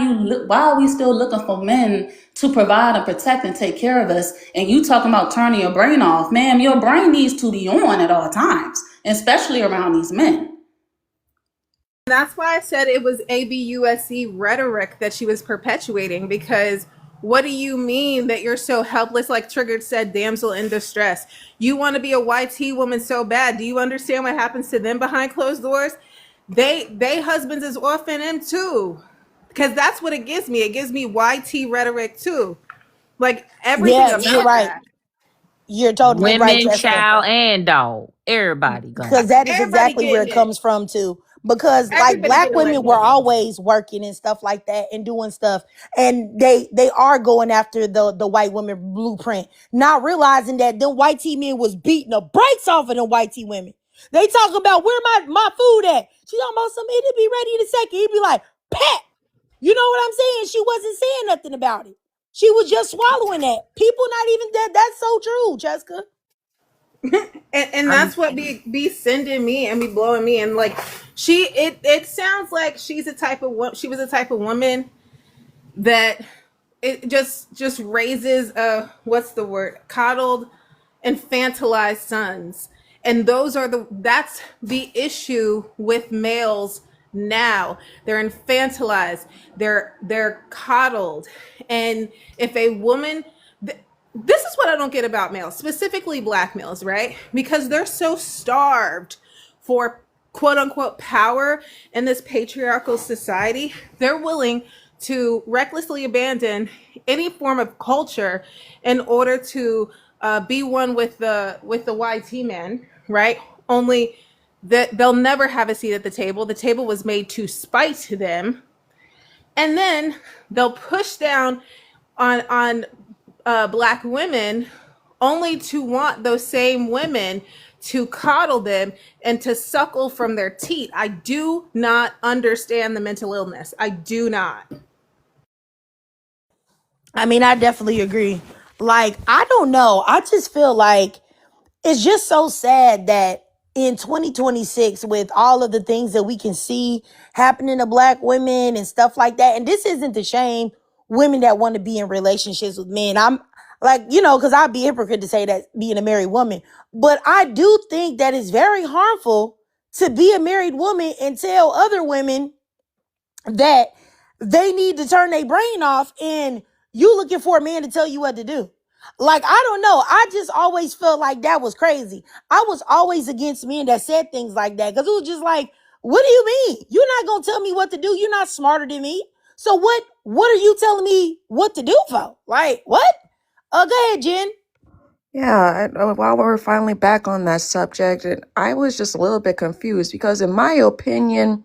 are we still looking for men to provide and protect and take care of us? And you talking about turning your brain off, ma'am, your brain needs to be on at all times, especially around these men. That's why I said it was ABUSC rhetoric that she was perpetuating, because what do you mean that you're so helpless? Like Triggered said, damsel in distress. You want to be a YT woman so bad. Do you understand what happens to them behind closed doors? They husbands is offing them too. Because that's what it gives me. It gives me YT rhetoric too. Like everything Yeah, you're about right. that. You're totally right, Women, Jessica. child, and dog. Everybody Because gone. that is Everybody exactly where getting it it. comes from too. Because like Everybody black getting women let were go. always working and stuff like that and doing stuff, and they are going after the white women blueprint, not realizing that them white T men was beating the brakes off of them white T women. They talking about where my food at. She talking about some, it'll be ready in a second. He'd be like, pat. You know what I'm saying? She wasn't saying nothing about it. She was just swallowing that. People not even that. That's so true, Jessica. And I'm that's what be sending me and be blowing me, and like it sounds like she's a type of she was a type of woman that it just raises what's the word, coddled, infantilized sons. And that's the issue with males now. They're infantilized, they're coddled. And if a woman, this is what I don't get about males, specifically black males, right? Because they're so starved for quote unquote power in this patriarchal society, they're willing to recklessly abandon any form of culture in order to be one with the YT men, right? Only that they'll never have a seat at the table. The table was made to spite them, and then they'll push down on black women, only to want those same women to coddle them and to suckle from their teat. I do not understand the mental illness. I do not. I mean, I definitely agree. Like, I don't know. I just feel like it's just so sad that in 2026, with all of the things that we can see happening to black women and stuff like that, and this isn't to shame women that want to be in relationships with men. I'm like, because I'd be a hypocrite to say that being a married woman, but I do think that it's very harmful to be a married woman and tell other women that they need to turn their brain off, and you looking for a man to tell you what to do. Like, I don't know. I just always felt like that was crazy. I was always against men that said things like that, because it was just like, what do you mean? You're not going to tell me what to do. You're not smarter than me. So what are you telling me what to do for? Like, what? Go ahead, Jen. Yeah, while we're finally back on that subject, I was just a little bit confused because, in my opinion,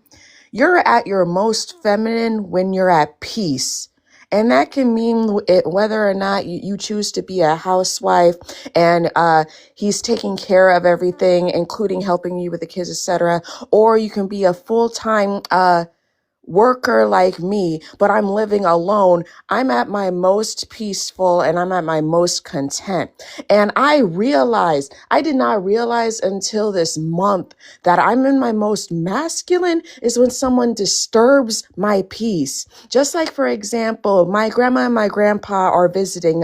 you're at your most feminine when you're at peace. And that can mean whether or not you choose to be a housewife and he's taking care of everything, including helping you with the kids, etc. Or you can be a full-time worker like me, but I'm living alone, I'm at my most peaceful and I'm at my most content. And I did not realize until this month that I'm in my most masculine is when someone disturbs my peace. Just like, for example, my grandma and my grandpa are visiting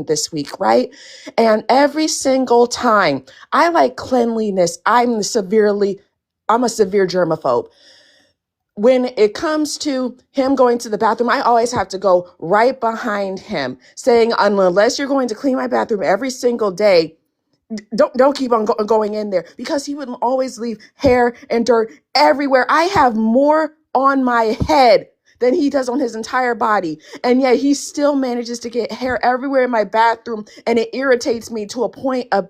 this week, right? And every single time, I like cleanliness. I'm a severe germaphobe. When it comes to him going to the bathroom, I always have to go right behind him, saying, unless you're going to clean my bathroom every single day, don't keep on going in there, because he would always leave hair and dirt everywhere. I have more on my head than he does on his entire body. And yet he still manages to get hair everywhere in my bathroom. And it irritates me to a point of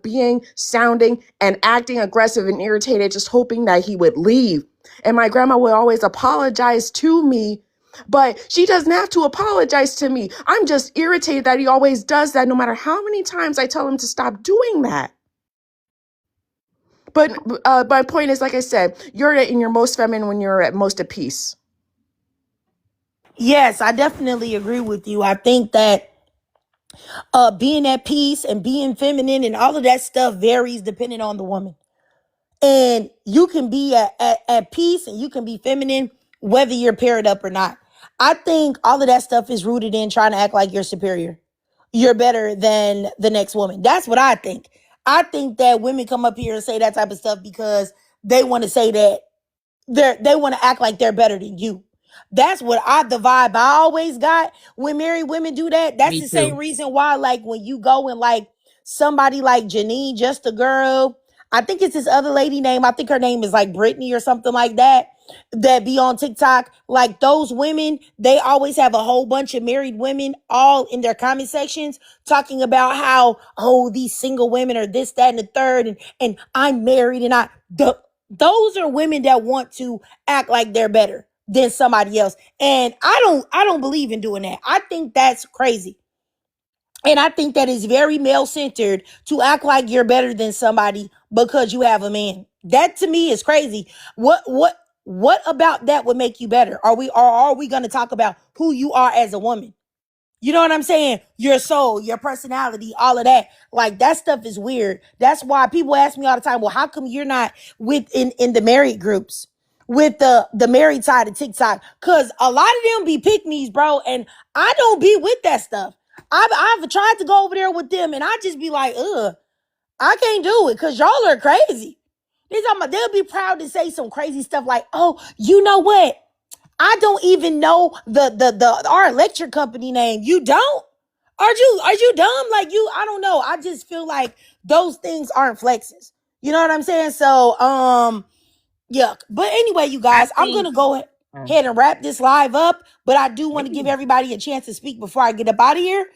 sounding and acting aggressive and irritated, just hoping that he would leave. And my grandma would always apologize to me, but she doesn't have to apologize to me. I'm just irritated that he always does that, no matter how many times I tell him to stop doing that. But my point is, like I said, you're in your most feminine when you're at most at peace. Yes, I definitely agree with you. I think that being at peace and being feminine and all of that stuff varies depending on the woman. And you can be at peace and you can be feminine whether you're paired up or not. I think all of that stuff is rooted in trying to act like you're superior. You're better than the next woman. That's what I think. I think that women come up here and say that type of stuff because they want to say that they want to act like they're better than you. That's what the vibe I always got when married women do that. That's Me the same too. reason why, like, when you go and like somebody like Janine, just a girl, I think it's this other lady name. I think her name is like Brittany or something like that. That be on TikTok. Like those women, they always have a whole bunch of married women all in their comment sections talking about how, oh, these single women are this, that, and the third, and I'm married and those are women that want to act like they're better than somebody else. And I don't believe in doing that. I think that's crazy. And I think that is very male centered to act like you're better than somebody because you have a man. That to me is crazy. What about that would make you better? Are we going to talk about who you are as a woman? You know what I'm saying? Your soul, your personality, all of that. Like that stuff is weird. That's why people ask me all the time, well, how come you're not in the married groups with the married side of TikTok? Cause a lot of them be pick-me's, bro. And I don't be with that stuff. I've tried to go over there with them and I just be like, I can't do it because y'all are crazy. They'll be proud to say some crazy stuff like, oh, you know what? I don't even know our electric company name. You don't? Are you dumb? Like I don't know. I just feel like those things aren't flexes. You know what I'm saying? So, yuck. But anyway, you guys, I'm going to go ahead and wrap this live up, but I do want to give everybody a chance to speak before I get up out of here.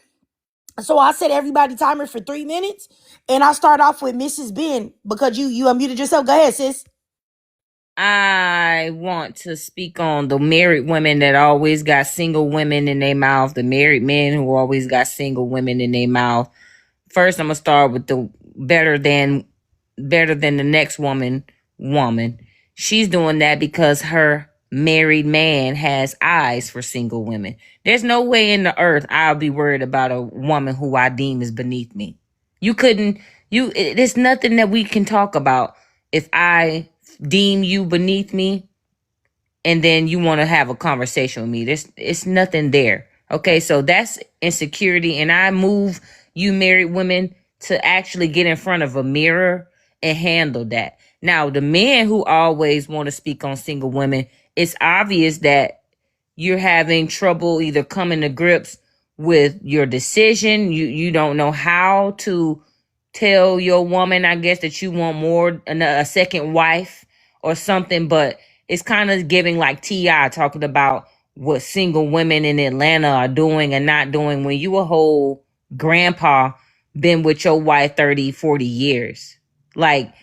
So I set everybody timer for 3 minutes, and I'll start off with Mrs. Ben because you unmuted yourself. Go ahead, sis. I want to speak on the married women that always got single women in their mouth, the married men who always got single women in their mouth. First, I'm gonna start with the better than the next woman. She's doing that because her married man has eyes for single women. There's no way in the earth I'll be worried about a woman who I deem is beneath me. There's nothing that we can talk about if I deem you beneath me and then you want to have a conversation with me. It's nothing there. Okay, so that's insecurity. And I move you married women to actually get in front of a mirror and handle that. Now, the men who always want to speak on single women, it's obvious that you're having trouble either coming to grips with your decision. You don't know how to tell your woman, I guess, that you want a second wife or something, but it's kind of giving like T.I. talking about what single women in Atlanta are doing and not doing when you a whole grandpa been with your wife 30, 40 years. Like,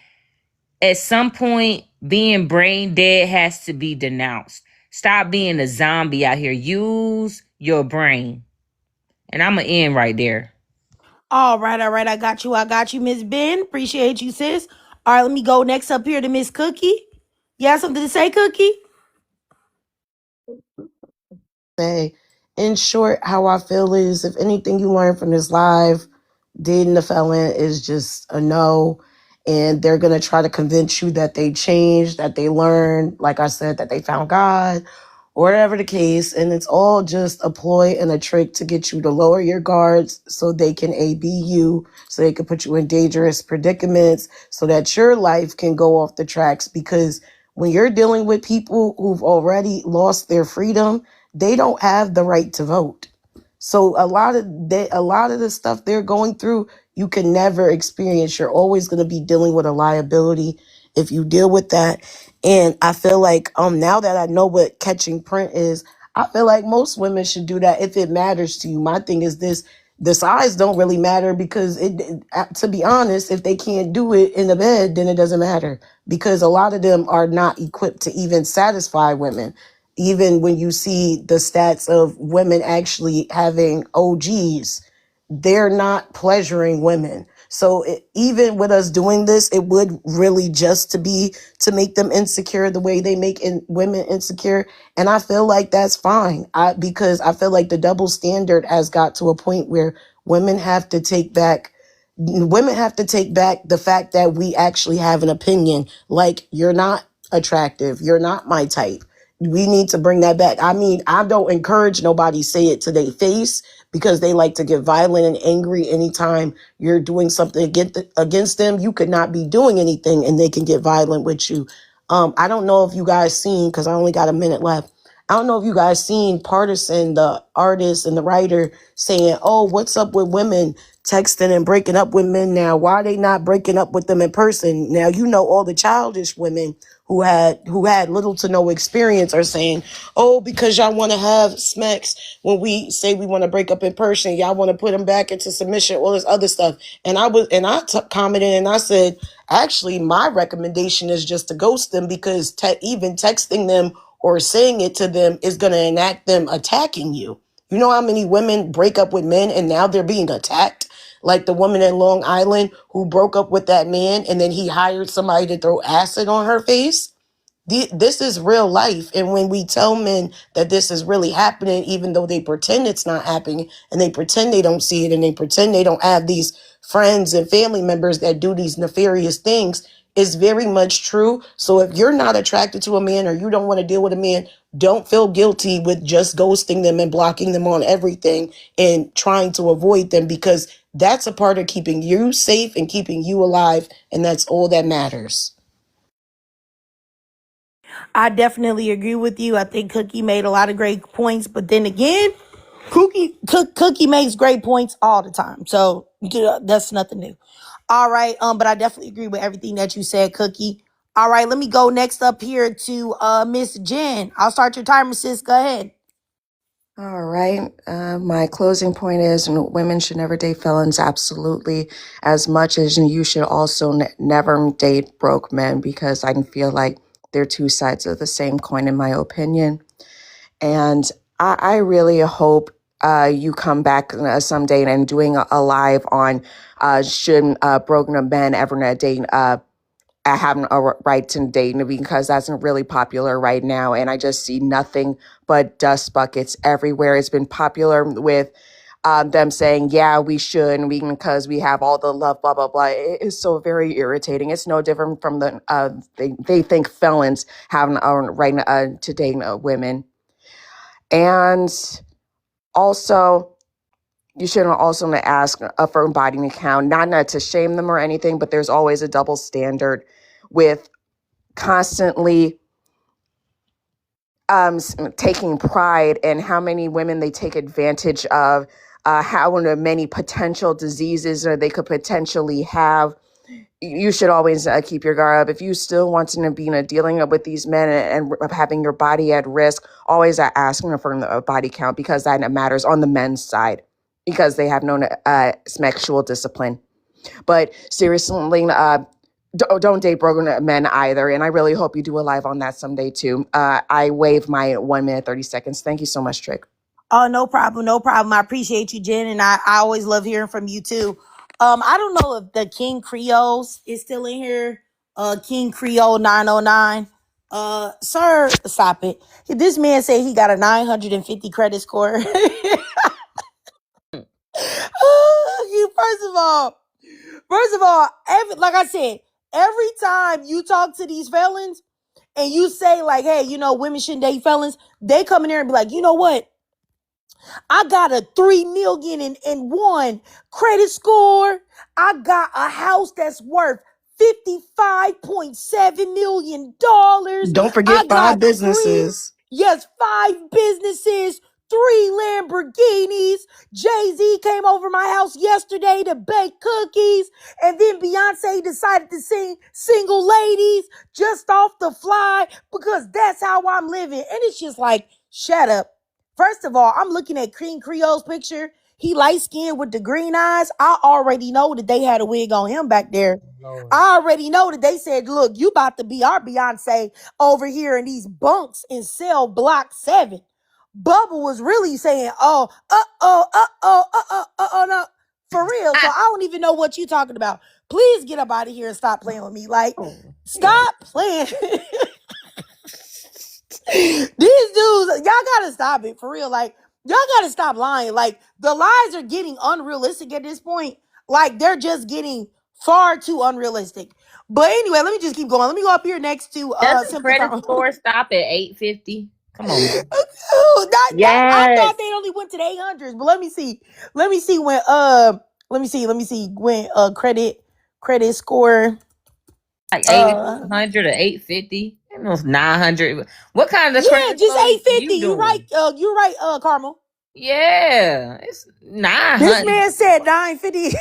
at some point, being brain dead has to be denounced. Stop being a zombie out here. Use your brain. And I'm going to end right there. All right. I got you, Miss Ben. Appreciate you, sis. All right, let me go next up here to Miss Cookie. You have something to say, Cookie? Say, in short, how I feel is if anything you learn from this live, dating the felon is just a no. And they're going to try to convince you that they changed, that they learned, like I said, that they found God, or whatever the case. And it's all just a ploy and a trick to get you to lower your guards so they can AB you, so they can put you in dangerous predicaments, so that your life can go off the tracks. Because when you're dealing with people who've already lost their freedom, they don't have the right to vote. So a lot of the stuff they're going through, you can never experience. You're always going to be dealing with a liability if you deal with that. And I feel like now that I know what catching print is, I feel like most women should do that if it matters to you. My thing is this: the size don't really matter because to be honest, if they can't do it in the bed, then it doesn't matter because a lot of them are not equipped to even satisfy women. Even when you see the stats of women actually having OGs, they're not pleasuring women. So even with us doing this, it would really just to make them insecure the way they make women insecure. And I feel like that's fine. Because I feel like the double standard has got to a point where women have to take back the fact that we actually have an opinion. Like, you're not attractive. You're not my type. We need to bring that back. I mean, I don't encourage nobody say it to their face because they like to get violent and angry anytime you're doing something against them. You could not be doing anything and they can get violent with you. I don't know if you guys seen, because I only got a minute left. I don't know if you guys seen Partisan, the artist and the writer, saying, "Oh, what's up with women texting and breaking up with men now? Why are they not breaking up with them in person?" Now, you know, all the childish women who had little to no experience are saying, "Oh, because y'all want to have smacks when we say we want to break up in person, y'all want to put them back into submission, all this other stuff." And I commented and I said, actually, my recommendation is just to ghost them because even texting them or saying it to them is going to enact them attacking you. You know how many women break up with men and now they're being attacked? Like the woman in Long Island who broke up with that man and then he hired somebody to throw acid on her face. This is real life. And when we tell men that this is really happening, even though they pretend it's not happening and they pretend they don't see it and they pretend they don't have these friends and family members that do these nefarious things, is very much true. So if you're not attracted to a man or you don't want to deal with a man, don't feel guilty with just ghosting them and blocking them on everything and trying to avoid them, because that's a part of keeping you safe and keeping you alive. And that's all that matters. I definitely agree with you. I think Cookie made a lot of great points, but then again, Cookie makes great points all the time. So that's nothing new. All right. But I definitely agree with everything that you said, Cookie. All right, let me go next up here to Miss Jen. I'll start your timer, sis. Go ahead. All right. My closing point is women should never date felons, absolutely. As much as you should also never date broke men, because I feel like they're two sides of the same coin, in my opinion. And I really hope you come back someday and doing a live on should broke men ever date having a right to date, because that's really popular right now. And I just see nothing but dust buckets everywhere. It's been popular with them saying, yeah, we should, and because we have all the love, blah, blah, blah. It is so very irritating. It's no different from they think felons have a right to date women. And also, you shouldn't also ask for body count, not to shame them or anything, but there's always a double standard with constantly taking pride in how many women they take advantage of, how many potential diseases they could potentially have. You should always keep your guard up. If you still want to be dealing with these men and having your body at risk, always asking for a body count, because that matters on the men's side, because they have no sexual discipline. But seriously, don't date broken men either. And I really hope you do a live on that someday too. I waive my 1 minute, 30 seconds. Thank you so much, Trick. Oh, no problem. No problem. I appreciate you, Jen. And I always love hearing from you too. I don't know if the King Creoles is still in here. King Creole 909. Sir, stop it. This man said he got a 950 credit score. First of all, like I said, every time you talk to these felons and you say like, hey, women shouldn't date felons, they come in there and be like, you know what? I got a 3,000,001 credit score. I got a house that's worth $55.7 million. Don't I forget 5 got businesses. 5 businesses, 3 Lamborghinis. Jay-Z came over my house yesterday to bake cookies. And then Beyonce decided to sing Single Ladies just off the fly because that's how I'm living. And it's just like, shut up. First of all, I'm looking at King Creole's picture. He light-skinned with the green eyes. I already know that they had a wig on him back there. Lord. I already know that they said, look, you about to be our Beyonce over here in these bunks in cell block 7. Bubba was really saying, no. For real. So I don't even know what you talking about. Please get up out of here and stop playing with me. Like, stop playing. These dudes, y'all gotta stop it for real. Like, y'all gotta stop lying. Like, the lies are getting unrealistic at this point. Like, they're just getting far too unrealistic. But anyway, let me just keep going. Let me go up here next to Doesn't Simply credit score stop at 850? Come on, man. I thought Yes. they only went to the 800s, but let me see when when credit score Like 800 or 850. It was 900. What kind of yeah, credit just score 850. you You're right. doing? You're right, Carmel. Yeah, it's This 900. man said 950.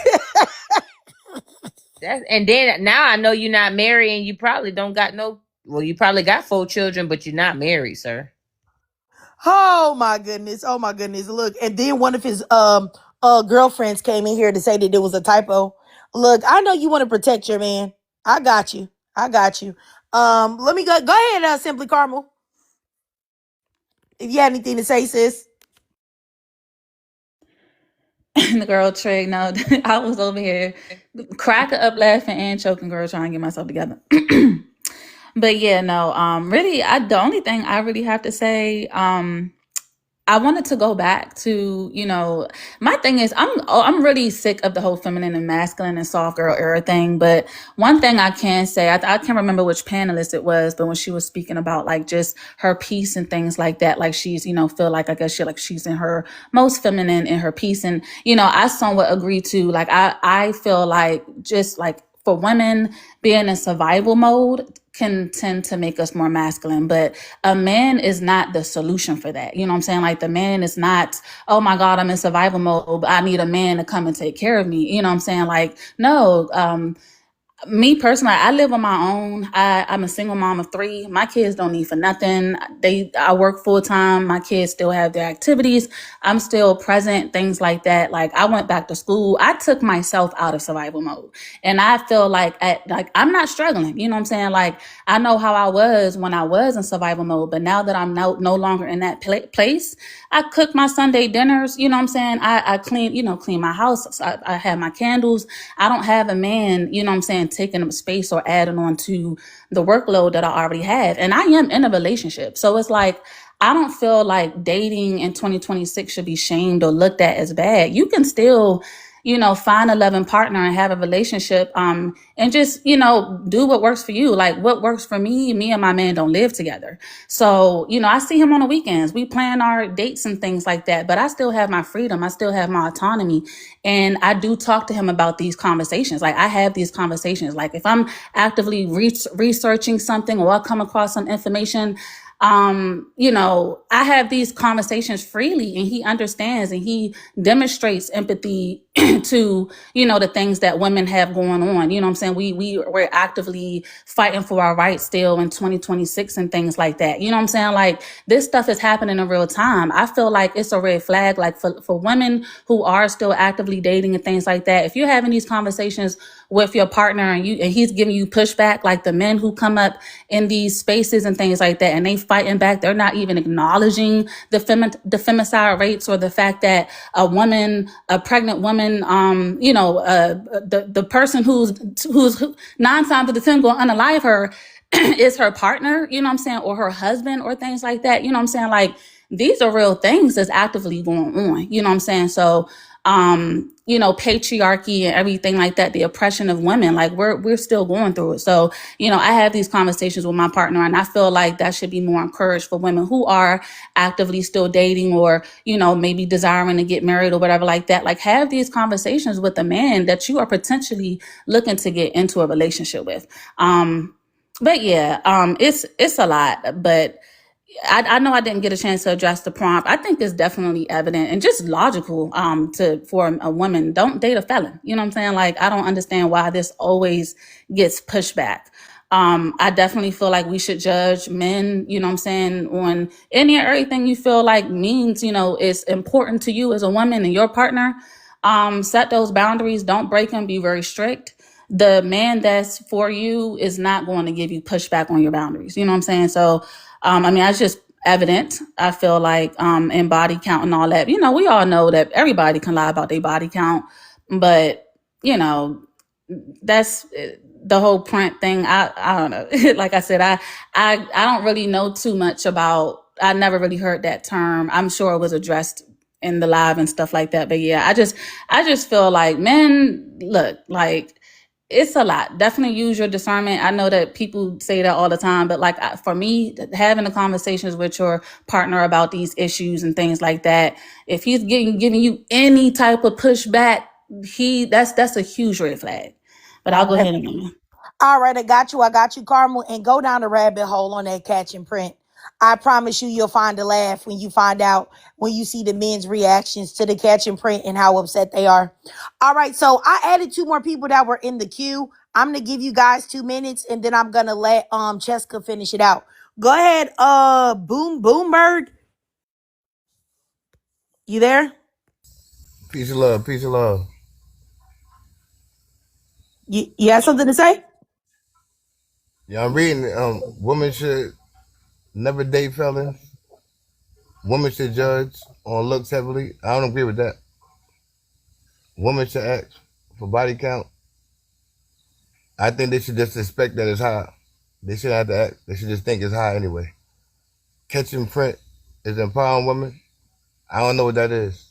And then now I know you're not married and you probably don't got you probably got 4 children, but you're not married, sir. Oh my goodness. Oh my goodness. Look, and then one of his girlfriends came in here to say that it was a typo. Look, I know you want to protect your man. I got you. Let me go ahead, Simply Carmel. If you had anything to say, sis. The girl Trey, no, I was over here cracking up laughing and choking, girl, trying to get myself together. But yeah, no, really, the only thing I really have to say, I wanted to go back to, my thing is I'm really sick of the whole feminine and masculine and soft girl era thing. But one thing I can say, I can't remember which panelist it was, but when she was speaking about like just her peace and things like that, like she's, feel like, I guess she's in her most feminine in her peace. And, I somewhat agree to, like, I feel like just like for women being in survival mode can tend to make us more masculine, but a man is not the solution for that. You know what I'm saying? Like the man is not, oh my God, I'm in survival mode, I need a man to come and take care of me. You know what I'm saying? Like, no, me personally, I live on my own. I'm a single mom of 3. My kids don't need for nothing. I work full time. My kids still have their activities. I'm still present, things like that. Like I went back to school. I took myself out of survival mode, and I feel like I'm not struggling. You know what I'm saying? Like I know how I was when I was in survival mode, but now that I'm no longer in that place, I cook my Sunday dinners. You know what I'm saying? I clean my house. I have my candles. I don't have a man, you know what I'm saying, taking up space or adding on to the workload that I already have. And I am in a relationship. So it's like, I don't feel like dating in 2026 should be shamed or looked at as bad. You can still, find a loving partner and have a relationship, and just, do what works for you. Like what works for me and my man don't live together. So, I see him on the weekends. We plan our dates and things like that, but I still have my freedom. I still have my autonomy. And I do talk to him about these conversations. Like I have these conversations. Like if I'm actively researching something or I come across some information, I have these conversations freely, and he understands and he demonstrates empathy to, the things that women have going on. You know what I'm saying? We're actively fighting for our rights still in 2026 and things like that. You know what I'm saying? Like this stuff is happening in real time. I feel like it's a red flag, like for women who are still actively dating and things like that. If you're having these conversations with your partner and he's giving you pushback, like the men who come up in these spaces and things like that, and they fighting back, they're not even acknowledging the femicide rates or the fact that a pregnant woman, the person who's 9 times out of 10 going to unalive her, is her partner, you know what I'm saying, or her husband or things like that, you know what I'm saying? Like, these are real things that's actively going on, you know what I'm saying? So, you know, patriarchy and everything like that, the oppression of women, like we're still going through it. So, you know, I have these conversations with my partner, and I feel like that should be more encouraged for women who are actively still dating, or, you know, maybe desiring to get married or whatever like that. Like, have these conversations with the man that you are potentially looking to get into a relationship with. But yeah, it's a lot, but I know I didn't get a chance to address the prompt. I think it's definitely evident and just logical for a woman, don't date a felon. You know what I'm saying? Like, I don't understand why this always gets pushed back. I definitely feel like we should judge men, you know what I'm saying, on any and everything you feel like means, you know, is important to you as a woman and your partner. Set those boundaries, don't break them, be very strict. The man that's for you is not going to give you pushback on your boundaries. You know what I'm saying? So, I mean, that's just evident. I feel like in body count and all that, you know, we all know that everybody can lie about their body count, but, you know, that's the whole print thing. I don't know. Like I said, I don't really know too much about, I never really heard that term. I'm sure it was addressed in the live and stuff like that. But yeah, I just feel like men, look, like, it's a lot. Definitely use your discernment. I know that people say that all the time, but like, for me, having the conversations with your partner about these issues and things like that, if he's giving you any type of pushback, that's a huge red flag. But I'll go ahead and All right, I got you, Carmel, and go down the rabbit hole on that catch and print. I promise you'll find a laugh when you find out, when you see the men's reactions to the catch and print and how upset they are. All right, so I added 2 more people that were in the queue. I'm gonna give you guys 2 minutes, and then I'm gonna let Cheska finish it out. Go ahead, Boomberg. You there? Peace and love. Peace and love. You have something to say? Yeah, I'm reading. Women should never date felons. Women should judge on looks heavily. I don't agree with that. Women should act for body count. I think they should just expect that it's high. They shouldn't have to act. They should just think it's high anyway. Catch and print is empowering women. I don't know what that is.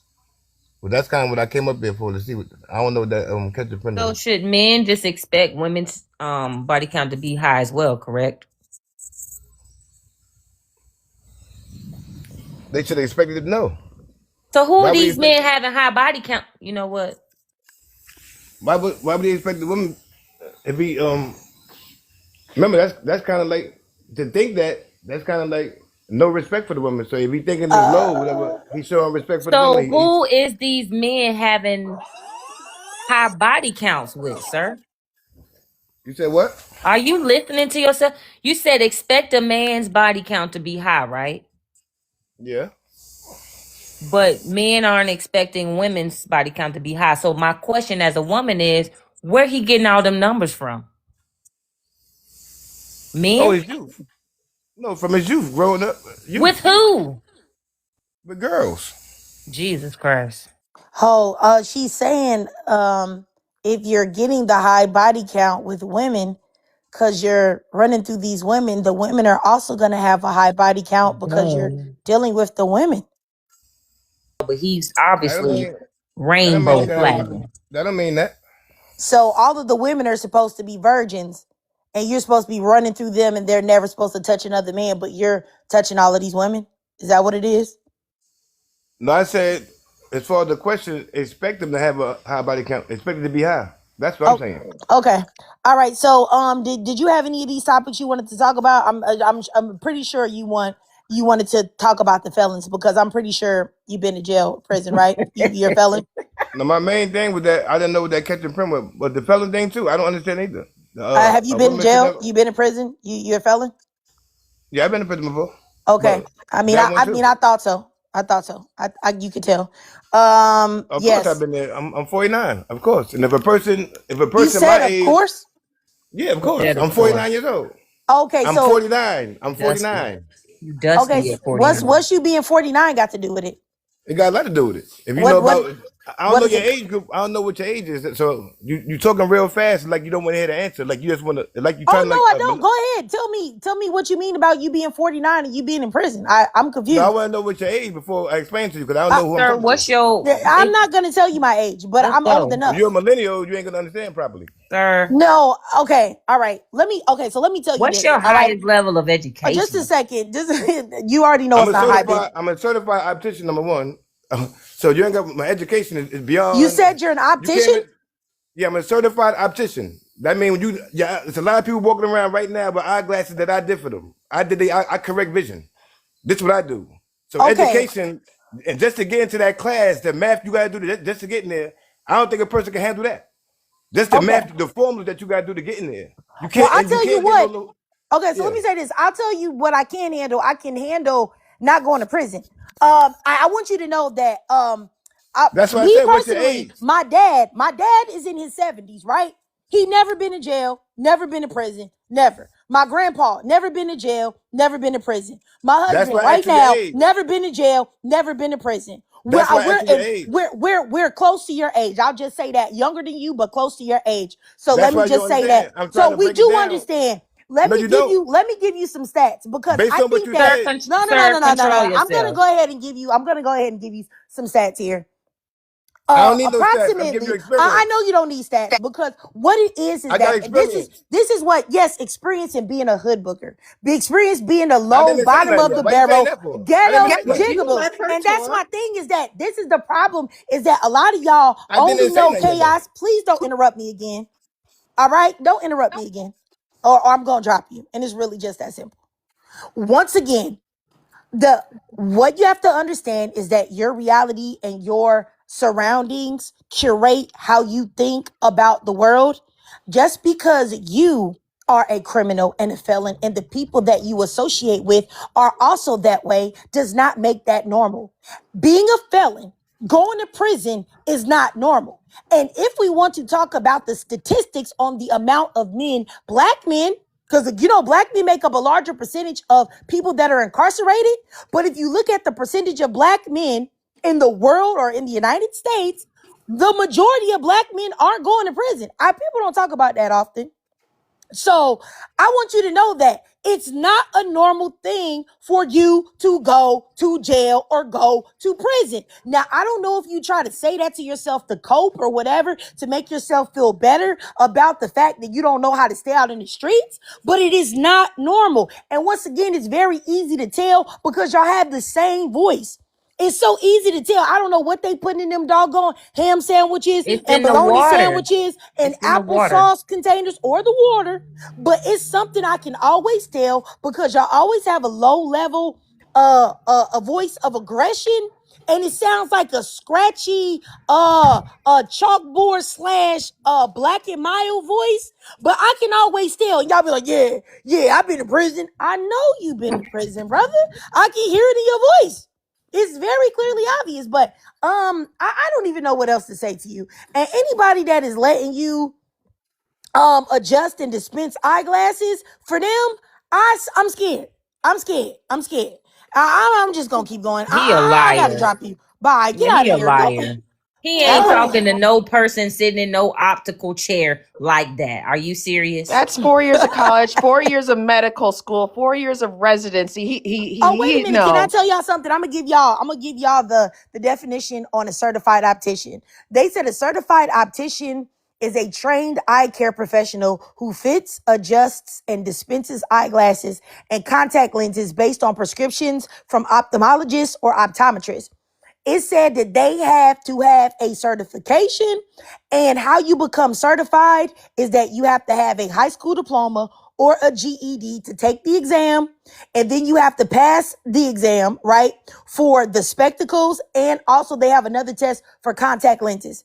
But that's kind of what I came up here for, to see. I don't know what that catch and print So is. should men just expect women's body count to be high as well, correct? They should expect it to know. So who Why are would they these expect? men having high body count? You know what? Why would they expect the women if he remember, that's kind of like, to think that, that's kind of like no respect for the woman. So if he thinking it's low, whatever, he's showing respect for the So woman. who is these men having high body counts with, sir? You said what? Are you listening to yourself? You said expect a man's body count to be high, right? Yeah. But men aren't expecting women's body count to be high. So my question as a woman is, where he getting all them numbers from? Oh, Men? his youth. No, from his youth, growing up, With youth who? with girls. Jesus Christ. Oh, she's saying if you're getting the high body count with women, because you're running through these women, the women are also going to have a high body count because you're No. dealing with the women. But he's That don't obviously mean that don't mean rainbow flagging. that don't mean that. So all of the women are supposed to be virgins, and you're supposed to be running through them, and they're never supposed to touch another man, but you're touching all of these women. Is that what it is? No, I said, as far as the question, expect them to have a high body count. Expect it to be high. That's what I'm Oh, saying. okay. All right. So, did you have any of these topics you wanted to talk about? I'm pretty sure you wanted to talk about the felons, because I'm pretty sure you've been to jail, prison, right? You're a felon. Now, my main thing was that I didn't know what that catch and print was, but the felon thing too, I don't understand either. Have you A been in woman should jail? never. You been in prison? You're a felon? Yeah, I've been in prison before, Okay. but I mean, that one I too. thought so. I thought so. You could tell. Of course, I've Yes. been there. I'm 49, of course. And if a You person said, my of age, course. yeah, of What's course, that, I'm of 49 course? years old. Okay. I'm So, 49. I'm Dusty. 49. You okay. dusty at What's 49. you being 49 got to do with it? It got a lot to do with it. If you know What? about, I don't What know is your it? age group. I don't know what your age is. So you talking real fast, like you don't want to hear the answer. Like you just want to, like you Oh trying to no, like. I don't. Go ahead. Tell me what you mean about you being 49 and you being in prison. I'm No, I confused. want to know what your age before I explain to you, because I don't know who I'm Sir, talking to. what's your I'm not gonna tell you my age, but let's I'm old go. If you're a enough. millennial, you ain't gonna understand properly. Sir? No, okay, all right. So let me tell you What's this. your All right, highest level of just a education? second. Just you already know it's not high, bitch. I'm a certified optician, number one. So you ain't got my education is You beyond. said you're an You came optician. in. Yeah, I'm a certified optician. That means when you, yeah, it's a lot of people walking around right now with eyeglasses that I did for them. I correct vision. This is what I do. So Okay, education, and just to get into that class, the math you gotta do just to get in there, I don't think a person can handle that. Just the okay. math, the formulas that you gotta do to get in there. Well, I You tell you can't get no what. little, Okay, so let yeah. me say this. I'll tell you what I can handle. I can handle not going to prison. I want you to know that That's why I me said, what's your personally, age? my dad is in his 70s, right? He never been in jail, never been in prison, never. My grandpa never been to jail, never been to prison. My That's husband why I right asked you your now age. never been to jail, never been to prison. We're That's why I we're asked you your and age. we're close to your age. I'll just say that, younger than you, but close to your age. So let That's me why you just don't say that. understand. I'm trying So to we break it do down. understand. No, you don't. Let me give you some stats because Based I on what think you that Sir, said, sir, control no. yourself. I'm gonna go ahead and give you some stats here. I don't need no stats. I'm giving you Approximately, I experience. know you don't need stats because what it is I got that experience. this is what, yes, experience in being a hood booker, the experience being the I low didn't say bottom nothing of the yet. Why you saying barrel, that for? I didn't ghetto say Would nothing. you jiggable. let her And that's my talk? thing, is that this is the problem, is that a lot of y'all I only didn't say know nothing yet though. chaos. Please don't interrupt me again. All right? Don't interrupt me again. Or I'm gonna drop you. And it's really just that simple. Once again, the what you have to understand is that your reality and your surroundings curate how you think about the world. Just because you are a criminal and a felon and the people that you associate with are also that way does not make that normal. Being a felon, going to prison is not normal. And if we want to talk about the statistics on the amount of men, black men, because black men make up a larger percentage of people that are incarcerated. But if you look at the percentage of black men in the world or in the United States, the majority of black men aren't going to prison. People don't talk about that often. So I want you to know that it's not a normal thing for you to go to jail or go to prison. Now, I don't know if you try to say that to yourself to cope or whatever, to make yourself feel better about the fact that you don't know how to stay out in the streets, but it is not normal. And once again, it's very easy to tell because y'all have the same voice. It's so easy to tell. I don't know what they putting in them doggone ham sandwiches It's and in the bologna water. sandwiches and It's in the water. applesauce containers or the water, but it's something I can always tell because y'all always have a low level a voice of aggression, and it sounds like a scratchy chalkboard slash black and mild voice. But I can always tell. Y'all be like, yeah, I've been in prison. I know you've been in prison, brother. I can hear it in your voice. It's very clearly obvious, but I don't even know what else to say to you. And anybody that is letting you adjust and dispense eyeglasses for them, I'm scared. I'm scared. I'm just gonna keep going. He a I gotta liar. drop you. Bye. Get Yeah, out he of a here. Go. liar. He ain't Oh, talking to no person sitting in no optical chair like that. Are you serious? That's 4 years of college, 4 years of medical school, 4 years of residency. oh, wait a He minute. Can I no. tell y'all something? I'm gonna give y'all the definition on a certified optician. They said a certified optician is a trained eye care professional who fits, adjusts, and dispenses eyeglasses and contact lenses based on prescriptions from ophthalmologists or optometrists. It said that they have to have a certification, and how you become certified is that you have to have a high school diploma or a GED to take the exam, and then you have to pass the exam, right, for the spectacles, and also they have another test for contact lenses.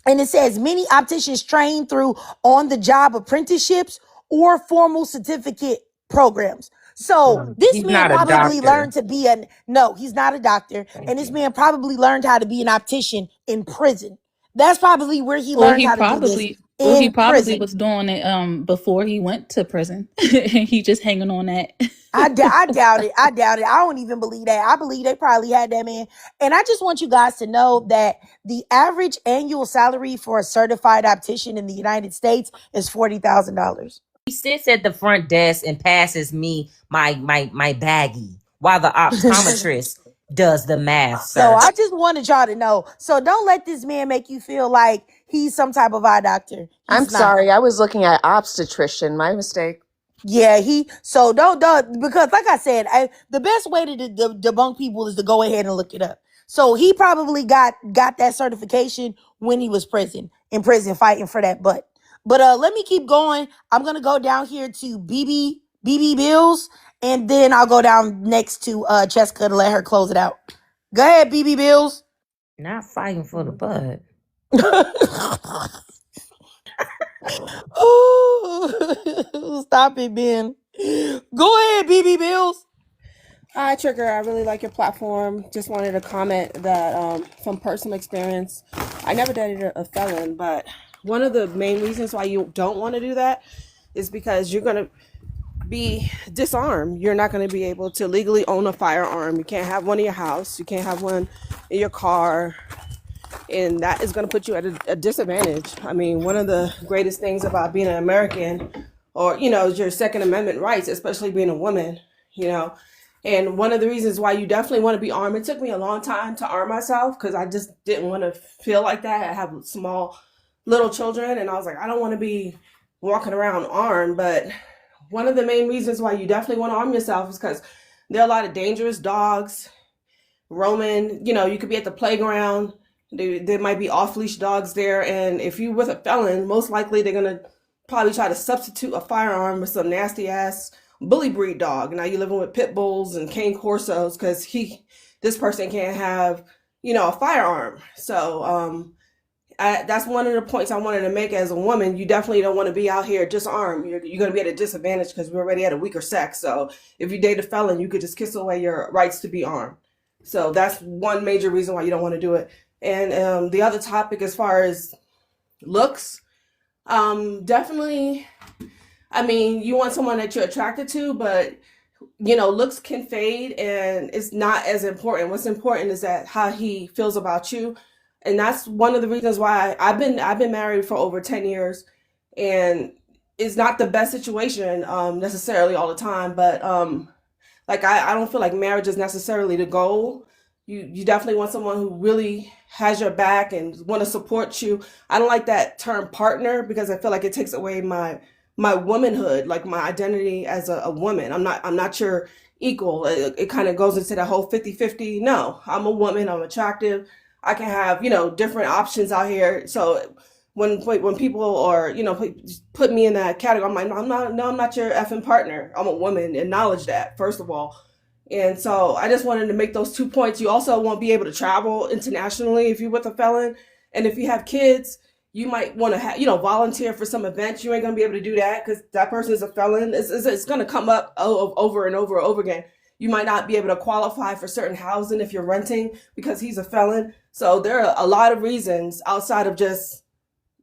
And it says many opticians train through on-the-job apprenticeships or formal certificate programs. So this He's man not a probably doctor. learned to be no, he's not a doctor. And Thank this you. man probably learned how to be an optician in prison. That's probably where he Or learned how to do this, he in probably prison. was doing it before he went to prison. He just hanging on that. I doubt it. I doubt it. I don't even believe that. I believe they probably had that man. And I just want you guys to know that the average annual salary for a certified optician in the United States is $40,000. He sits at the front desk and passes me my baggie while the optometrist does the math, So sir. I just wanted y'all to know. So don't let this man make you feel like he's some type of eye doctor. I'm He's not. sorry, I was looking at obstetrician. My mistake. Yeah, so don't because like I said, the best way to debunk people is to go ahead and look it up. So he probably got that certification when he was in prison fighting for that butt. But let me keep going. I'm gonna go down here to BB Bills, and then I'll go down next to Cheska to let her close it out. Go ahead, BB Bills. Not fighting for the butt. Oh, stop it, Ben. Go ahead, BB Bills. Hi, Trigger. I really like your platform. Just wanted to comment that from personal experience, I never dated a felon, but one of the main reasons why you don't want to do that is because you're going to be disarmed. You're not going to be able to legally own a firearm. You can't have one in your house. You can't have one in your car. And that is going to put you at a disadvantage. I mean, one of the greatest things about being an American or, is your Second Amendment rights, especially being a woman, And one of the reasons why you definitely want to be armed, it took me a long time to arm myself because I just didn't want to feel like that. I have small little children and I was like, I don't want to be walking around armed. But one of the main reasons why you definitely want to arm yourself is because there are a lot of dangerous dogs roaming. You could be at the playground. There might be off-leash dogs there. And if you're with a felon, most likely they're going to probably try to substitute a firearm with some nasty-ass bully breed dog. Now you're living with pit bulls and cane corsos because this person can't have, a firearm. So that's one of the points I wanted to make as a woman. You definitely don't want to be out here disarmed. You're going to be at a disadvantage because we're already at a weaker sex. So if you date a felon, you could just kiss away your rights to be armed. So that's one major reason why you don't want to do it. And the other topic as far as looks, definitely, I mean, you want someone that you're attracted to, but looks can fade and it's not as important. What's important is that how he feels about you. And that's one of the reasons why I've been married for over 10 years and it's not the best situation necessarily all the time, but I don't feel like marriage is necessarily the goal. You definitely want someone who really has your back and want to support you. I don't like that term partner because I feel like it takes away my womanhood, like my identity as a woman. I'm not your equal. It kind of goes into that whole 50-50. No, I'm a woman. I'm attractive. I can have, different options out here. So when people are, put me in that category, I'm like, I'm not your effing partner. I'm a woman. Acknowledge that, first of all. And so I just wanted to make those 2 points. You also won't be able to travel internationally if you're with a felon. And if you have kids, you might want to volunteer for some events. You ain't going to be able to do that because that person is a felon. It's going to come up over and over and over again. You might not be able to qualify for certain housing if you're renting because he's a felon. So there are a lot of reasons outside of just,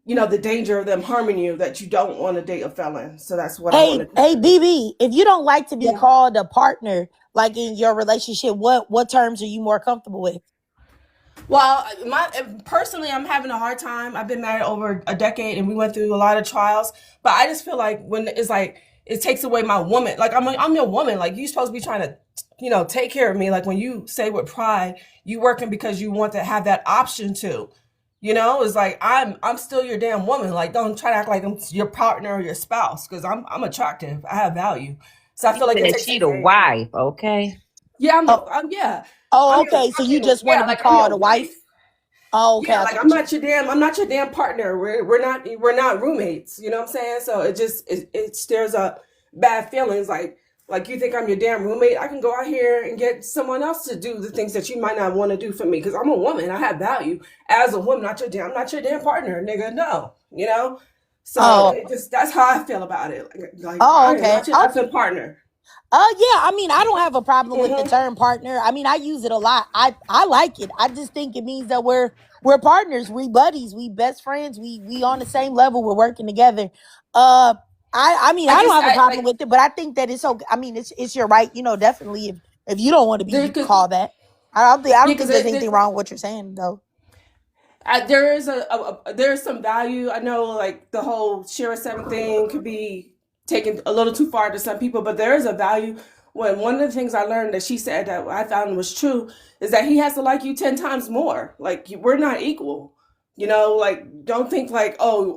the danger of them harming you that you don't want to date a felon. So that's what I wanted to say. Hey, BB, if you don't like to be called a partner, like in your relationship, what terms are you more comfortable with? Well, personally, I'm having a hard time. I've been married over a decade and we went through a lot of trials, but I just feel like when it's like, it takes away my woman. Like I'm your woman. Like you're supposed to be trying to, take care of me. Like when you say with pride, you working because you want to have that option to, it's like, I'm still your damn woman. Like don't try to act like I'm your partner or your spouse. Cause I'm attractive. I have value. So I feel like it takes She the wife, okay? Yeah, yeah. Oh, okay. So you just want to be called a wife? Oh, okay. Yeah, like I'm not your damn partner. We're not roommates. You know what I'm saying? So it stirs up bad feelings. Like you think I'm your damn roommate? I can go out here and get someone else to do the things that you might not want to do for me because I'm a woman. I have value as a woman. I'm not your damn partner, nigga. No, So that's how I feel about it. Like oh, okay. I'm not your partner. Yeah, I mean, I don't have a problem with the term partner. I mean, I use it a lot. I like it. I just think it means that we're partners, we buddies, we best friends, we on the same level, we're working together. I mean, I I don't just have a I problem like with it, but I think that it's okay. I mean, it's your right, definitely if you don't want to there be could called that. I yeah don't because think there's anything wrong with what you're saying though. there is there is some value. I know like the whole share a seven thing could be taken a little too far to some people, but there is a value. When one of the things I learned that she said that I found was true is that he has to like you 10 times more. Like we're not equal. Like don't think like, oh,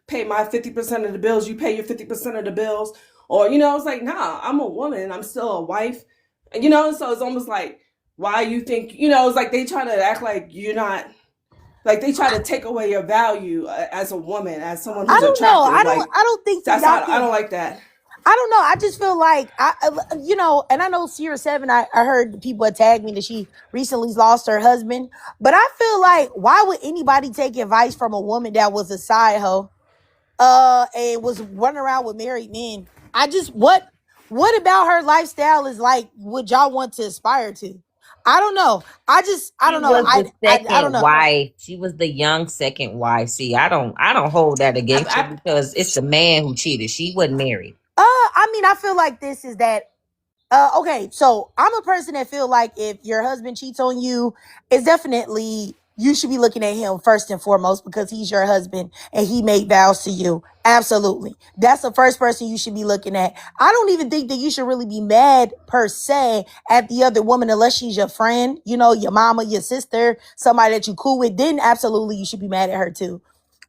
pay my 50% of the bills, you pay your 50% of the bills. Or, it's like, nah, I'm a woman, I'm still a wife. So it's almost like why you think, it's like they try to act like you're not, like they try to take away your value as a woman, as someone I who's don't know. attractive. Like I don't think that that's y'all not. I can. don't like that. I don't know. I just feel like and I know Sierra Seven. I heard people attack me that she recently lost her husband, but I feel like why would anybody take advice from a woman that was a side hoe, and was running around with married men? I just what about her lifestyle is like would y'all want to aspire to? I don't know. I She don't know. was the I don't second know. wife. She was the young second wife. See, I don't hold that against her I, because it's the man who cheated. She wasn't married. I mean, I feel like this is that. Okay, so I'm a person that feel like if your husband cheats on you, it's definitely you should be looking at him first and foremost because he's your husband and he made vows to you. Absolutely. That's the first person you should be looking at. I don't even think that you should really be mad per se at the other woman unless she's your friend, your mama, your sister, somebody that you cool with. Then absolutely you should be mad at her too.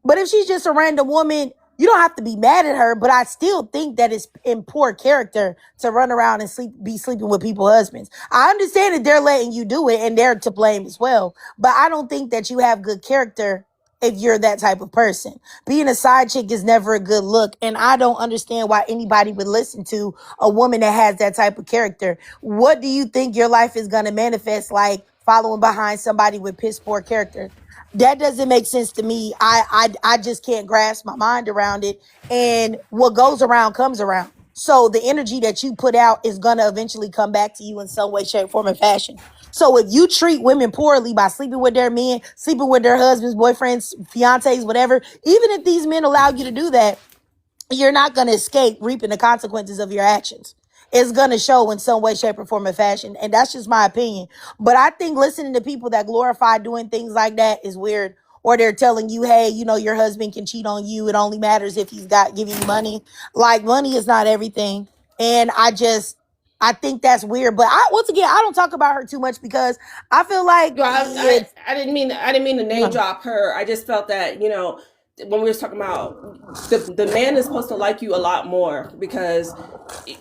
But if she's just a random woman, you don't have to be mad at her, but I still think that it's in poor character to run around and be sleeping with people's husbands. I understand that they're letting you do it and they're to blame as well, but I don't think that you have good character if you're that type of person. Being a side chick is never a good look, and I don't understand why anybody would listen to a woman that has that type of character. What do you think your life is going to manifest like following behind somebody with piss poor character? That doesn't make sense to me. I just can't grasp my mind around it. And what goes around comes around. So the energy that you put out is gonna eventually come back to you in some way, shape, form, and fashion. So if you treat women poorly by sleeping with their men, sleeping with their husbands, boyfriends, fiancés, whatever, even if these men allow you to do that, you're not going to escape reaping the consequences of your actions. It's going to show in some way, shape, or form, or fashion. And that's just my opinion. But I think listening to people that glorify doing things like that is weird. Or they're telling you, hey, your husband can cheat on you. It only matters if he's got giving you money. Like money is not everything. And I think that's weird. But once again, I don't talk about her too much because I feel like well, it's, I didn't mean to name drop her. I just felt that when we was talking about the man is supposed to like you a lot more because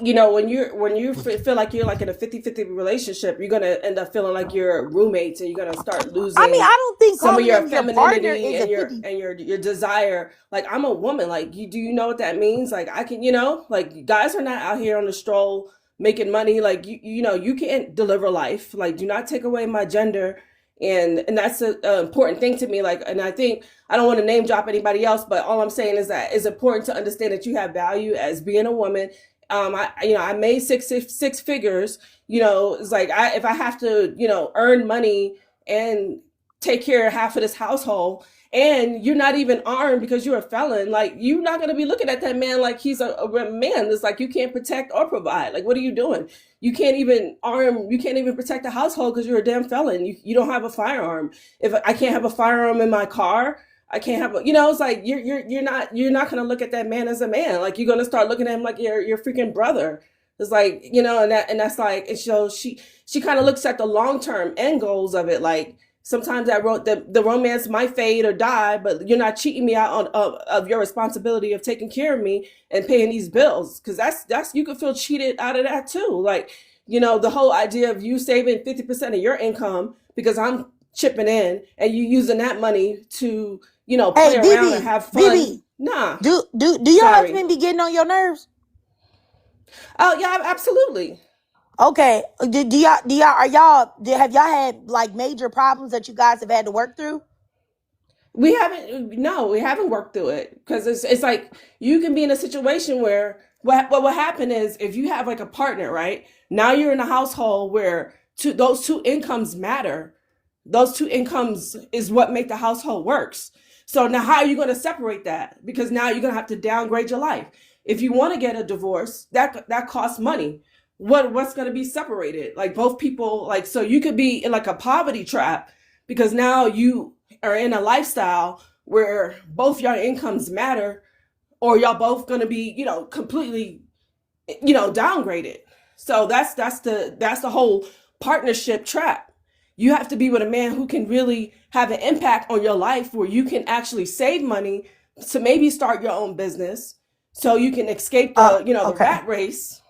when you feel like you're like in a 50-50 relationship, you're gonna end up feeling like you're roommates and you're gonna start I mean, losing I don't think some of calling your him your partner femininity is a and 50. your desire. Like I'm a woman. Like do you know what that means? Like I can, like guys are not out here on the stroll making money. Like you can't deliver life. Like do not take away my gender. And that's an important thing to me. Like, and I think I don't want to name drop anybody else, but all I'm saying is that it's important to understand that you have value as being a woman. I made six figures. It's like if I have to earn money and take care of half of this household, and you're not even armed because you're a felon, like you're not going to be looking at that man like he's a man. It's like you can't protect or provide. Like what are you doing? You can't even protect the household because you're a damn felon. You don't have a firearm. If I can't have a firearm in my car, I can't have it's like you're not going to look at that man as a man. Like you're going to start looking at him like your freaking brother. It's like, and that's like, it shows she kind of looks at the long-term end goals of it. Like sometimes the romance might fade or die, but you're not cheating me out of your responsibility of taking care of me and paying these bills. Cause that's, you could feel cheated out of that too. Like, the whole idea of you saving 50% of your income because I'm chipping in and you using that money to, play around and have fun. BB, nah. Do your husband be getting on your nerves? Oh yeah, absolutely. Okay. Have y'all had like major problems that you guys have had to work through? We haven't worked through it because it's like you can be in a situation where what will happen is if you have like a partner, right? Now you're in a household where those two incomes matter. Those two incomes is what make the household works. So now how are you going to separate that? Because now you're going to have to downgrade your life. if you want to get a divorce, that costs money. What's going to be separated? Like both people, like, so you could be in like a poverty trap because now you are in a lifestyle where both your incomes matter, or y'all both going to be, completely, downgraded. So that's the whole partnership trap. You have to be with a man who can really have an impact on your life, where you can actually save money to maybe start your own business, so you can escape the the Okay. rat race.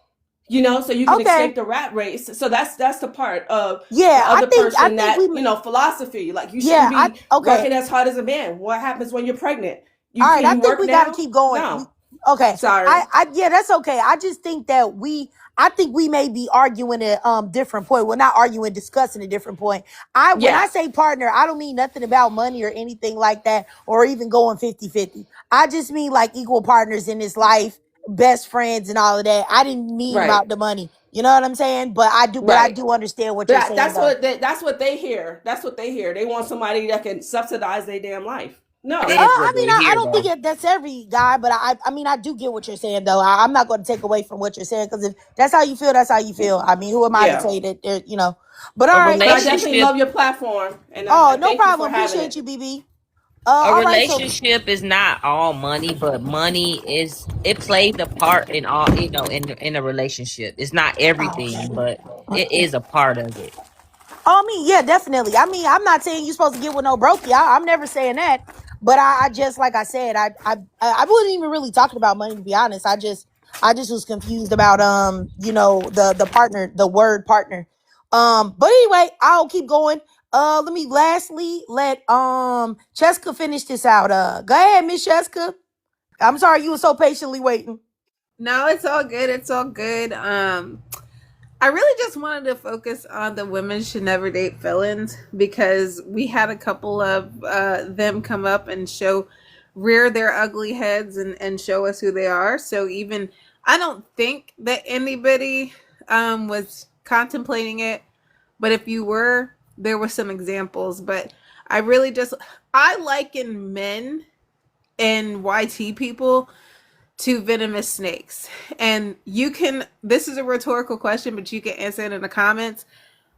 So you can Okay. escape the rat race. So that's the part of Yeah, the other I person, think that we. philosophy. Like, you shouldn't Yeah, be okay. working as hard as a man. What happens when you're pregnant? All right, Can I you think work we got to now? keep going. No. Okay, Sorry. yeah, that's okay. I just think that I think we may be arguing a different point. We're not arguing, discussing a different point. When I Yeah. say partner, I don't mean nothing about money or anything like that, or even going 50-50. I just mean like equal partners in this life, best friends and all of that. I didn't mean Right. about the money. You know what I'm saying? But I Right. do understand what you're But saying though. that's what they hear. That's what they hear. They want somebody that can subsidize their damn life. That No. is I what mean, they I hear don't think though. that's every guy, but I mean, I do get what you're saying, though. I'm not going to take away from what you're saying, because if that's how you feel, that's how you feel. I mean, who am I to Yeah. tell you that But all A right, But I definitely relationship love your platform, and oh, I no thank you for problem. having Appreciate it. you, BB. a All right, so relationship is not all money, but it plays a part in all, in a relationship. It's not everything, but it is a part of it. I mean, yeah, definitely. I mean, I'm not saying you're supposed to get with no brokey. I'm never saying that. But I just, like I said, I wasn't even really talking about money, to be honest. I just was confused about the partner, the word partner. But anyway, I'll keep going. Let me lastly let Cheska finish this out. Go ahead, Miss Cheska. I'm sorry you were so patiently waiting. No, it's all good. It's all good. I really just wanted to focus on the women should never date felons, because we had a couple of them come up and rear their ugly heads and show us who they are. So even I don't think that anybody was contemplating it, but if you were, there were some examples. But I liken men and YT people to venomous snakes. And this is a rhetorical question, but you can answer it in the comments.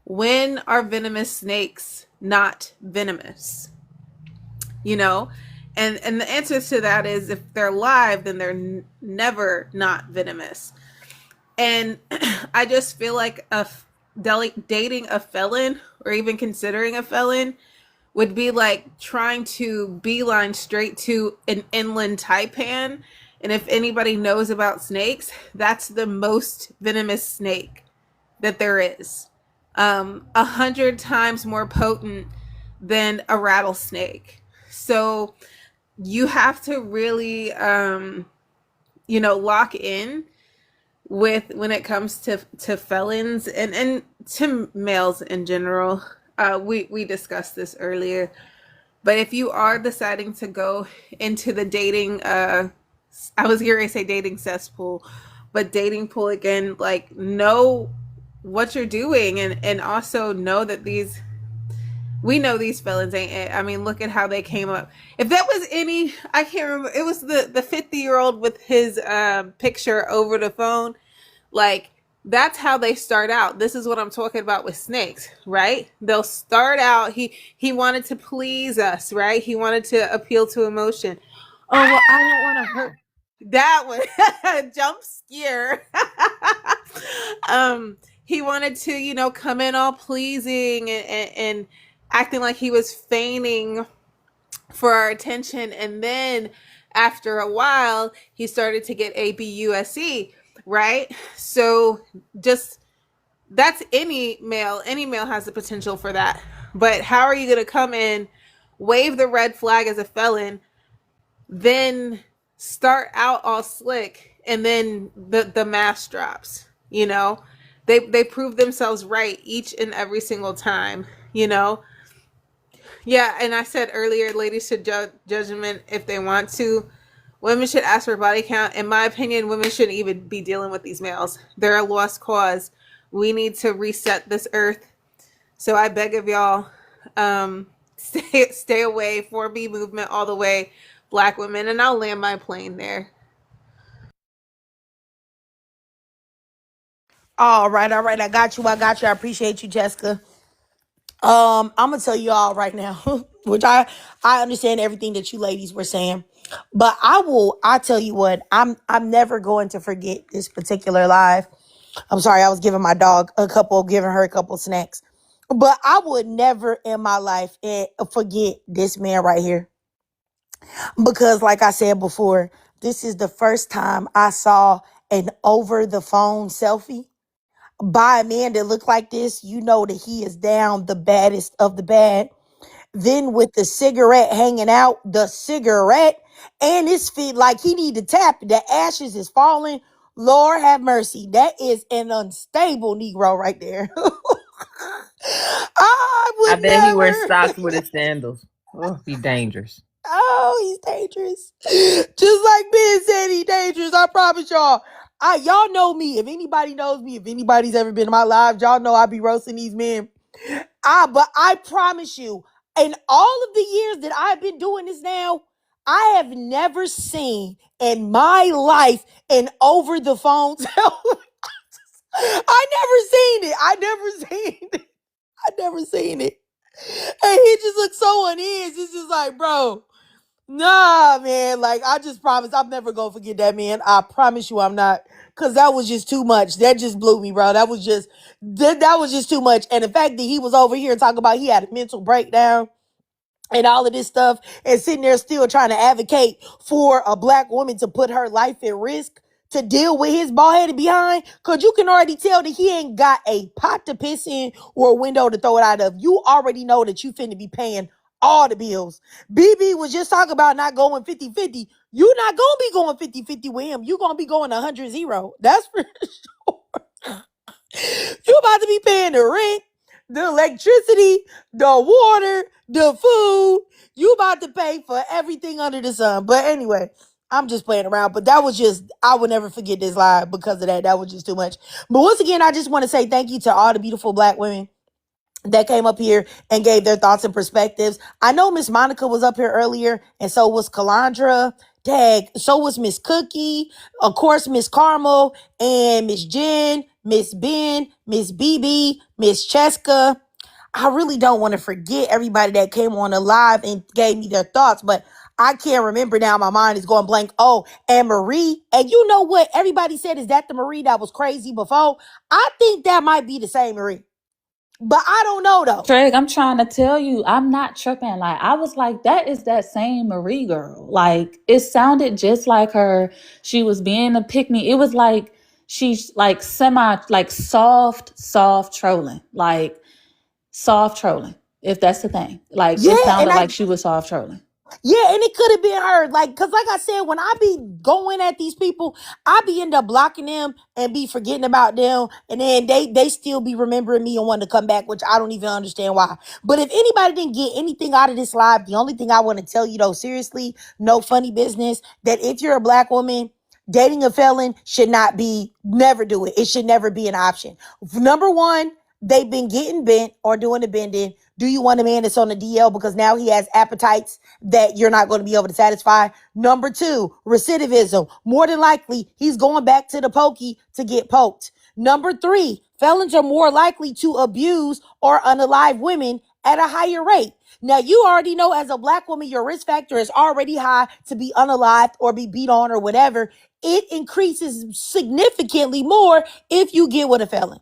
When are venomous snakes not venomous? And the answer to that is, if they're live, then they're never not venomous. And I just feel like dating a felon, or even considering a felon, would be like trying to beeline straight to an inland taipan. And if anybody knows about snakes, that's the most venomous snake that there is. 100 times more potent than a rattlesnake. So you have to really, lock in when it comes to felons and to males in general. We discussed this earlier. But if you are deciding to go into the dating, I was going to say dating cesspool, but dating pool again, like, know what you're doing, and also know that we know these felons ain't it. I mean, look at how they came up. If that was I can't remember, it was the 50-year-old with his picture over the phone. Like, that's how they start out. This is what I'm talking about with snakes, right? They'll start out, he wanted to please us, right? He wanted to appeal to emotion. Oh, well, I don't want to hurt. That one, jump scare. He wanted to, come in all pleasing and acting like he was feigning for our attention. And then after a while, he started to get ABUSE, right? So just, that's any male. Any male has the potential for that. But how are you going to come in, wave the red flag as a felon, then start out all slick, and then the mask drops? They prove themselves right each and every single time. Yeah, and I said earlier, ladies should judgment if they want to. Women should ask for body count. In my opinion, women shouldn't even be dealing with these males. They're a lost cause. We need to reset this earth. So I beg of y'all, stay away. 4B movement all the way, Black women. And I'll land my plane there. All right, all right. I got you. I got you. I appreciate you, Jessica. I'm gonna tell you all right now, which I understand everything that you ladies were saying, but I tell you what, I'm never going to forget this particular live. I'm sorry, I was giving my dog giving her a couple snacks, but I would never in my life forget this man right here, because like I said before, this is the first time I saw an over the phone selfie by a man that looked like this. You know that he is down the baddest of the bad. Then with the cigarette hanging out, the cigarette and his feet like he need to tap. The ashes is falling. Lord have mercy. That is an unstable Negro right there. I I would bet he wears never. socks with his sandals. Oh, he dangerous. Oh, he's dangerous. Just like Ben said, he's dangerous. I promise y'all. Y'all know me. If anybody knows me, if anybody's ever been in my lives, y'all know I be roasting these men. But I promise you, in all of the years that I've been doing this now, I have never seen in my life an over the phone. I never seen it. I never seen it. I never seen it. And he just looks so uneasy. It's just like, bro. Nah, man. Like, I just promise I'm never gonna forget that, man. I promise you I'm not. Cause that was just too much. That just blew me, bro. That was just too much. And the fact that he was over here talking about he had a mental breakdown and all of this stuff and sitting there still trying to advocate for a black woman to put her life at risk to deal with his bald-headed behind, because you can already tell that he ain't got a pot to piss in or a window to throw it out of. You already know that you finna be paying all the bills. BB was just talking about not going 50-50. You not gonna be going 50-50 with him. You gonna be going 100-0. That's for sure. You about to be paying the rent, the electricity, the water, the food. You about to pay for everything under the sun. But anyway, I'm just playing around. But that was just, I will never forget this live because of that. That was just too much. But once again, I just want to say thank you to all the beautiful black women that came up here and gave their thoughts and perspectives. I know Miss Monica was up here earlier, and so was Kalandra. Tag, so was Miss Cookie, of course, Miss Carmel, and Miss Jen, Miss Ben, Miss BB, Miss Cheska. I really don't want to forget everybody that came on the live and gave me their thoughts, but I can't remember now. My mind is going blank. Oh, and Marie. And you know what? Everybody said, is that the Marie that was crazy before? I think that might be the same Marie. But I don't know though. Craig, I'm trying to tell you, I'm not tripping. Like, I was like, that is that same Marie girl. Like, it sounded just like her. She was being a pick-me. It was like she's like soft trolling. Like, soft trolling, if that's the thing. Like, Yeah, it sounded and like she was soft trolling. yeah, and it could have been her. Like, cause like I said, when I be going at these people, I be end up blocking them and be forgetting about them. And then they still be remembering me and wanting to come back, which I don't even understand why. But if anybody didn't get anything out of this live, the only thing I want to tell you though, seriously, no funny business, that if you're a black woman, dating a felon should not be, never do it. It should never be an option. Number one, they've been getting bent or doing the bending. Do you want a man that's on the DL because now he has appetites that you're not going to be able to satisfy? Number two, recidivism. More than likely, he's going back to the pokey to get poked. Number three, felons are more likely to abuse or unalive women at a higher rate. Now, you already know as a black woman, your risk factor is already high to be unalived or be beat on or whatever. It increases significantly more if you get with a felon.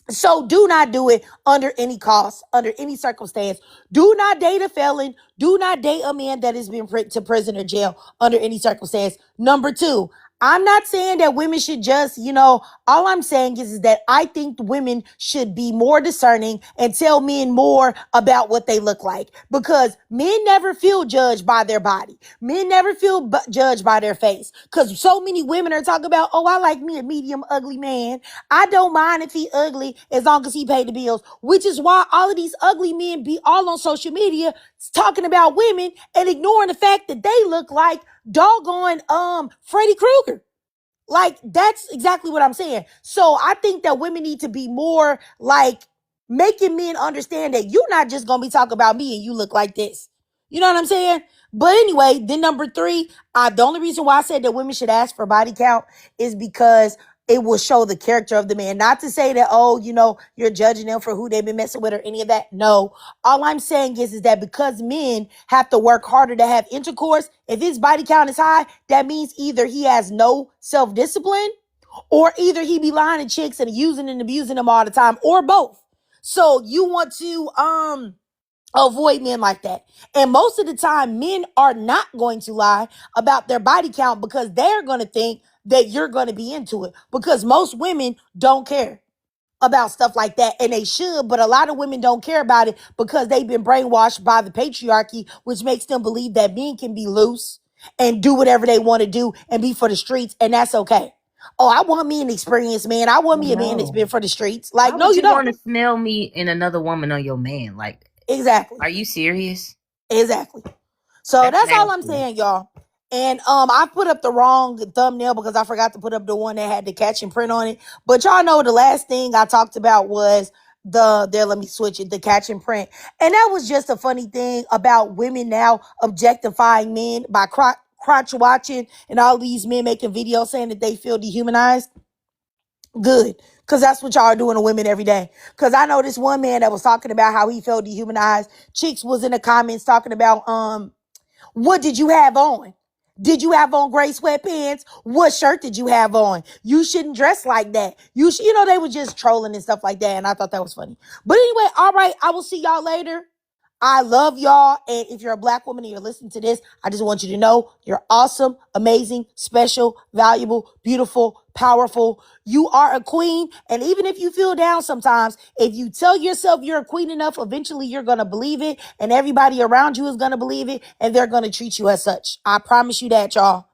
So do not do it under any cost, under any circumstance. Do not date a felon. Do not date a man that has been put to prison or jail under any circumstance. Number two, I'm not saying that women should just, all I'm saying is that I think women should be more discerning and tell men more about what they look like, because men never feel judged by their body. Men never feel judged by their face, because so many women are talking about, oh, I like me a medium ugly man. I don't mind if he ugly as long as he paid the bills, which is why all of these ugly men be all on social media talking about women and ignoring the fact that they look like doggone Freddy Krueger. Like, that's exactly what I'm saying. So I think that women need to be more like making men understand that you're not just gonna be talking about me and you look like this. You know what I'm saying? But anyway, then number three, the only reason why I said that women should ask for body count is because it will show the character of the man. Not to say that, oh, you know, you're judging them for who they've been messing with or any of that. No. All I'm saying is that because men have to work harder to have intercourse, if his body count is high, that means either he has no self-discipline or either he be lying to chicks and using and abusing them all the time, or both. So you want to avoid men like that. And most of the time, men are not going to lie about their body count because they're going to think that you're going to be into it. Because most women don't care about stuff like that, and they should, but a lot of women don't care about it because they've been brainwashed by the patriarchy, which makes them believe that men can be loose and do whatever they want to do and be for the streets, and that's okay. Oh, I want me an experienced man. I want me a man that's been No. for the streets. Like, Why no, would you you don't. want to smell me and another woman on your man? Like, Exactly. are you serious? Exactly. So That's that's all I'm nasty. saying, y'all. And I put up the wrong thumbnail because I forgot to put up the one that had the catch and print on it. But y'all know the last thing I talked about was let me switch it, the catch and print. And that was just a funny thing about women now objectifying men by crotch watching and all these men making videos saying that they feel dehumanized. Good. Because that's what y'all are doing to women every day. Because I know this one man that was talking about how he felt dehumanized. Chicks was in the comments talking about, what did you have on? Did you have on gray sweatpants? What shirt did you have on? You shouldn't dress like that. You know, they were just trolling and stuff like that. And I thought that was funny. But anyway, all right. I will see y'all later. I love y'all. And if you're a black woman and you're listening to this, I just want you to know you're awesome, amazing, special, valuable, beautiful, powerful. You are a queen. And even if you feel down sometimes, if you tell yourself you're a queen enough, eventually you're going to believe it. And everybody around you is going to believe it. And they're going to treat you as such. I promise you that, y'all.